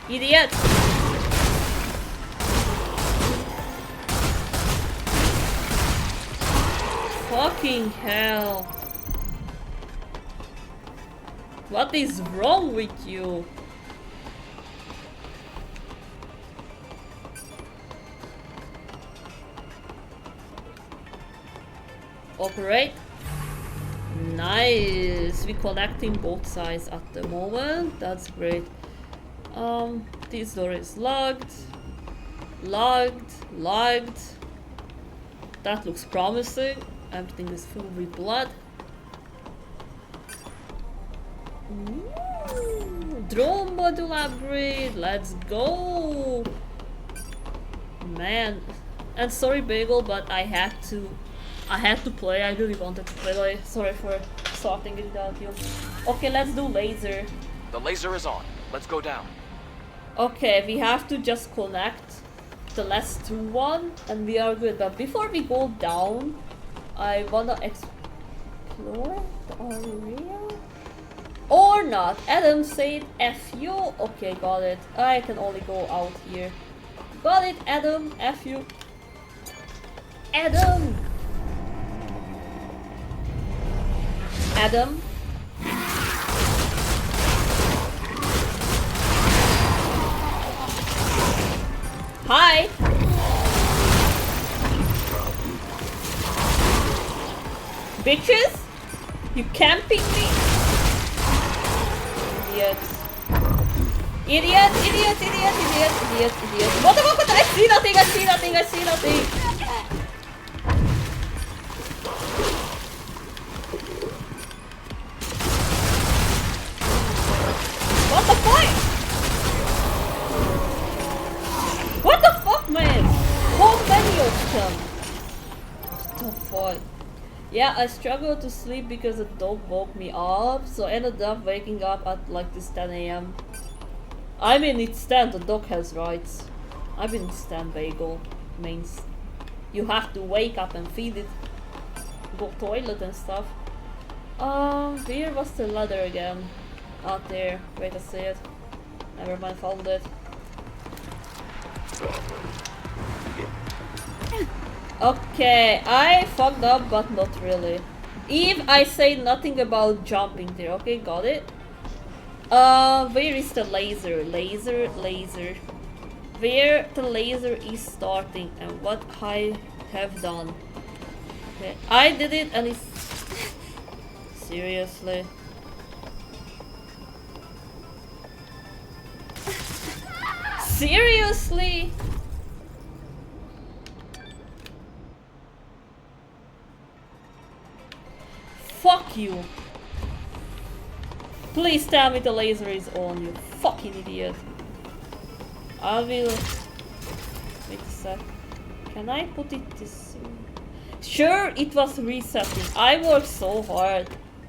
Idiot! Fucking hell. What is wrong with you? Operate. Nice. We're connecting both sides at the moment. That's great. This door is locked. Locked. That looks promising. Everything is filled with blood. Ooh, drone module upgrade. Let's go. Man. And sorry Bagel, but I had to play. I really wanted to play. Sorry for starting it without you. Okay, let's do laser. The laser is on. Let's go down. Okay, we have to just connect the last two one and we are good. But before we go down, I wanna explore the area. Or not. Adam said F you. Okay, got it. I can only go out here. Got it, Adam. F you. Adam! Adam? Hi! Bitches? You camping me? Idiot. Idiot. What the fuck? I see nothing. What the fuck? What the fuck, man? How many of the fuck? Yeah, I struggled to sleep because the dog woke me up, so I ended up waking up at like this 10 AM. I mean, it's 10, the dog has rights. I've been Stan Bagel. Means you have to wake up and feed it, go toilet and stuff. Where was the ladder again? Out there. Wait, I see it. Never mind, found it. Okay, I fucked up, but not really. If I say nothing about jumping there, okay, got it? Where is the laser? Laser. Where the laser is starting and what I have done. Okay, I did it and it's... Seriously? Seriously? Fuck you. Please tell me the laser is on, you fucking idiot. I will... Wait a sec. Can I put it this... Sure, it was resetting. I worked so hard.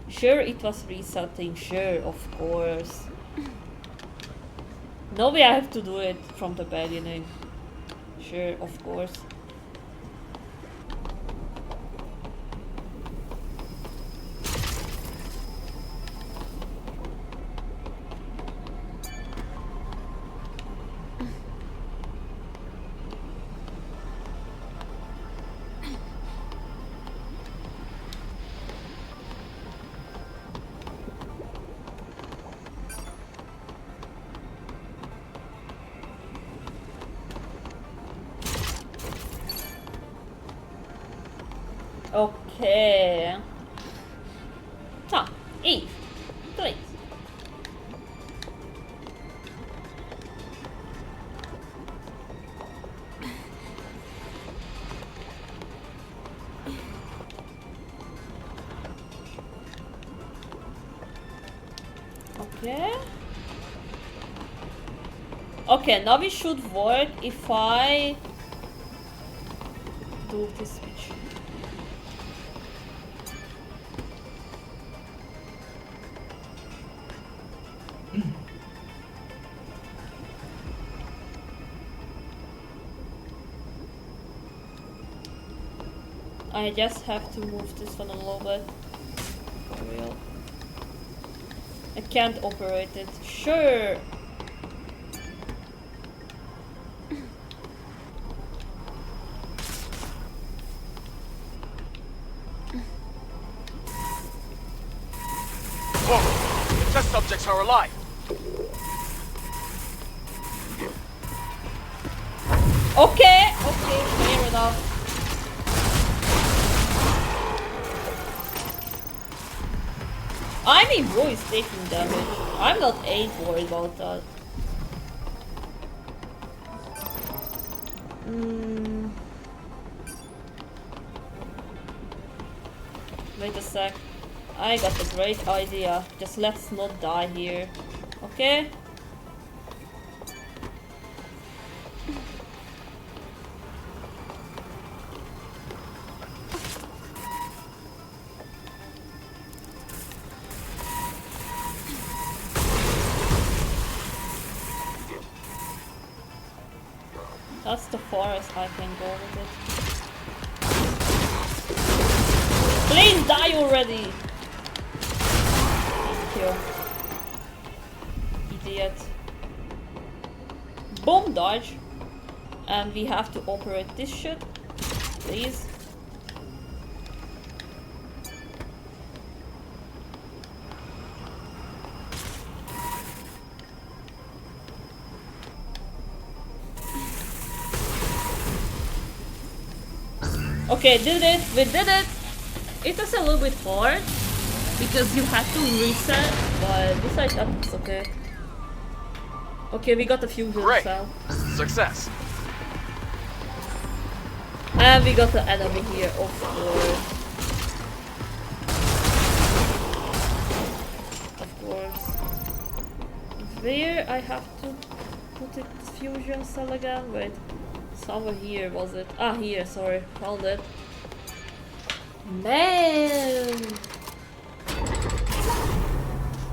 Sure, it was resetting. Sure, of course. No way I have to do it from the beginning. Sure, of course. Okay. Ta, Eve. Great. Okay. Okay, now it should work if I do this switch. I just have to move this one a little bit. For real. I can't operate it. Sure! Whoa! Test subjects are alive! Okay! Okay, fair enough. I mean, bro is taking damage. I'm not worried about that. Wait a sec. I got a great idea. Just let's not die here. Okay? That's the farthest I can go with it. Please die already! Thank you. Idiot. Bomb dodge. And we have to operate this shit. Please. Okay, did it. We did it. It was a little bit hard because you had to reset, but besides that, it's okay. Okay, we got a fusion cell. Success. And we got the enemy here, of course. Of course. Where I have to put it fusion cell again? Wait. Somewhere here was it? Ah, here, sorry. Found it. Man!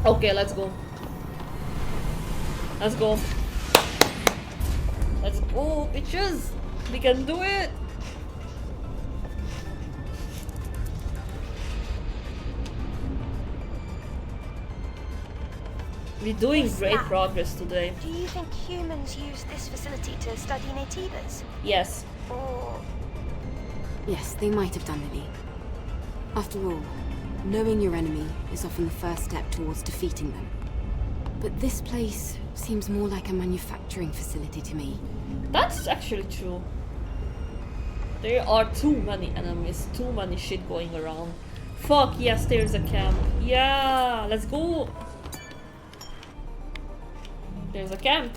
Okay, let's go. Let's go. Let's go, bitches! We can do it! We're doing great progress today. Do you think humans use this facility to study Naytibas? Yes. Or... Yes, they might have done, Lily. After all, knowing your enemy is often the first step towards defeating them. But this place seems more like a manufacturing facility to me. That's actually true. There are too many enemies, too many shit going around. Fuck, yes, there's a camp. Yeah, let's go. There's a camp.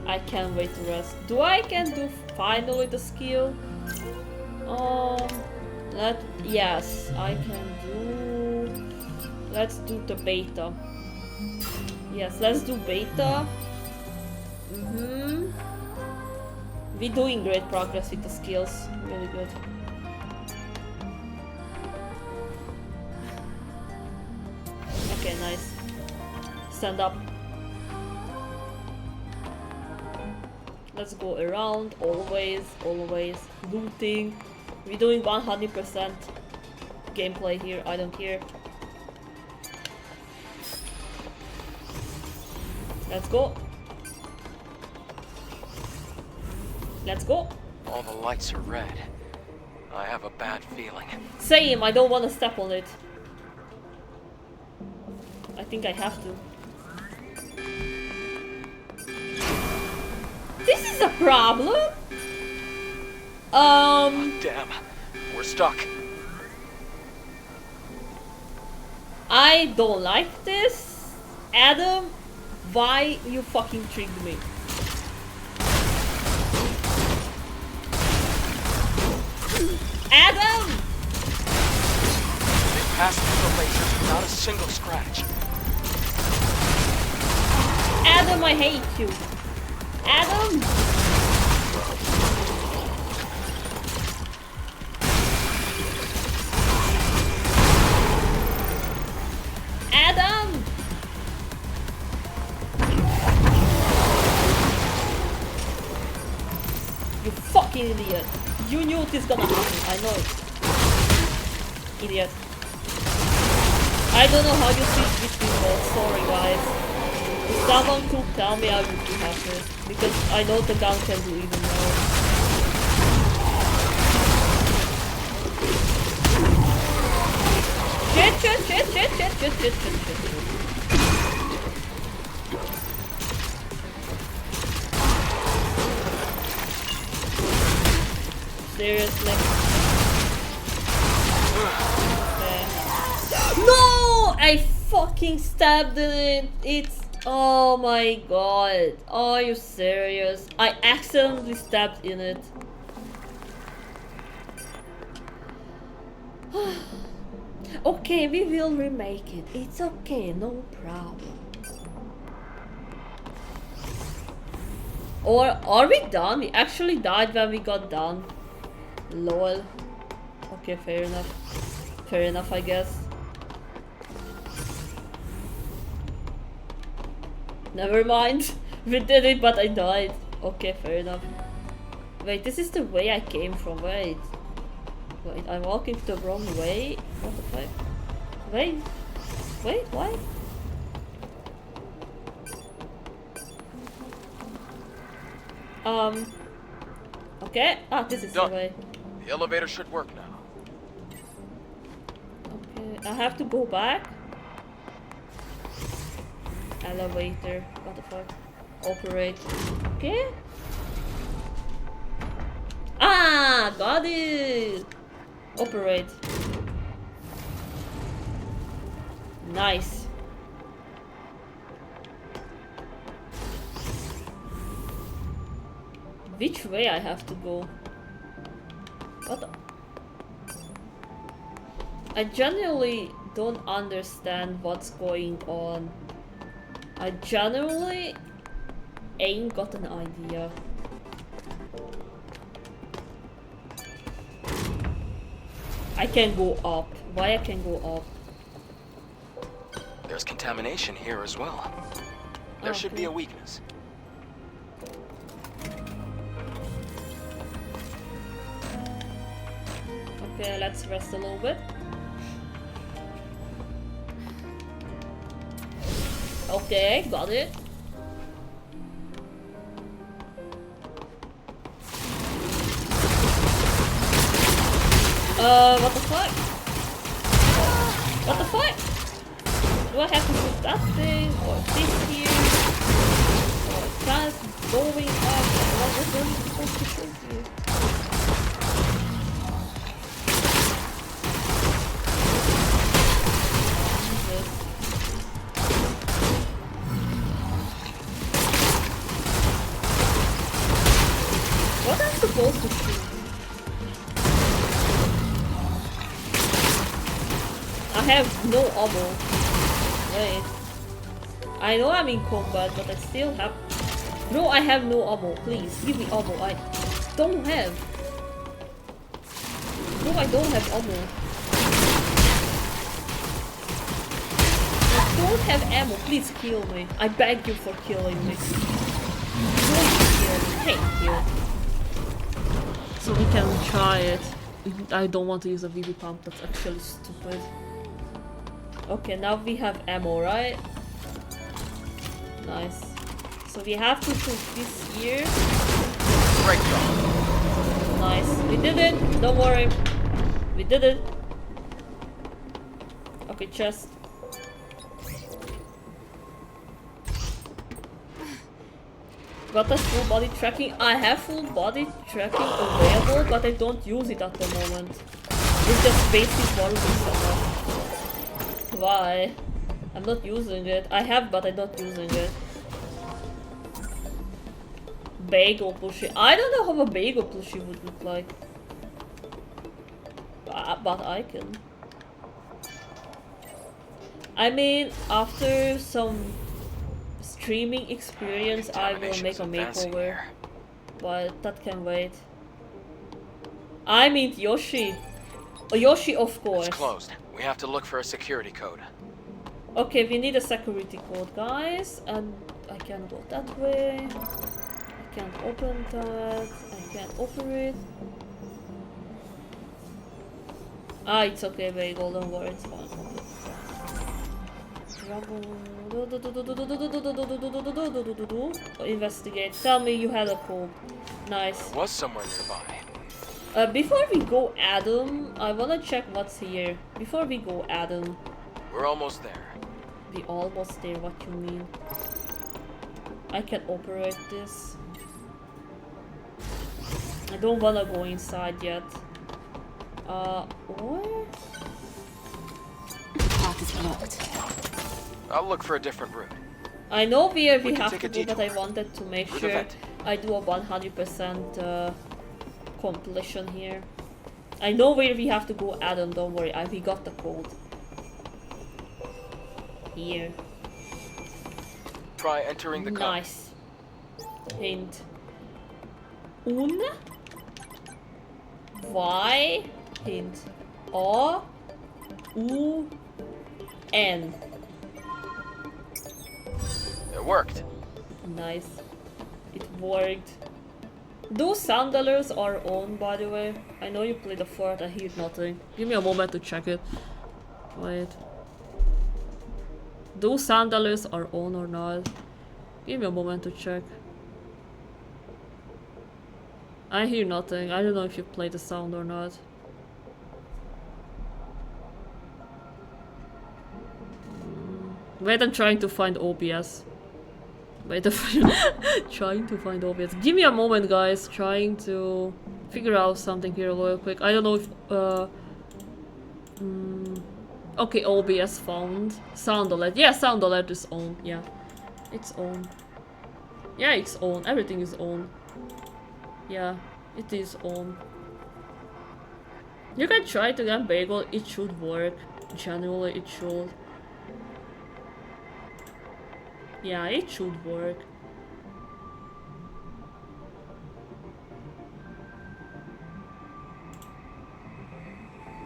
I can't wait to rest. Do I can do finally the skill? Yes, I can do. Let's do the beta. Yes, let's do beta. We're doing great progress with the skills. Really good. Okay, nice. Stand up. Let's go around, always looting. We're doing 100% gameplay here, I don't care. Let's go. Let's go. All the lights are red. I have a bad feeling. Same, I don't want to step on it. I think I have to. This is a problem. Damn, we're stuck. I don't like this. Adam, why you fucking tricked me? Adam! We passed through the lasers without a single scratch. Adam, I hate you. Adam! Adam! You fucking idiot. You knew this gonna happen, I know it. Idiot. I don't know how you switch between modes, sorry guys. If someone could tell me, I would be happy. Because I know the gun can do even more. Shit. Seriously. Okay. No! I fucking stabbed in it. It's... Oh my god. Are you serious? I accidentally stabbed in it. Okay, we will remake it. It's okay, no problem. Or are we done? We actually died when we got done. Lol. Okay, fair enough. Fair enough, I guess. Never mind. We did it, but I died. Okay, fair enough. Wait, this is the way I came from. Wait, I'm walking the wrong way. What the fuck? Wait, why? Okay. Ah, this is Done. the way. The elevator should work now. Okay, I have to go back. Elevator. What the fuck? Operate. Okay. Ah, got it. Operate. Nice. Which way I have to go? What the? I genuinely don't understand what's going on. I genuinely ain't got an idea. I can go up. Why I can go up? There's contamination here as well. There should be a weakness. Okay, let's rest a little bit. Okay, got it. What the fuck? What the fuck? Do I have to do that thing or this here? Or that going up? What was I supposed to shoot you? What am I supposed to shoot? I have no ammo. Wait. I know I'm in combat, but I still have... Bro, I have no ammo. Please, give me ammo. I don't have. Bro, I don't have ammo. I don't have ammo. Please kill me. I beg you for killing me. Don't kill me. Thank you. So we can try it. I don't want to use a BB pump. That's actually stupid. Okay, now we have ammo, right? Nice. So we have to shoot this here. Great job. Nice. We did it. Don't worry. We did it. Okay, chest. Got a full body tracking. I have full body tracking available, but I don't use it at the moment. It's just basic Warudo setup. Why? I'm not using it. I have, but I'm not using it. Bagel plushie. I don't know how a bagel plushie would look like. But I can. I mean, after some streaming experience, I will make a makeover. But that can wait. I mean Yoshi. Oh, Yoshi, of course. It's closed. We have to look for a security code. Okay, we need a security code, guys. And I can't go that way. I can't open that. I can't open it. Ah, it's okay, Bagel. Don't worry, it's fine. Investigate. Tell me you had a code. Nice. It was somewhere nearby. Before we go, Adam, I wanna check what's here. Before we go, Adam. We're almost there. We almost there, what you mean? I can operate this. I don't wanna go inside yet. What? Path is blocked. I'll look for a different route. I know where we can have take to a go, but I detour. wanted to make Through the sure vent. I do a 100% completion here. I know where we have to go, Adam, don't worry. We got the code. Here. Try entering the code. Nice. Hint. Un. Y. Hint. A. U. N. It worked. Nice. It worked. Those sandalers are on, by the way. I know you played the fort, I hear nothing. Give me a moment to check it. Wait. Those sandalers are on or not? Give me a moment to check. I hear nothing. I don't know if you played the sound or not. Wait, I'm trying to find OBS. Wait, trying to find OBS. Give me a moment, guys. Trying to figure out something here real quick. I don't know if... okay, OBS found. Sound alert. Yeah, sound alert is on. Yeah, it's on. Yeah, it's on. Everything is on. Yeah, it is on. You can try it again, Bagel. It should work. Genuinely, it should. Yeah, it should work.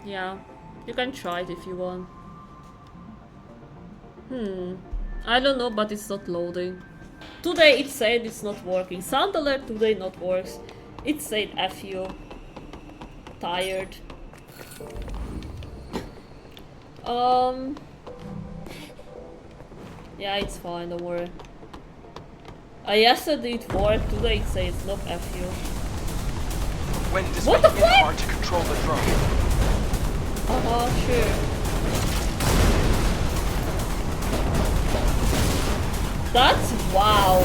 Yeah, you can try it if you want. I don't know, but it's not loading. Today it said it's not working. Sound alert today not works. It said F you. Tired. Yeah, it's fine, don't worry. Yesterday it worked, today it says no F you. Wind is What the making it fuck? hard to control the drone. Sure. That's wow.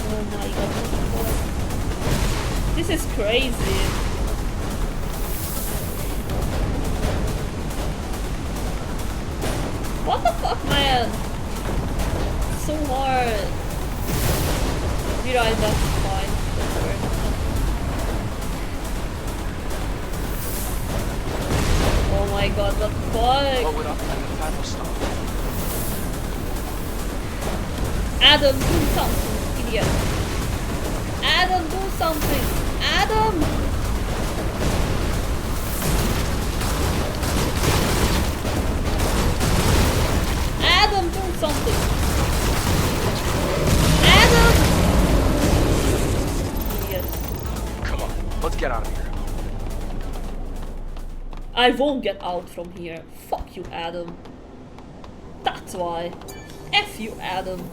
Oh my god. This is crazy. What the fuck, man? So hard. Be right, that's fine. Don't worry. Oh my god, what the fuck? Blow it up and the fan will stop. Adam, do something, idiot. Adam, do something. Adam! Adam, do something. Adam! Idiot. Come on, let's get out of here. I won't get out from here. Fuck you, Adam. That's why. F you, Adam.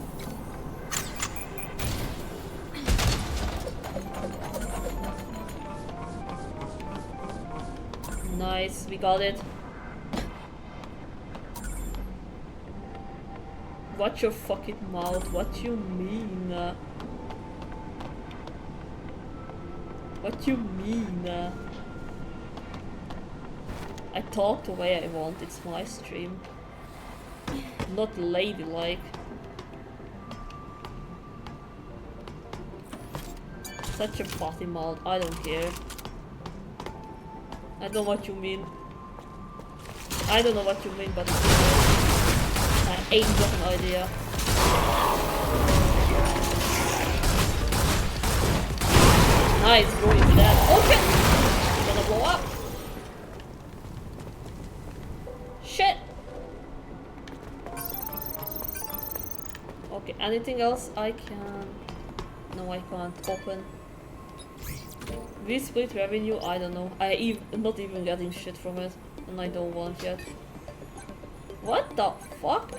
Nice, we got it. Watch your fucking mouth. What you mean? What you mean? I talk the way I want. It's my stream. Not ladylike. Such a potty mouth. I don't care. I know what you mean. I don't know what you mean, but I ain't got an idea. Nice, bro, is dead. Okay! It's gonna blow up. Shit! Okay, anything else I can... No, I can't open. We split revenue, I don't know. Not even getting shit from it, and I don't want yet. What the fuck?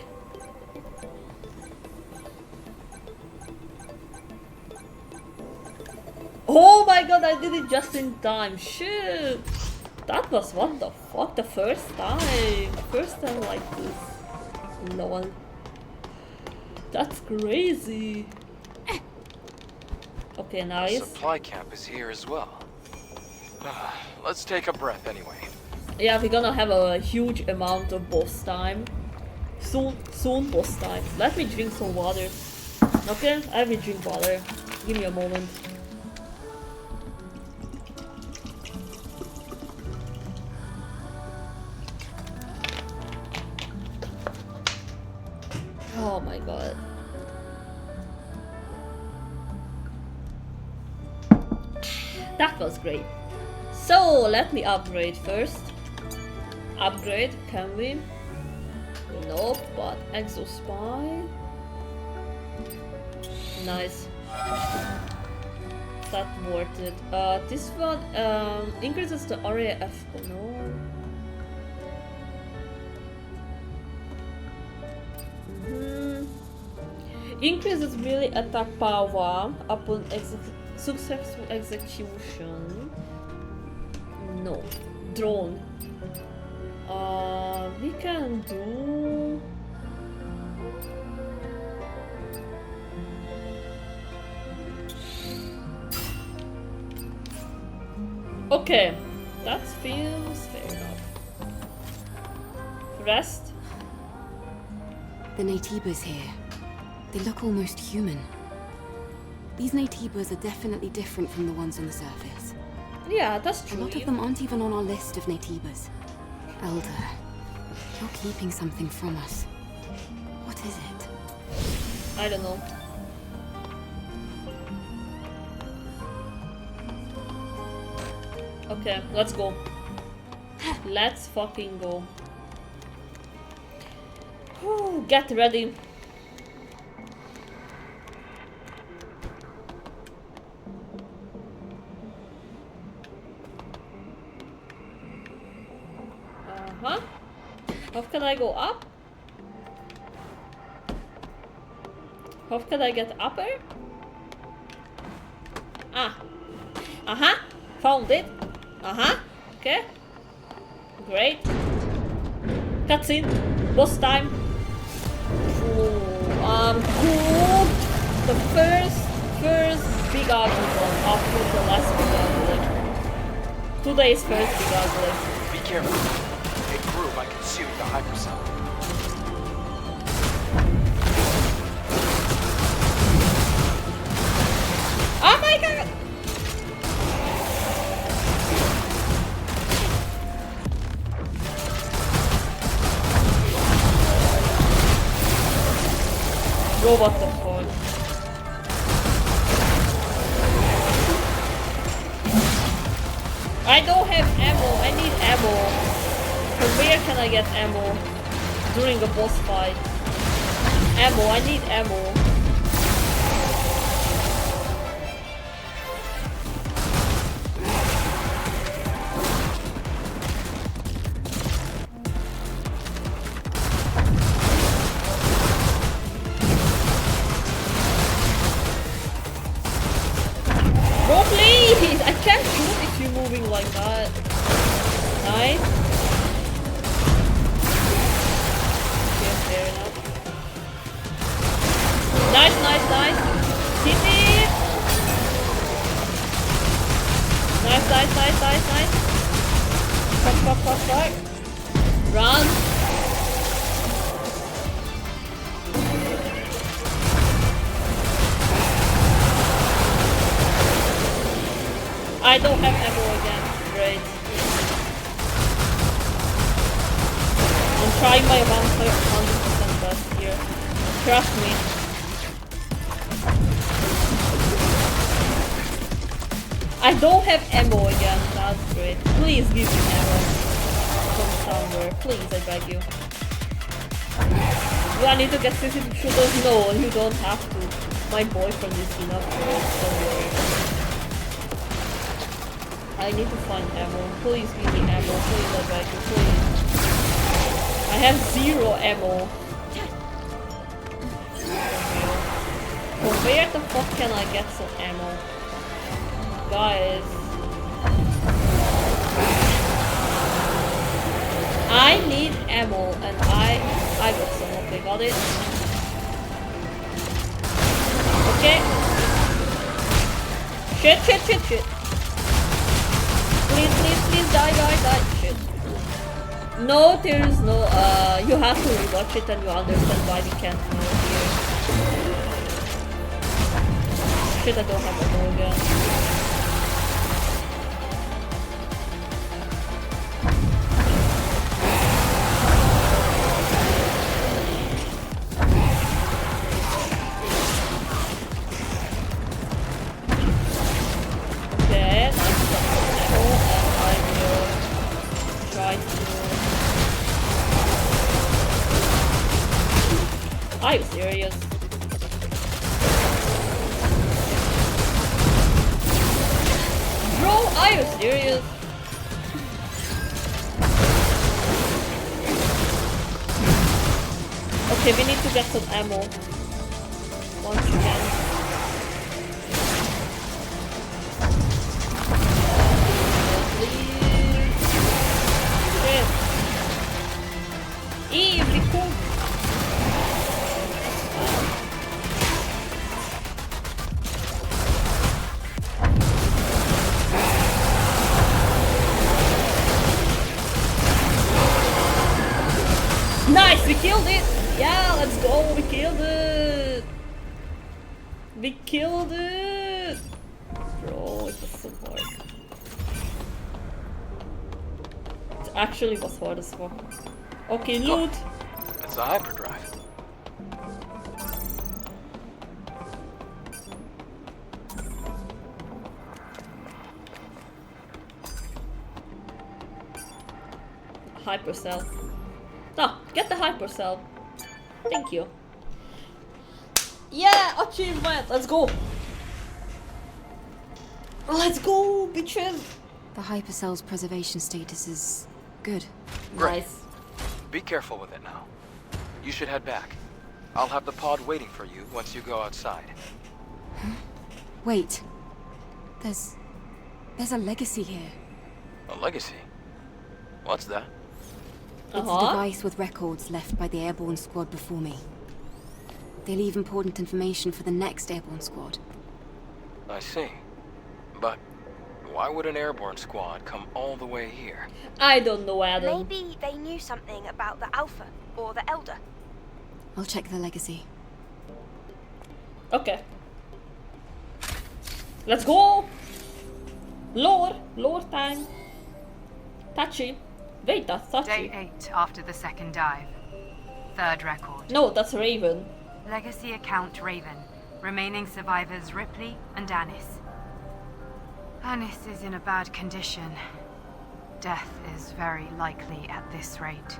Oh my god, I did it just in time. Shit! That was what the fuck? The first time. First time like this. Lol. That's crazy. Okay, nice. Supply camp is here as well. Let's take a breath anyway. Yeah, we're gonna have a huge amount of boss time. Soon boss time. Let me drink some water. Okay, I will drink water. Give me a moment. Oh my god. That was great. So let me upgrade first. Upgrade, can we? Nope, but Exospy. Nice. That's worth it. This one increases the area F. Oh no. Increases melee attack power upon successful execution. No. Drone. We can do... Okay. That feels fair enough. Rest. The Naytibas here. They look almost human. These Naytibas are definitely different from the ones on the surface. Yeah, that's true. A lot of them aren't even on our list of Naytibas. Elder, you're keeping something from us. I don't know. Okay, let's go. Let's fucking go. Whew, get ready. Uh-huh. How can I go up? How can I get upper? Ah. Uh-huh. Found it. Uh-huh. Okay. Great. Cutscene. Boss time. Ooh, cool. The first big argument after the last big argument. Today's first big argument. Be careful. It grew by consuming the hypercell. Oh my god! Bro, what the fuck? I don't have ammo, I need ammo. From where can I get ammo? During a boss fight. Ammo, I need ammo. Bro, please! I can't shoot if you're moving like that. Nice. Okay, fair enough. Nice, nice, nice. Hit it! Nice, nice, nice, nice, nice. Fuck, fuck, fuck, fuck. Run! I don't have ammo again. Great. I'm trying my 100% best here. Trust me. I don't have ammo again. That's great. Please give me ammo from somewhere. Please, I beg you. Do I need to get sensitive shooters? No, you don't have to. My boyfriend is enough for it. Don't worry. I need to find ammo. Please give me ammo. Please, I beg you. Please. I have 0 ammo. From where the fuck can I get some ammo? Guys. I need ammo and I got some. Okay, got it. Okay. Shit, shit, shit, shit. Please, please, please, die, die, die. Shit. No, there's no, you have to rewatch it and you understand why we can't move here. Shit, I don't have ammo again. Are you serious? Bro, are you serious? Okay, we need to get some ammo. Once again. Please. Shit. Eve, be cool. Nice, we killed it! Yeah, let's go, we killed it! We killed it! Bro, it was so hard. It actually was hard as fuck. Okay, loot! It's a hyperdrive. hypercell. No, get the hypercell. Thank you. Yeah, achievement! Let's go! Let's go, bitches! The hypercell's preservation status is good. Great. Nice. Be careful with it now. You should head back. I'll have the pod waiting for you once you go outside. Wait. There's a legacy here. A legacy? What's that? It's a device with records left by the airborne squad before me. They leave important information for the next airborne squad. I see. But why would an airborne squad come all the way here? I don't know, Adam. Maybe they knew something about the Alpha or the Elder. I'll check the legacy. Okay. Let's go! Lore time. Tachi. Wait, that's Tachi. Day 8 after the second dive. Third record. No, that's Raven. Legacy account Raven. Remaining survivors Ripley and Anis. Anis is in a bad condition. Death is very likely at this rate.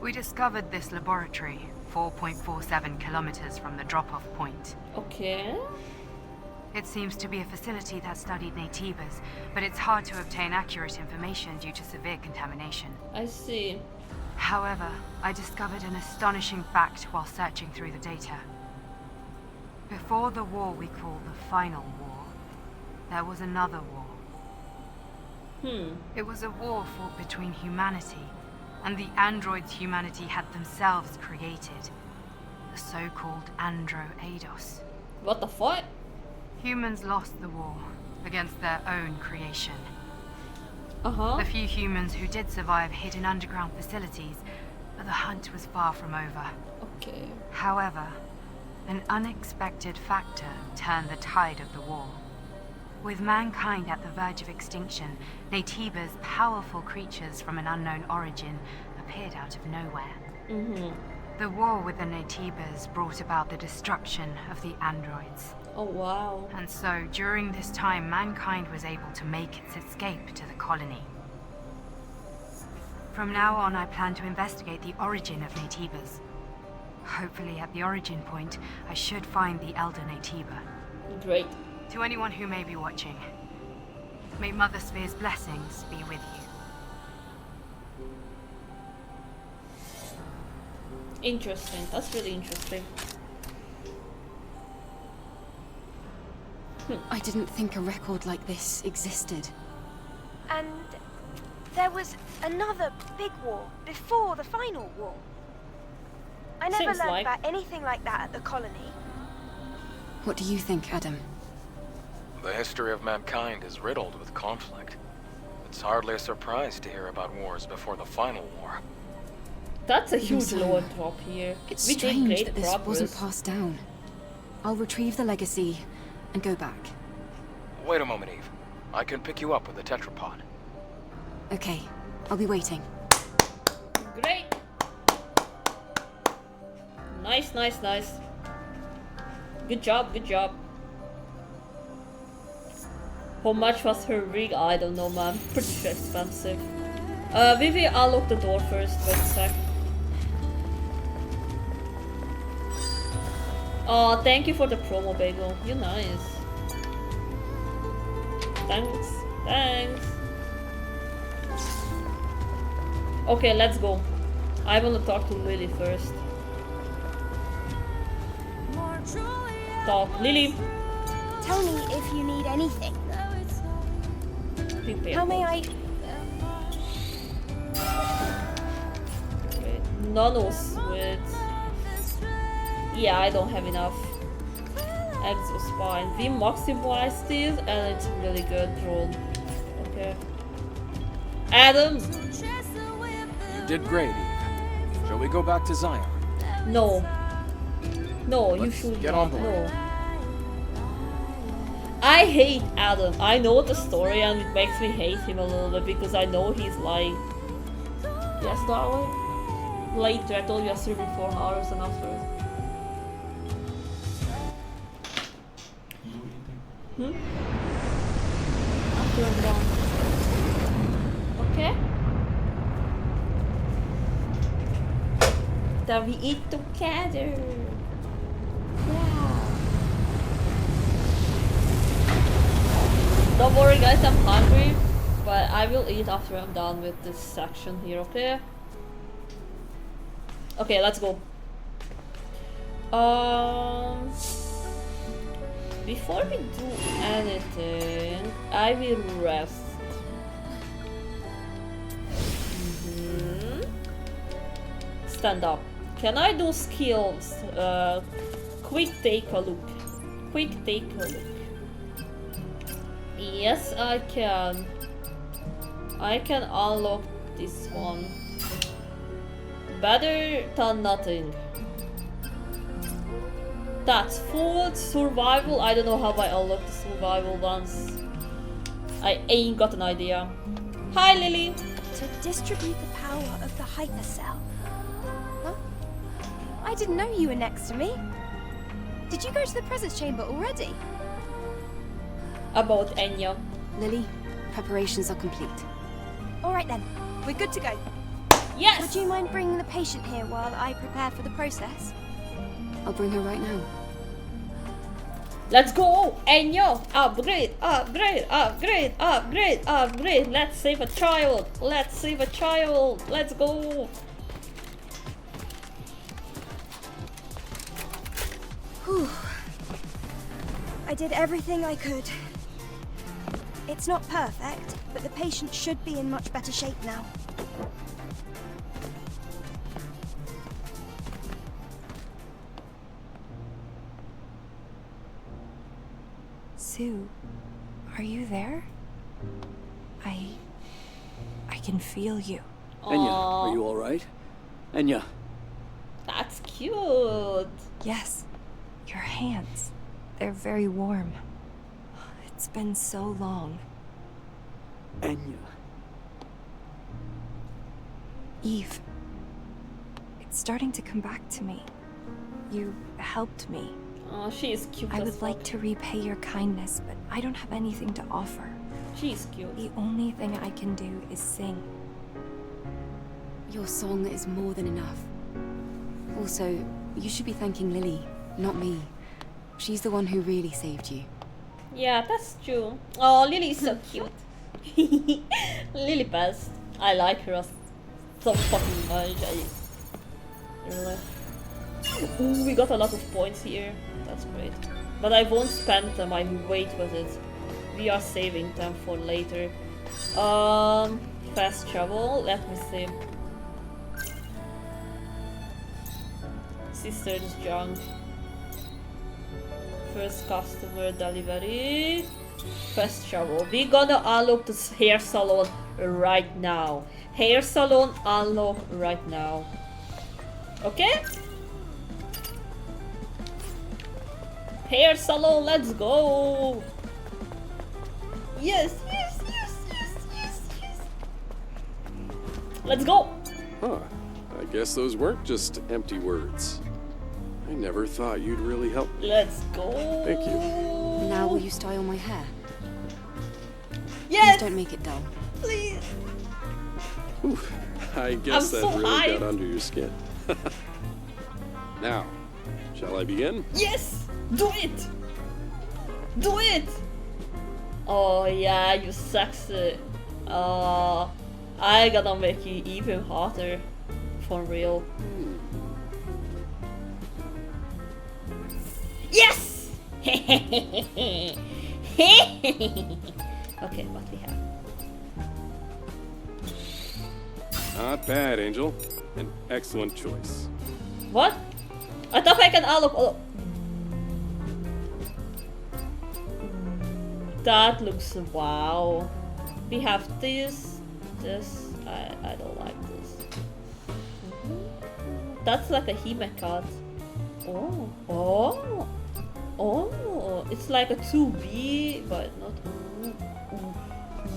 We discovered this laboratory 4.47 kilometers from the drop-off point. Okay. It seems to be a facility that studied Naytibas, but it's hard to obtain accurate information due to severe contamination. I see. However, I discovered an astonishing fact while searching through the data. Before the war we call the Final War, there was another war. It was a war fought between humanity and the androids humanity had themselves created. The so-called Andro-Eidos. What the fuck? Humans lost the war against their own creation. Uh-huh. The few humans who did survive hid in underground facilities, but the hunt was far from over. Okay. However, an unexpected factor turned the tide of the war. With mankind at the verge of extinction, Naytibas, powerful creatures from an unknown origin, appeared out of nowhere. The war with the Naytibas brought about the destruction of the androids. Oh wow. And so, during this time, mankind was able to make its escape to the colony. From now on, I plan to investigate the origin of Naytibas. Hopefully, at the origin point, I should find the Elder Naytiba. Great. To anyone who may be watching, may Mother Sphere's blessings be with you. Interesting. That's really interesting. I didn't think a record like this existed. And there was another big war before the final war. I never Seems learned like. about anything like that at the colony. What do you think, Adam? The history of mankind is riddled with conflict. It's hardly a surprise to hear about wars before the final war. That's a huge So, lore drop here. It's We did strange great that this progress. wasn't passed down. I'll retrieve the legacy and go back. Wait a moment, Eve. I can pick you up with the tetrapod. Okay, I'll be waiting. Great. Nice, nice, nice. Good job, good job. How much was her rig? I don't know, man. Pretty expensive. Vivi, I'll lock the door first. Wait a sec. Oh, thank you for the promo, Bagel. You're nice. Thanks. Thanks. Okay, let's go. I want to talk to Lily first. Talk. Lily. Tell me if you need anything. Prepare. How may I... Nano-sweat. Yeah, I don't have enough. Exospine. We maximized it and it's really good drone. Okay. Adam! You did great, Eve. Shall we go back to Zion? No. No, you Let's should get not. on board. No. I hate Adam. I know the story and it makes me hate him a little bit because I know he's lying. Yes, darling? Later, I told you I served him 4 hours and afterwards. After I'm done. Okay? Then we eat together. Yeah. Don't worry guys, I'm hungry. But I will eat after I'm done with this section here, okay? Okay, let's go. Before we do anything, I will rest. Stand up. Can I do skills? Quick take a look. Quick take a look. Yes, I can. I can unlock this one. Better than nothing. That's food, survival. I don't know how I unlock the survival ones. I ain't got an idea. Hi, Lily. To distribute the power of the hypercell. Huh? I didn't know you were next to me. Did you go to the presence chamber already? About Enya. Lily, preparations are complete. All right then, we're good to go. Yes! Would you mind bringing the patient here while I prepare for the process? I'll bring her right now. Let's go! Enya! Upgrade! Upgrade! Upgrade! Upgrade! Upgrade! Let's save a child! Let's save a child! Let's go! Whew. I did everything I could. It's not perfect, but the patient should be in much better shape now. Sue, are you there? I can feel you. Enya, are you alright? Enya. That's cute. Yes, your hands. They're very warm. It's been so long. Enya. Eve. It's starting to come back to me. You helped me. Oh, she is cute. I would like to repay your kindness, but I don't have anything to offer. She's cute. The only thing I can do is sing. Your song is more than enough. Also, you should be thanking Lily, not me. She's the one who really saved you. Yeah, that's true. Oh, Lily is so cute. Lily best. I like her so fucking much. Ooh, we got a lot of points here. That's great. But I won't spend them. I will wait with it. We are saving them for later. Fast travel. Let me see. Sister's junk. First customer delivery. Fast travel. We're gonna unlock this hair salon right now. Hair salon unlock right now. Okay? Hair salon, let's go! Yes, yes, yes, yes, yes, yes. Let's go! Huh. I guess those weren't just empty words. I never thought you'd really help me. Let's go! Thank you. Now will you style my hair? Yes! Please don't make it dull. Please! Whew. I guess I'm that so really hyped. got under your skin. Now, shall I begin? Yes! Do it! Do it! Oh yeah, you sexy. I gotta make you even hotter. For real. Yes! Okay, what we have? Not bad, Angel. An excellent choice. What? I thought I can unlock. That looks wow. We have this. I don't like this. That's like a Hime card. Oh, it's like a 2B, but not.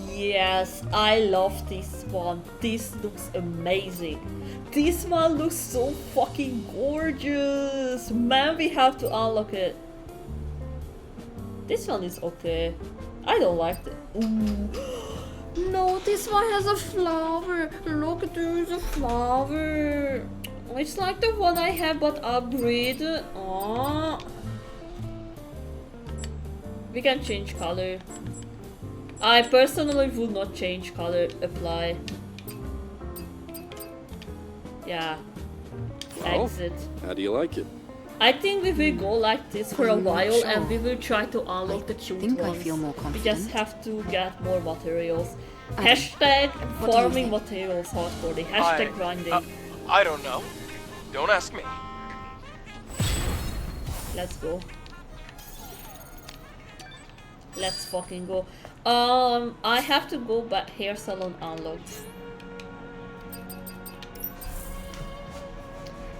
Yes, I love this one. This looks amazing. This one looks so fucking gorgeous. Man, we have to unlock it. This one is okay. I don't like it. No, this one has a flower. Look, there is a flower. It's like the one I have but upgraded. Aww. We can change color. I personally would not change color. Apply. Yeah. Exit. How do you like it? I think we will go like this for a while and we will try to unlock the cute ones. I feel more confident. We just have to get more materials. Hashtag farming materials hardcore. Hashtag grinding. I don't know. Don't ask me. Let's go. Let's fucking go. I have to go back. Hair salon unlocked.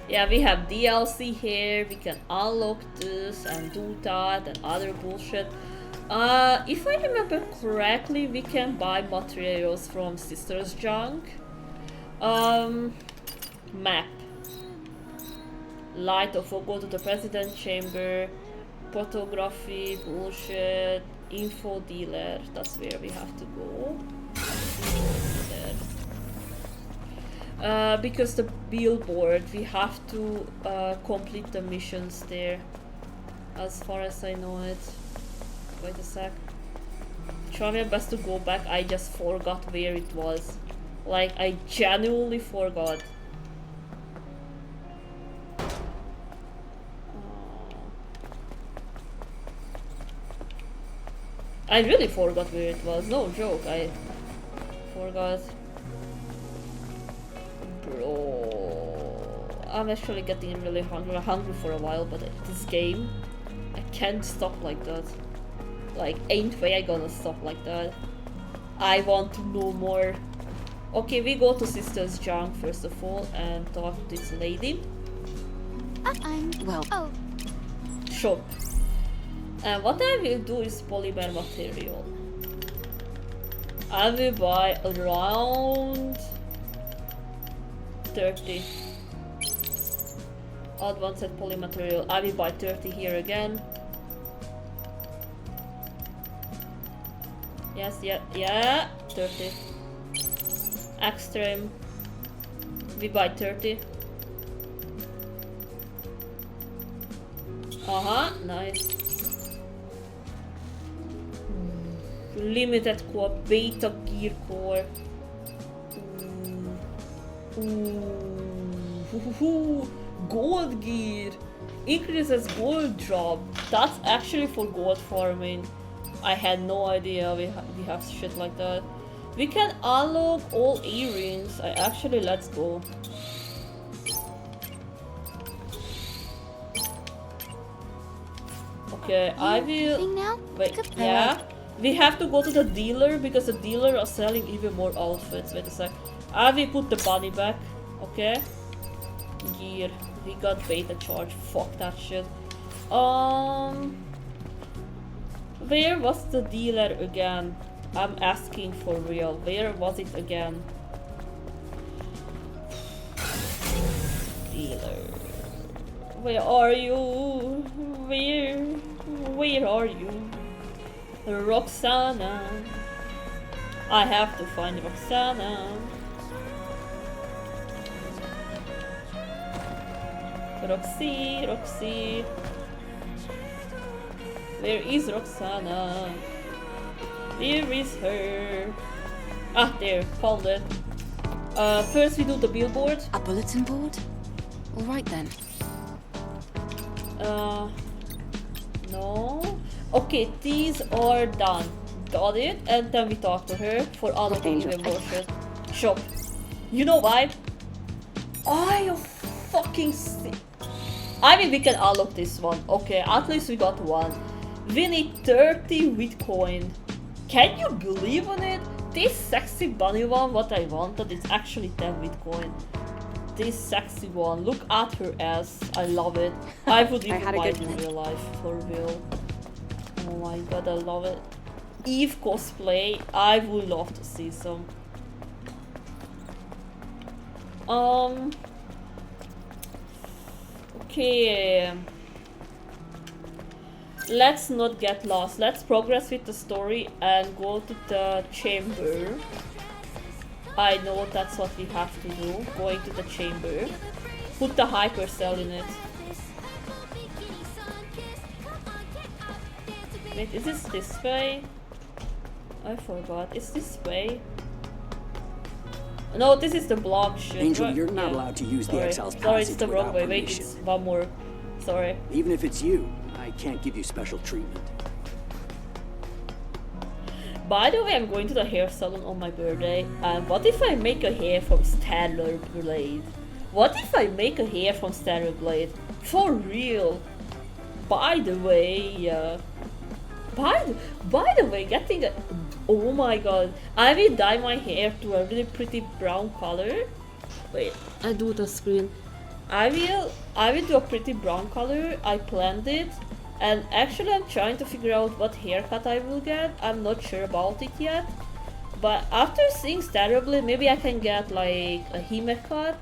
Yeah, we have DLC here. We can unlock this and do that and other bullshit. If I remember correctly, we can buy materials from Sister's Junk. Map. Light of go to the President Chamber. Photography, bullshit. Info dealer. That's where we have to go. There. Because the billboard, we have to complete the missions there. As far as I know it. Wait a sec. Try my best to go back. I just forgot where it was. Like, I genuinely forgot. I really forgot where it was. No joke. I forgot. Bro. I'm actually getting really hungry for a while, but this game, I can't stop like that. Like, ain't way I gonna stop like that. I want to know more. Okay, we go to Sister's Junk first of all and talk to this lady. Oh. Shop. And what I will do is polymer material. I will buy around 30. Advanced polymaterial. I will buy 30 here again. Yes, yeah, 30. Extreme. We buy 30. Nice. Limited core, beta gear core. Gold gear. Increases gold drop. That's actually for gold farming. I had no idea we have shit like that. We can unlock all earrings. Let's go. Okay, I will. Wait, yeah. We have to go to the dealer because the dealer are selling even more outfits. Wait a sec. I will put the bunny back. Okay. Gear. We got beta charge. Fuck that shit. Where was the dealer again? I'm asking for real. Where was it again? Dealer. Where are you? Where are you? Roxana. I have to find Roxana. Roxy. Where is Roxana? Where is her? Ah, there, found it. First we do the billboard. A bulletin board? Alright then. No. Okay, these are done. Got it? And then we talk to her for unlocking even more shit. Shop. You know why? I fucking sick. I mean, we can unlock this one. Okay, at least we got one. We need 30 Bitcoin. Can you believe on it? This sexy bunny one, what I wanted, is actually 10 Bitcoin. This sexy one, look at her ass. I love it. I would even buy it in real life, for real. Oh my god, I love it. Eve cosplay, I would love to see some. Okay. Let's not get lost. Let's progress with the story and go to the chamber. I know that's what we have to do. Going to the chamber. put the hypercell in it. Wait, is this way? I forgot. Is this way? No, this is the block shit. Angel, you're not allowed to use the Exile's Sorry, it's passage the wrong without way. Wait, permission. it's one more. Sorry. Even if it's you, I can't give you special treatment. By the way, I'm going to the hair salon on my birthday. And what if I make a hair from Stellar Blade? What if I make a hair from Stellar Blade? For real. By the way, by the way, getting a... Oh my god. I will dye my hair to a really pretty brown color. Wait, I do the screen. I will do a pretty brown color. I planned it. And actually I'm trying to figure out what haircut I will get. I'm not sure about it yet. But after seeing Stellar Blade, maybe I can get like a Hime cut.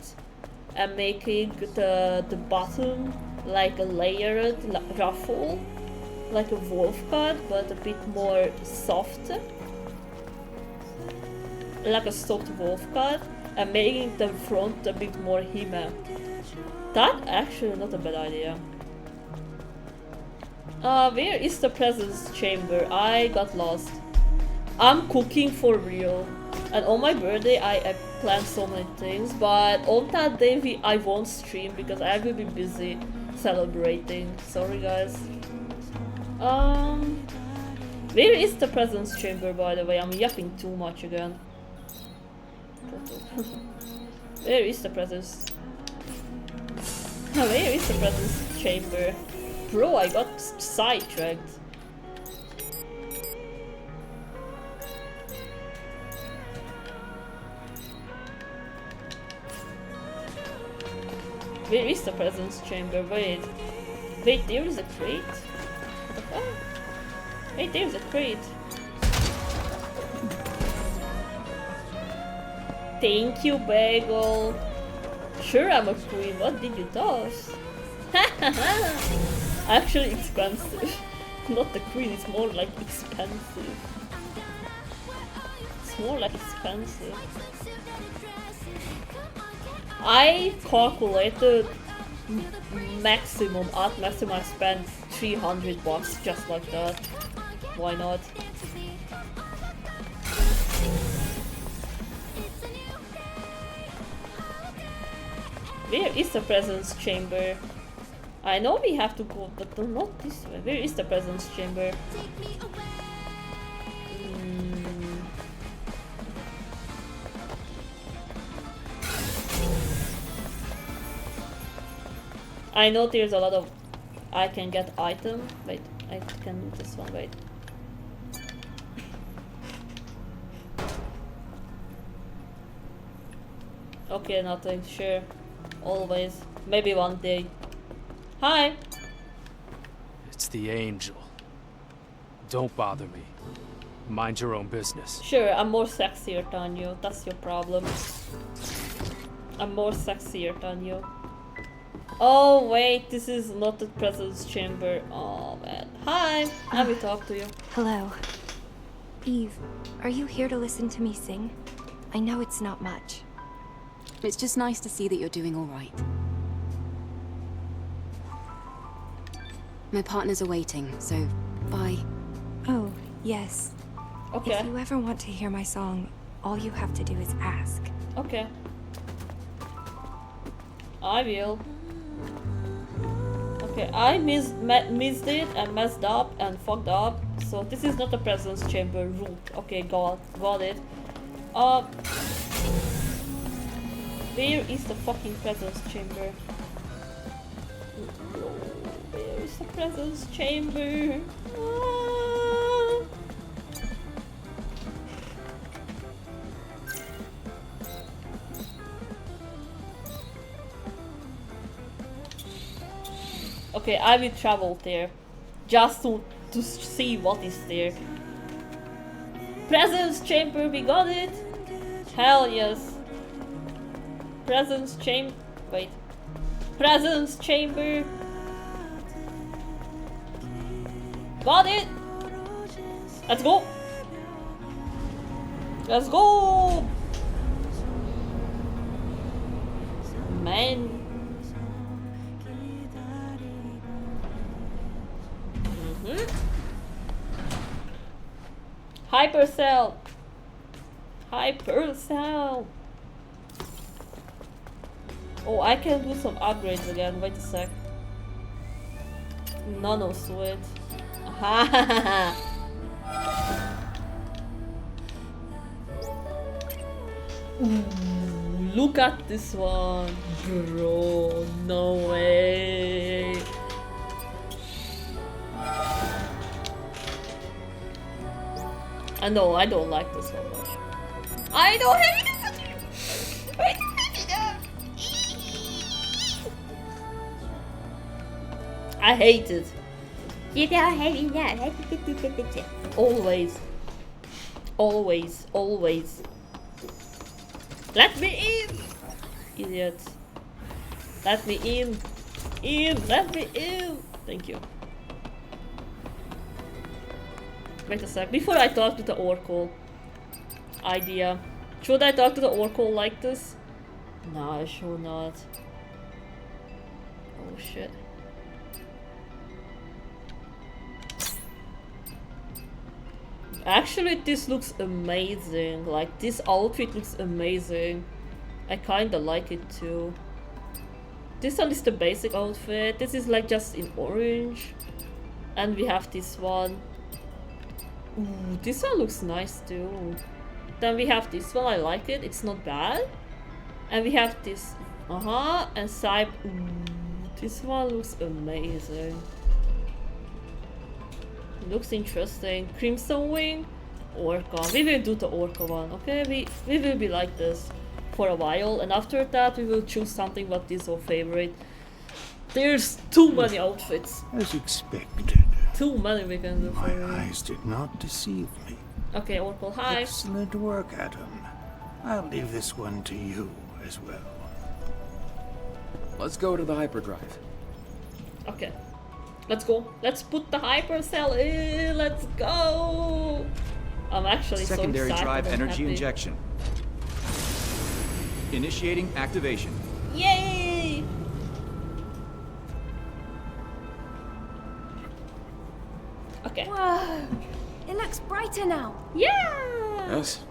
And making the bottom like a layered ruffle. Like a wolf cut, but a bit more soft. Like a soft wolf cut. And making the front a bit more Hime. That's actually not a bad idea. Where is the presence chamber? I got lost. I'm cooking for real. And on my birthday I planned so many things, but on that day I won't stream because I will be busy celebrating. Sorry guys. Where is the presence chamber, by the way? I'm yapping too much again. Where is the presence? Where is the presence chamber? Bro, I got sidetracked. Where is the presence chamber? Wait, there is a crate? What the fuck? Wait, there's a crate. Thank you, Bagel. Sure, I'm a queen. What did you toss? Actually expensive. Not the queen, it's more like expensive. It's more like expensive. I calculated maximum, at maximum I spent $300 just like that. Why not? Where is the presence chamber? I know we have to go, but not this way. Where is the presence chamber? I know there's a lot of... I can get item. Wait, I can do this one, wait. Okay, nothing, sure. Always. Maybe one day. Hi! It's the Angel. Don't bother me. Mind your own business. Sure, I'm more sexier than you. That's your problem. I'm more sexier than you. Oh wait, this is not the presence chamber. Oh man. Hi! Let me talk to you. Hello. Eve, are you here to listen to me sing? I know it's not much. It's just nice to see that you're doing all right. My partners are waiting, so bye. Oh, yes. Okay. If you ever want to hear my song, all you have to do is ask. Okay. I will. Okay, I missed it and messed up and fucked up. So this is not a presence chamber route. Okay, got it. Where is the fucking presence chamber? Where is the presence chamber? Okay, I will travel there. Just to see what is there. Presence chamber, we got it! Hell yes. Presence chamber. Wait. Presence chamber. Got it! Let's go! Let's go! Man. Hypercell! Hypercell! Oh, I can do some upgrades again. Wait a sec. Nano switch. Ooh, look at this one, bro. No way. I know, I don't like this so much. I don't hate it. I don't hate it. I hate it. You don't hate it. Always. Always. Always. Let me in! Idiot. Let me in. Let me in. Thank you. Wait a sec. Before I talk to the Oracle. Idea. Should I talk to the Oracle like this? No, I should not. Oh shit. Actually, this looks amazing. Like, this outfit looks amazing. I kinda like it too. This one is the basic outfit. This is like just in orange. And we have this one. Ooh, this one looks nice too. Then we have this one. I like it. It's not bad. And we have this. And side. Ooh, this one looks amazing. Looks interesting. Crimson Wing, Orca. We will do the Orca one, okay? We will be like this for a while, and after that we will choose something what is our favorite. There's too many outfits. As expected. Too many we can do. My eyes did not deceive me. Okay, Oracle, hi. Excellent work, Adam. I'll leave this one to you as well. Let's go to the hyperdrive. Okay. Let's go. Let's put the hypercell in. Let's go. I'm actually Secondary so excited. drive and energy happy. injection. Initiating activation. Yay! Okay. Whoa! It looks brighter now. Yeah! Yes.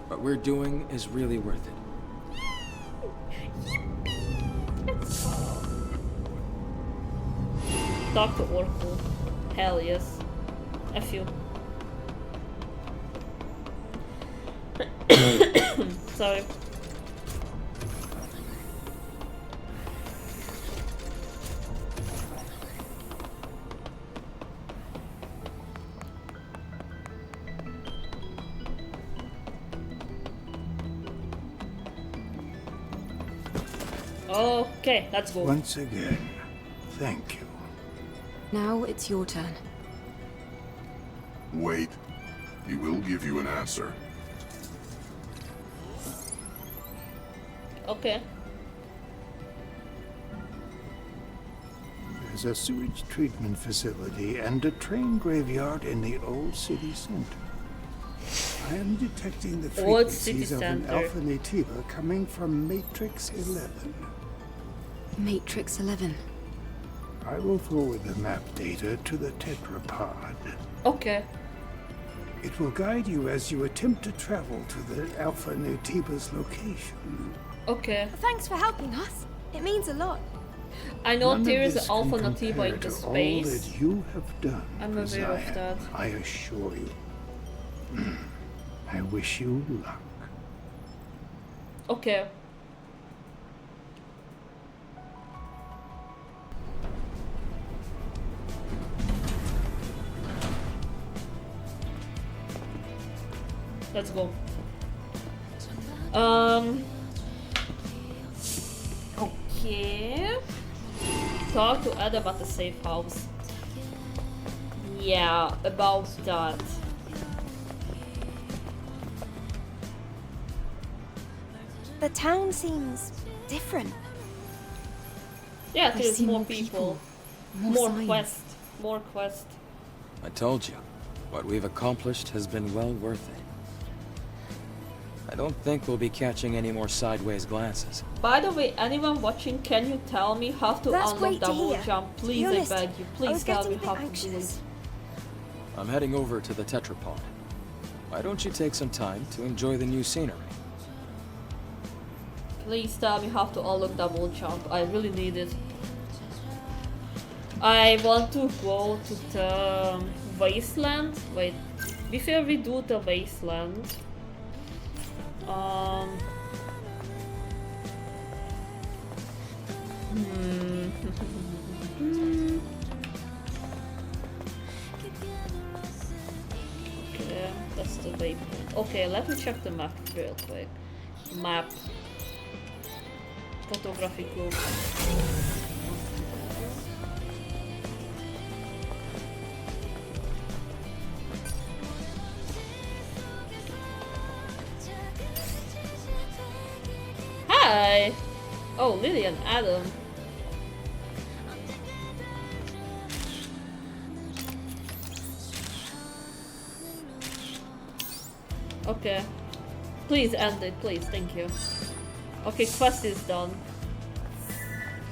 What we're doing is really worth it. Talk to Oracle. Hell yes. I feel. Sorry. Okay, let's go. Once again, thank you. Now it's your turn. Wait. He will give you an answer. Okay. There's a sewage treatment facility and a train graveyard in the old city center. I am detecting the Old city frequencies of an center. Alpha Nativa coming from Matrix 11. Matrix 11. I will forward the map data to the tetrapod. Okay. It will guide you as you attempt to travel to the Alpha Nativa's location. Okay. Thanks for helping us. It means a lot. I know None there of is an this Alpha can Nativa compare into to all space. that you have done, I'm aware of Zion, that. I assure you. I wish you luck. Okay. Let's go. Okay. Talk to Adam at the safe house. Yeah, about that. The town seems different. Yeah, I there's see more more people. people, More signs. quest. More quest. I told you, what we've accomplished has been well worth it. I don't think we'll be catching any more sideways glances. By the way, anyone watching, can you tell me how to That's unlock great to double hear. jump? To be Please, honest, I beg you. I Please was tell getting me a bit how to do anxious. it. I'm heading over to the tetrapod. Why don't you take some time to enjoy the new scenery? Please tell me how to unlock double jump. I really need it. I want to go to the wasteland. Wait, before we do the wasteland, okay, that's the waypoint. Okay, let me check the map real quick. Map. Photographic look. Hi! Oh, Lily and Adam. Okay. Please end it, please, thank you. Okay, quest is done.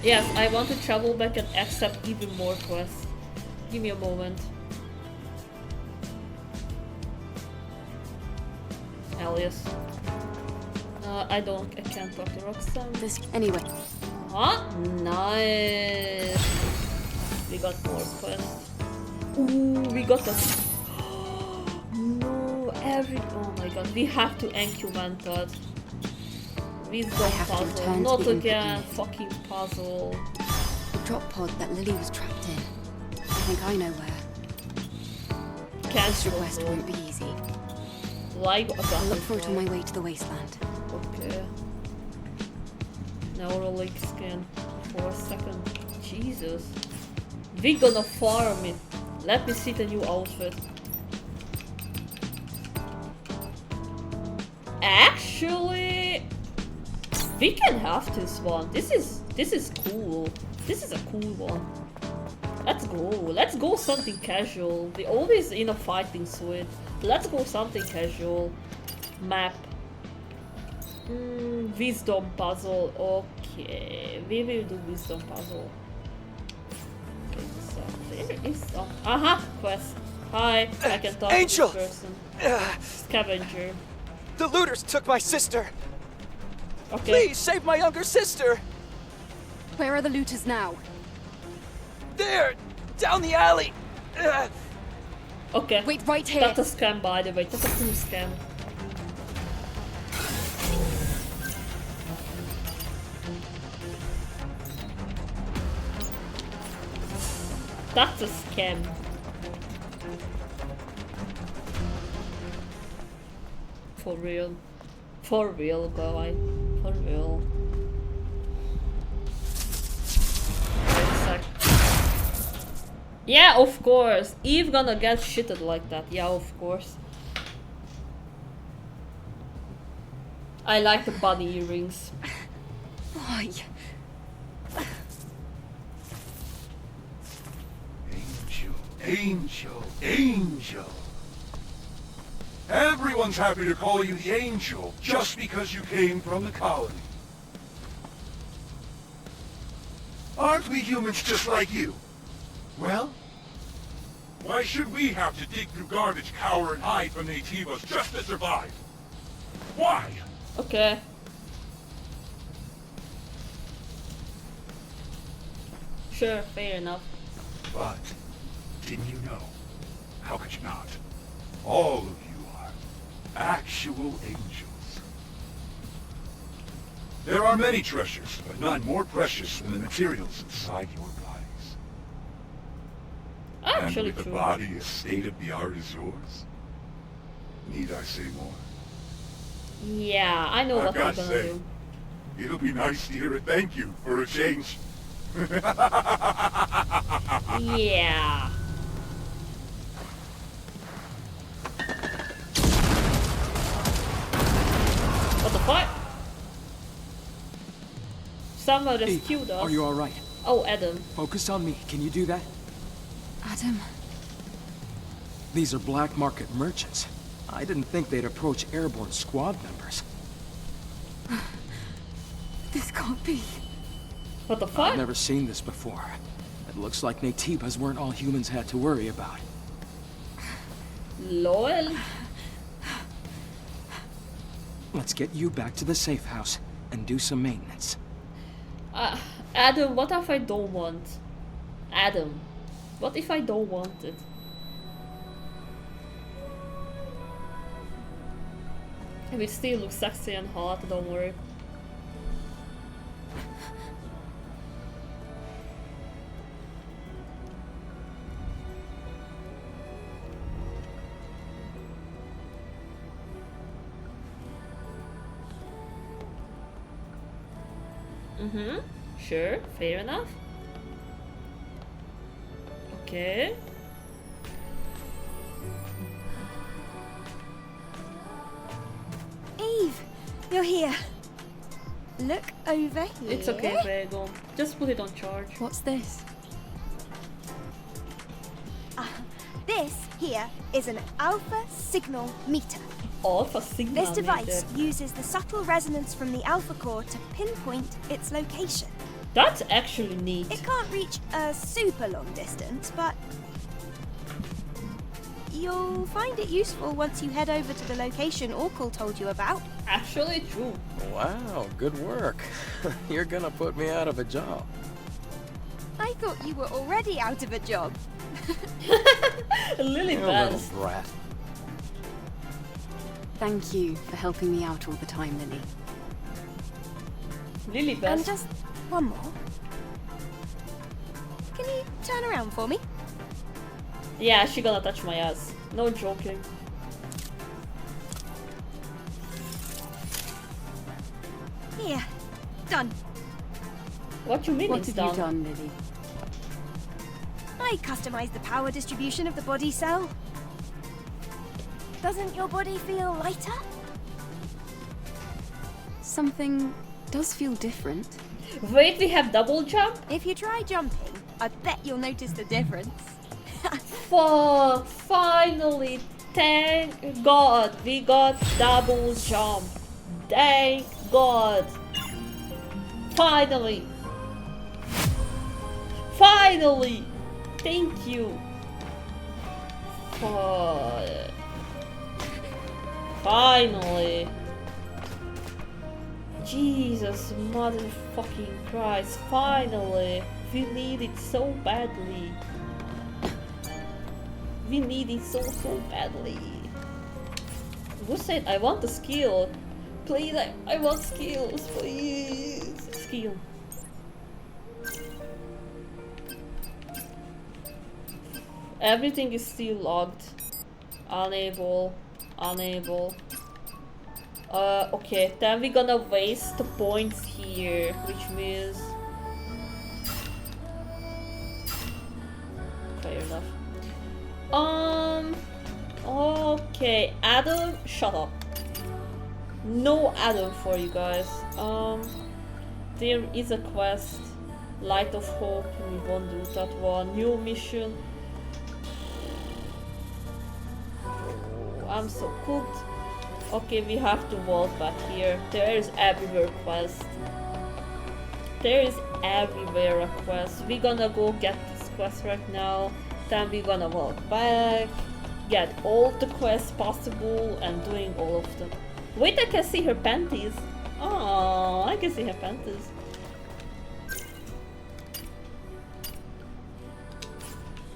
Yes, I want to travel back and accept even more quests. Give me a moment. Alias. I can't talk to Roxanne. This anyway. Huh? Nice. We got more quests. Ooh, we got the. No, oh my god, we have to incubate that. Wisdom puzzle. Not again, fucking puzzle. The drop pod that Lily was trapped in. I think I know where. Cancel. This request won't be easy. I'll look for it on my way to the wasteland. Okay. Neuralink scan for a second. Jesus. We gonna farm it. Let me see the new outfit. Actually, we can have this one. This is cool. This is a cool one. Let's go. Let's go something casual. We always in a fighting suit. Let's go something casual. Map. Wisdom puzzle. Okay, we will do wisdom puzzle. Okay, so there is some. Quest. Hi, I can talk Angel! to this person. Scavenger. The looters took my sister. Okay. Please save my younger sister. Where are the looters now? There, down the alley. Okay. Wait, right here. That's a scam, by the way. That's a cool scam. That's a scam. For real. For real, boy. For real. Wait a sec. Yeah, of course. Eve gonna get shitted like that. Yeah, of course. I like the bunny earrings. Why? Angel, Angel. Everyone's happy to call you the Angel just because you came from the colony. Aren't we humans just like you? Well, why should we have to dig through garbage, cower, and hide from Nativos just to survive? Why? Okay. Sure, fair enough. But, didn't you know? How could you not? All of you are actual angels. There are many treasures, but none more precious than the materials inside your bodies. Actually and with true. a body as state-of-the-art as yours, need I say more? Yeah, I know I've what I'm got to gonna say, do. it'll be nice to hear a thank you for a change. Yeah. What the fuck? Someone rescued us. Are you alright? Oh, Adam. Focus on me. Can you do that? Adam. These are black market merchants. I didn't think they'd approach airborne squad members. This can't be. What the fuck? I've never seen this before. It looks like Nativas weren't all humans had to worry about. LOL. Let's get you back to the safe house and do some maintenance. Adam, what if I don't want? Adam, what if I don't want it? It will still look sexy and hot, don't worry. Sure, fair enough. Okay. Eve, you're here. Look over here. It's okay, Vego. Just put it on charge. What's this? This here is an alpha signal meter. Alpha signal This device meter. uses the subtle resonance from the alpha core to pinpoint its location. That's actually neat. It can't reach a super long distance, but you'll find it useful once you head over to the location Orkul told you about. Actually true. Wow, good work. You're gonna put me out of a job. I thought you were already out of a job. Lily You little brat. Thank you for helping me out all the time, Lily. Lily And just one more. Can you turn around for me? Yeah, she gonna touch my ass. No joking. Here. Done. What you mean What it's have done? you done, Lily? I customized the power distribution of the body cell. Doesn't your body feel lighter? Something does feel different. Wait, we have double jump? If you try jumping, I bet you'll notice the difference. Fuck! Finally! Thank God! We got double jump! Thank God! Finally! Finally! Thank you! Fuck. Finally! Jesus motherfucking Christ! Finally! We need it so badly! We need it so badly. Who said I want a skill? Please, I want skills, please. Skill. Everything is still logged. Unable. Okay, then we're gonna waste the points here, which means... Fair enough. Okay, Adam, shut up. No Adam for you guys. There is a quest, Light of Hope, we won't do that one. New mission. Oh, I'm so cooked. Okay, we have to walk back here. There is everywhere quest. There is everywhere a quest. We're gonna go get this quest right now. Then we're gonna walk back, get all the quests possible, and doing all of them. Wait, I can see her panties. Oh, I can see her panties.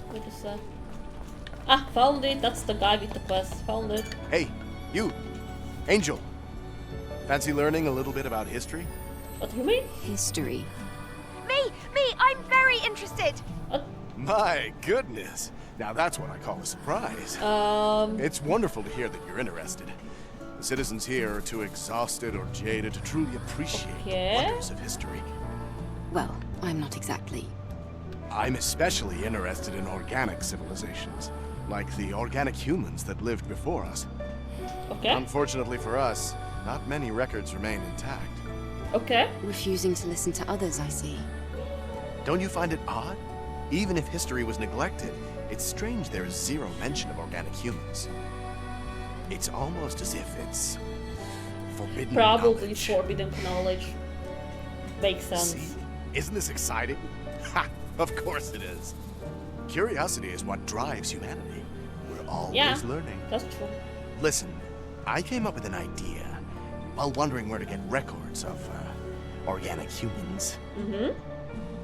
What is that? Ah, found it. That's the guy with the quest. Found it. Hey, you, Angel. Fancy learning a little bit about history? What do you mean? History. Me, I'm very interested. My goodness. Now that's what I call a surprise. It's wonderful to hear that you're interested. The citizens here are too exhausted or jaded to truly appreciate the wonders of history. Well, I'm not exactly. I'm especially interested in organic civilizations, like the organic humans that lived before us. Okay. Unfortunately for us, not many records remain intact. Okay. Refusing to listen to others, I see. Don't you find it odd? Even if history was neglected, it's strange there is zero mention of organic humans. It's almost as if it's forbidden Probably knowledge. forbidden knowledge. Makes sense. See? Isn't this exciting? Ha! Of course it is. Curiosity is what drives humanity. We're always learning. That's true. Listen, I came up with an idea. while wondering where to get records of organic humans. Mm-hmm.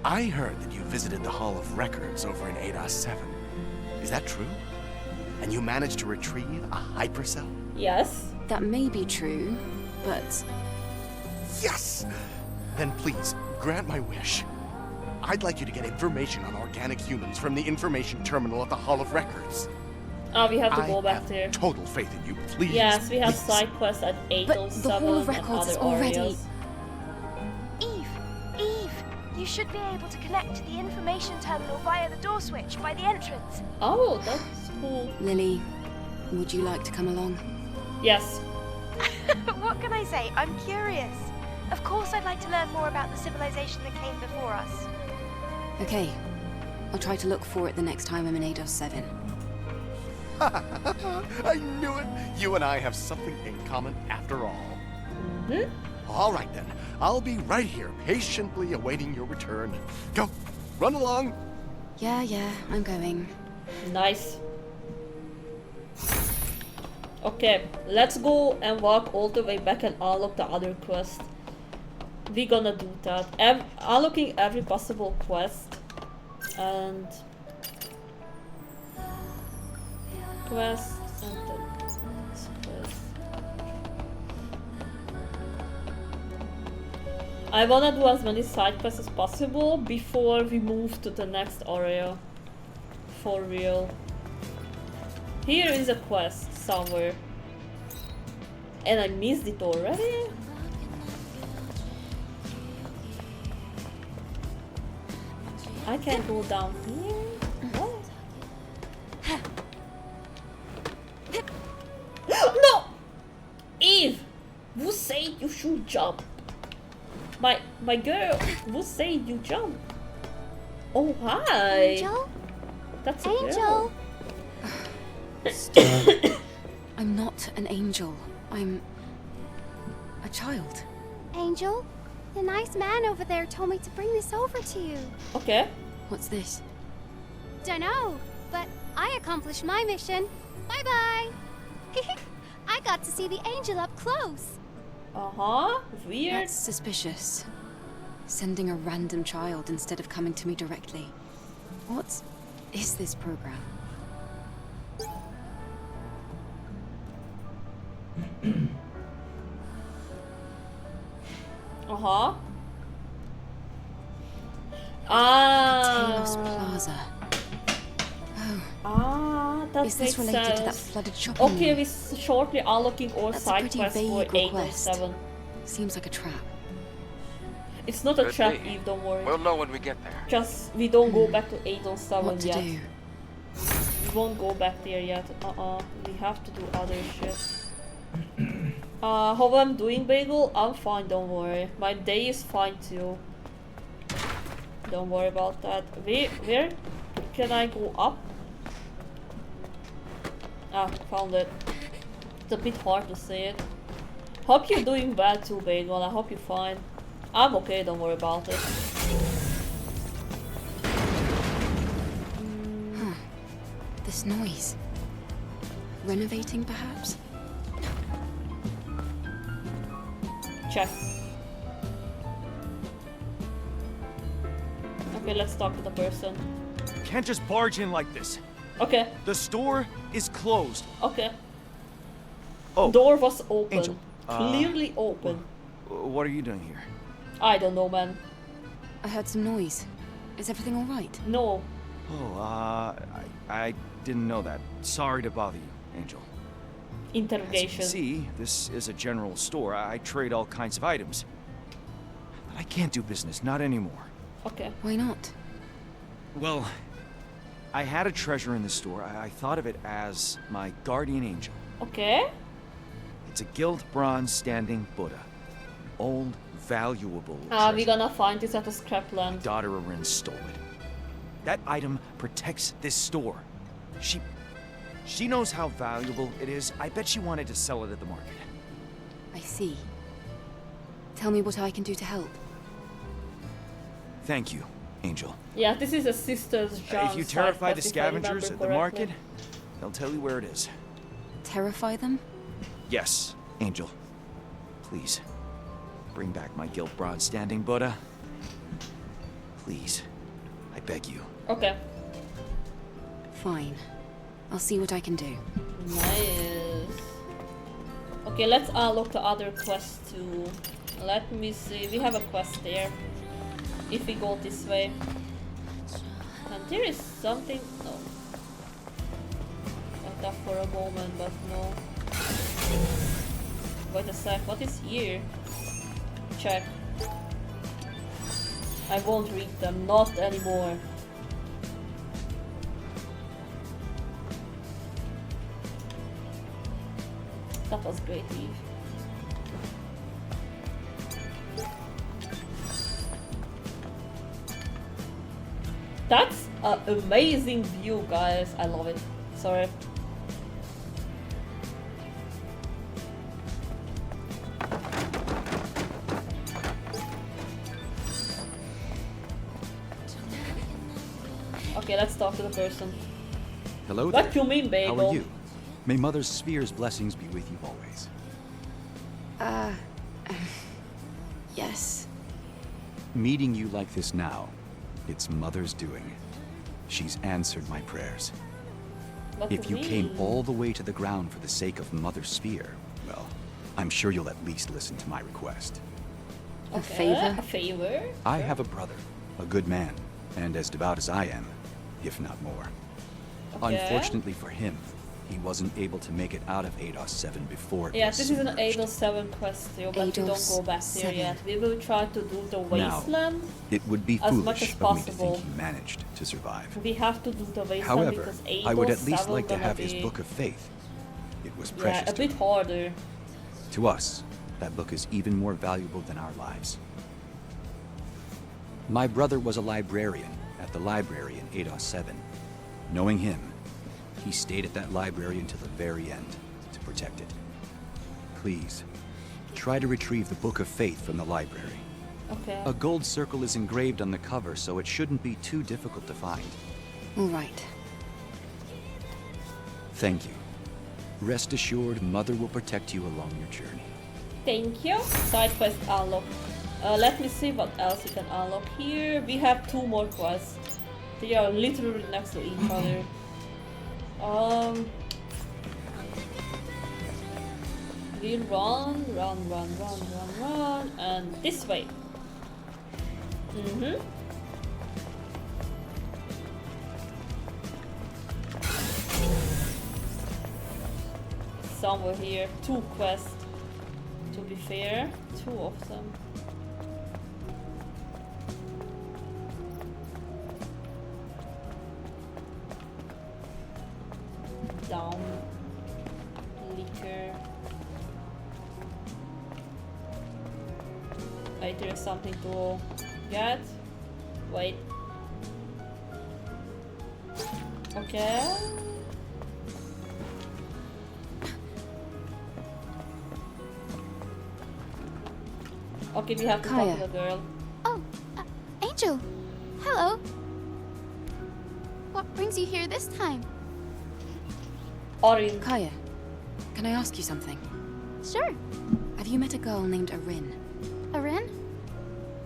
I heard that you visited the Hall of Records over in ADOS 7. Is that true? And you managed to retrieve a hypercell? Yes. That may be true, but... Yes! Then please, grant my wish. I'd like you to get information on organic humans from the information terminal at the Hall of Records. Oh, we have to go back there. Total faith in you, please. Yes, we have please. side quests at 807 But the Hall of Records is already... areas. Eve, you should be able to connect to the information terminal via the door switch by the entrance. Oh, that's cool. Lily, would you like to come along? Yes. What can I say? I'm curious. Of course I'd like to learn more about the civilization that came before us. Okay. I'll try to look for it the next time I'm in ADOS 7. I knew it! You and I have something in common after all. Mm-hmm. All right then. I'll be right here, patiently awaiting your return. Go! Run along! Yeah, I'm going. Nice. Okay, let's go and walk all the way back and unlock the other quest. We're gonna do that. Unlocking every possible quest. And... quest and then quest. I wanna do as many side quests as possible before we move to the next area. For real. Here is a quest somewhere. And I missed it already? I can't go down here? What? No! Eve! Who said you should jump? My girl, who said you jump? Oh, hi! Angel? That's a Angel! girl. I'm not an angel. I'm... a child. Angel, the nice man over there told me to bring this over to you. Okay. What's this? Dunno, but I accomplished my mission. Bye-bye! I got to see the angel up close. Uh-huh. Weird. That's suspicious. Sending a random child instead of coming to me directly. What is this program? Uh-huh. Talos Plaza. Oh. Ah, that is this makes related sense. to that flooded shopping Okay, mall? we're shortly unlocking all That's side a pretty quests for vague 807. request. Seems like a trap. It's not a Could trap, be. Eve, don't worry. We'll know when we get there. Just, we don't go back to 807 What to yet. do? We won't go back there yet. We have to do other shit. How I'm doing, Bagel? I'm fine, don't worry. My day is fine too. Don't worry about that. Where can I go up? Ah, found it. It's a bit hard to say it. Hope you're doing well too, Bagel. I hope you're fine. I'm okay, don't worry about it. Huh. This noise. Renovating, perhaps? Check. Okay, let's talk to the person. Can't just barge in like this. Okay. The store is closed. Okay. Oh. Door was open. Angel. Clearly open. What are you doing here? I don't know, man. I heard some noise. Is everything all right? No. Oh, I didn't know that. Sorry to bother you, Angel. Interrogation. As you can see, this is a general store. I trade all kinds of items. But I can't do business, not anymore. Okay. Why not? Well, I had a treasure in the store. I thought of it as my guardian angel. Okay. It's a gilt bronze standing Buddha. Old, valuable We're gonna find this at the scrapland. daughter Arin stole it. That item protects this store. She knows how valuable it is. I bet she wanted to sell it at the market. I see. Tell me what I can do to help. Thank you, Angel. Yeah, this is a sister's job. If you terrify the scavengers at the market, they'll tell you where it is. Terrify them? Yes, Angel. Please, bring back my guilt broad standing Buddha. Please, I beg you. Okay. Fine. I'll see what I can do. Nice. Okay, let's unlock the other quest too. Let me see. We have a quest there. If we go this way. And there is something. No. I thought for a moment, but no. Wait a sec. What is here? Check. I won't read them. Not anymore. That was great, Eve. That's an amazing view, guys. I love it. Sorry. Okay, let's talk to the person. Hello there. What you mean, bagel? How are you? May Mother's Sphere's blessings be with you always. Yes. Meeting you like this now, it's Mother's doing. She's answered my prayers. What If do you you came mean? all the way to the ground for the sake of Mother's Sphere, well, I'm sure you'll at least listen to my request. Okay, A favor? A favor? I have a brother, a good man, and as devout as I am, if not more. Okay. Unfortunately for him, he wasn't able to make it out of Eidos 7 before it Yeah, was this is an submerged. Eidos 7 quest too, but we don't Eidos go back there 7. yet. We will try to do the wasteland. It would be as much foolish as of me to possible. think he managed to survive. We have to do the wasteland However, because Eidos I would at least 7 like to gonna have his be- Book of Faith. It was Yeah, precious a to bit him. harder. To us, that book is even more valuable than our lives. My brother was a librarian at the library in Eidos 7. Knowing him, he stayed at that library until the very end to protect it. Please, try to retrieve the Book of Faith from the library. Okay. A gold circle is engraved on the cover, so it shouldn't be too difficult to find. All right. Thank you. Rest assured, Mother will protect you along your journey. Thank you. Side quest unlocked. Let me see what else we can unlock here. We have 2 more quests. They are literally next to each other. We run, and this way. Somewhere here, 2 quests. To be fair, 2 of them. Down. Liquor. Wait, there is something to get. Wait. Okay. Okay, we have to talk to the girl. Oh, Angel. Hello. What brings you here this time? Orin. Kaya, can I ask you something? Sure. Have you met a girl named Arin? Arin?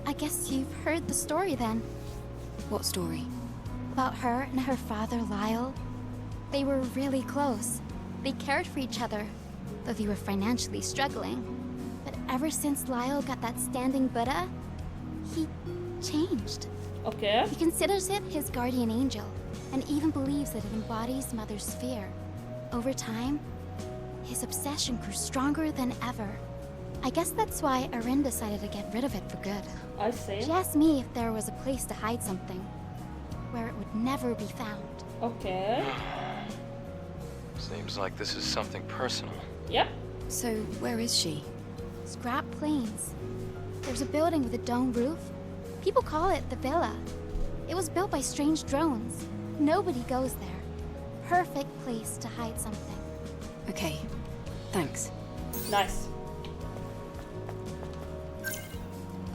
I guess you've heard the story then. What story? About her and her father, Lyle. They were really close. They cared for each other, though they were financially struggling. But ever since Lyle got that standing Buddha, he changed. Okay. He considers it his guardian angel, and even believes that it embodies Mother's sphere. Over time, his obsession grew stronger than ever. I guess that's why Arin decided to get rid of it for good. I see. She asked me if there was a place to hide something, where it would never be found. Okay. Seems like this is something personal. Yep. So, where is she? Scrap Plains. There's a building with a dome roof. People call it the Villa. It was built by strange drones. Nobody goes there. Perfect place to hide something. Okay, thanks. Nice.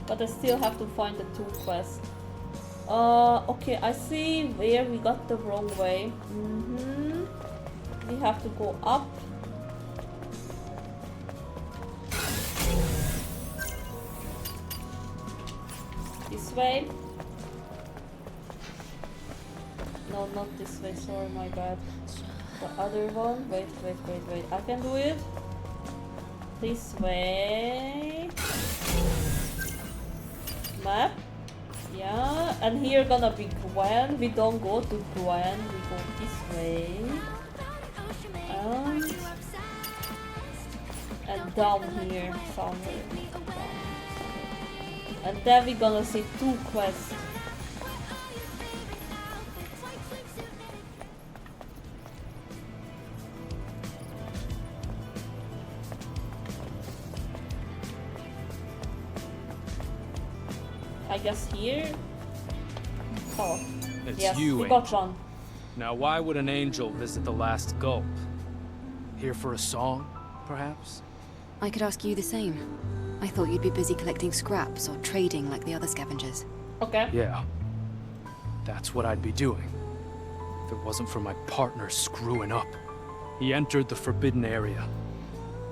But I still have to find the 2 quests. Okay, I see where we got the wrong way. We have to go up. This way. No, not this way, sorry, my bad. The other one. Wait. I can do it. This way. Map. Yeah, and here gonna be Gwen. We don't go to Gwen, we go this way. And down here somewhere. And then we're gonna see 2 quests. I guess here. Oh, It's yes, you, we got Angel. one. Now, why would an angel visit the last gulp? Here for a song, perhaps? I could ask you the same. I thought you'd be busy collecting scraps or trading like the other scavengers. Okay. Yeah. That's what I'd be doing. If it wasn't for my partner screwing up. He entered the forbidden area,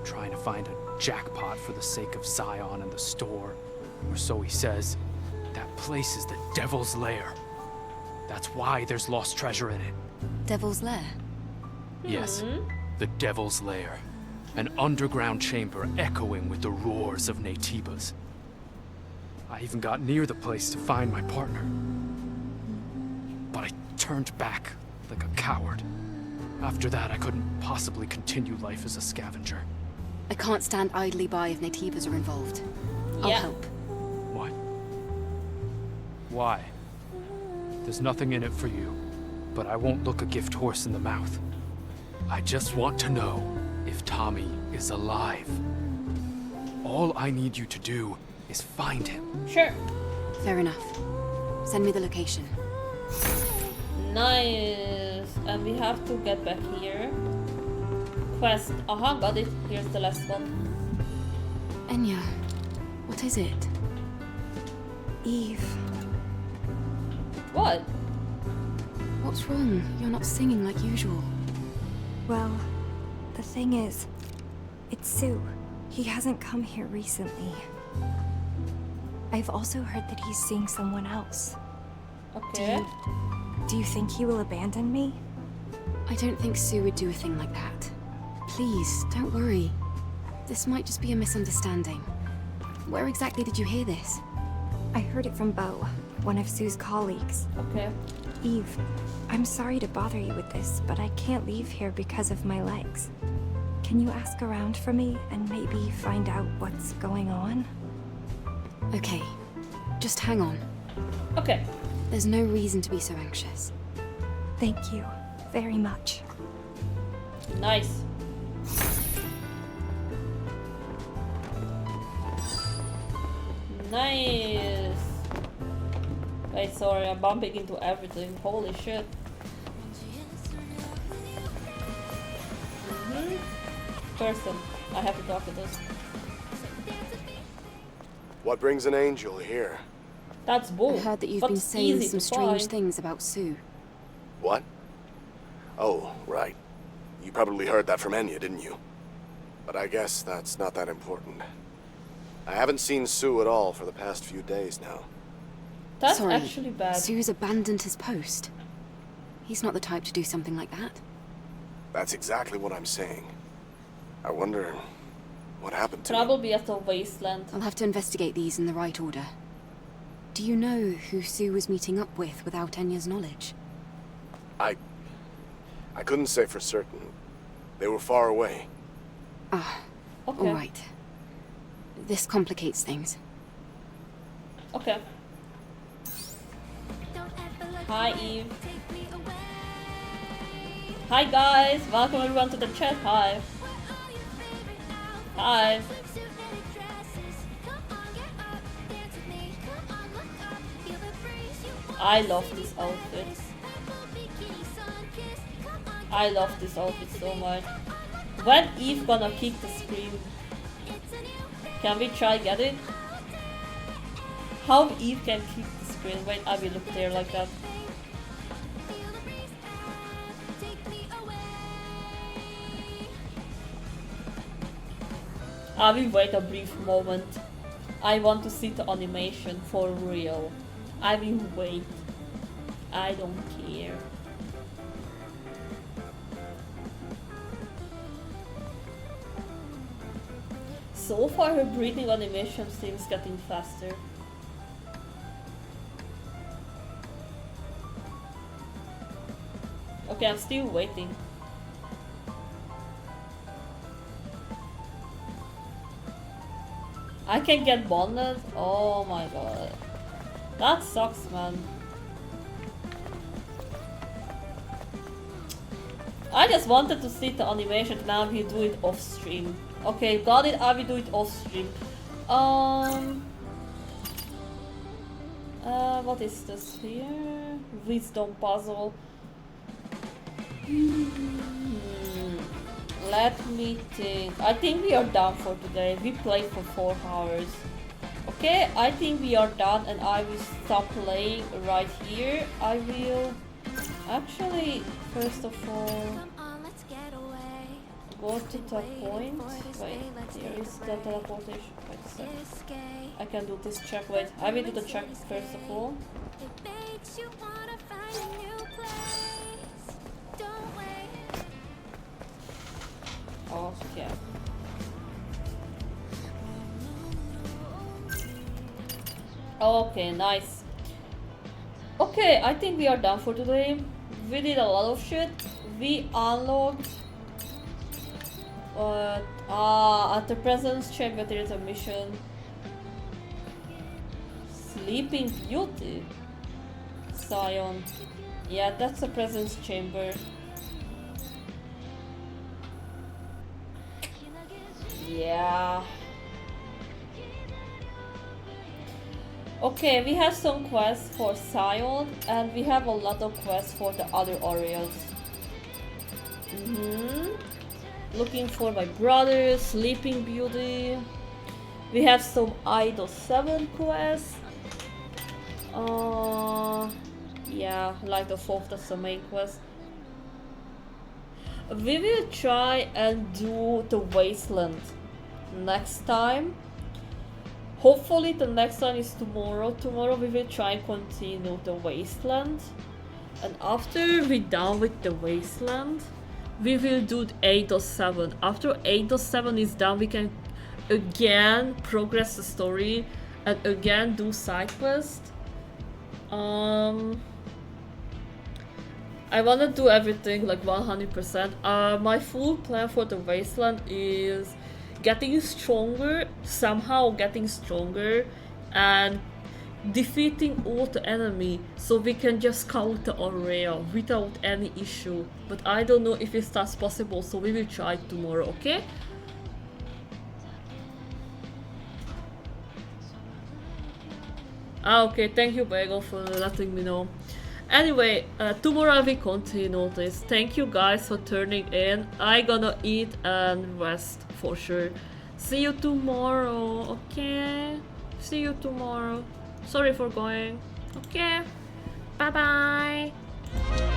trying to find a jackpot for the sake of Zion and the store. Or so he says. That place is the Devil's Lair. That's why there's lost treasure in it. Devil's Lair? Yes, the Devil's Lair. An underground chamber echoing with the roars of Naytibas. I even got near the place to find my partner. But I turned back like a coward. After that, I couldn't possibly continue life as a scavenger. I can't stand idly by if Naytibas are involved. I'll help. What? Why? There's nothing in it for you, but I won't look a gift horse in the mouth. I just want to know if Tommy is alive. All I need you to do is find him. Sure. Fair enough. Send me the location. Nice. And we have to get back here. Quest. Aha, got it. Here's the last one. Enya, what is it? Eve. What? What's wrong? You're not singing like usual. Well, the thing is, it's Sue. He hasn't come here recently. I've also heard that he's seeing someone else. Okay. Do you think he will abandon me? I don't think Sue would do a thing like that. Please, don't worry. This might just be a misunderstanding. Where exactly did you hear this? I heard it from Beau, one of Sue's colleagues. Okay. Eve, I'm sorry to bother you with this, but I can't leave here because of my legs. Can you ask around for me and maybe find out what's going on? Okay. Just hang on. Okay. There's no reason to be so anxious. Thank you very much. Nice. Nice. Wait, sorry, I'm bumping into everything. Holy shit. Person. I have to talk to this. What brings an angel here? That's bull. I heard that you've but been saying easy some to strange find. things about Sue. What? Oh, right. You probably heard that from Enya, didn't you? But I guess that's not that important. I haven't seen Sue at all for the past few days now. That's Sorry, actually bad. Sue's abandoned his post. He's not the type to do something like that. That's exactly what I'm saying. I wonder what happened to him. Probably at the wasteland. I'll have to investigate these in the right order. Do you know who Sue was meeting up with without Enya's knowledge? I couldn't say for certain. They were far away. Ah, okay. all right. This complicates things. Okay. Hi, Eve. Hi, guys. Welcome everyone to the chat. Hi. Hi. I love this outfit. I love this outfit so much. When Eve gonna kick the screen? Can we try get it? How Eve can kick the screen? Wait, I will look there like that. I will wait a brief moment. I want to see the animation for real. I will wait. I don't care. So far her breathing animation seems getting faster. Okay, I'm still waiting. I can get bonded? Oh my god. That sucks, man. I just wanted to see the animation, now we do it off stream. Okay, got it, I will do it off stream. What is this here? Wisdom puzzle. Let me think. I think we are done for today. We played for 4 hours. Okay, I think we are done and I will stop playing right here. I will actually, first of all, go to the point. Wait, here is the teleportation. Wait a sec. I can do this check. Wait, I will do the check first of all. Okay. Okay, nice. Okay, I think we are done for today. We did a lot of shit. We unlocked at the presence chamber there is a mission. Sleeping Beauty. Zion. Yeah, that's the presence chamber. Yeah. Okay, we have some quests for Zion and we have a lot of quests for the other areas. Looking for my brother, Sleeping Beauty. We have some Idol 7 quests. Yeah, like the 4th, that's the main quest. We will try and do the Wasteland next time. Hopefully the next one is tomorrow. Tomorrow we will try and continue the Wasteland. And after we're done with the Wasteland, we will do 8.7. After 8.7 is done, we can again progress the story and again do side quests. I wanna do everything like 100%. My full plan for the Wasteland is getting stronger, somehow getting stronger, and defeating all the enemy so we can just count the area without any issue. But I don't know if that's possible, so we will try tomorrow, okay? Okay, thank you Bagel for letting me know. Anyway, tomorrow we continue this. Thank you guys for turning in. I gonna eat and rest for sure. See you tomorrow, okay? See you tomorrow. Sorry for going. Okay. Bye bye.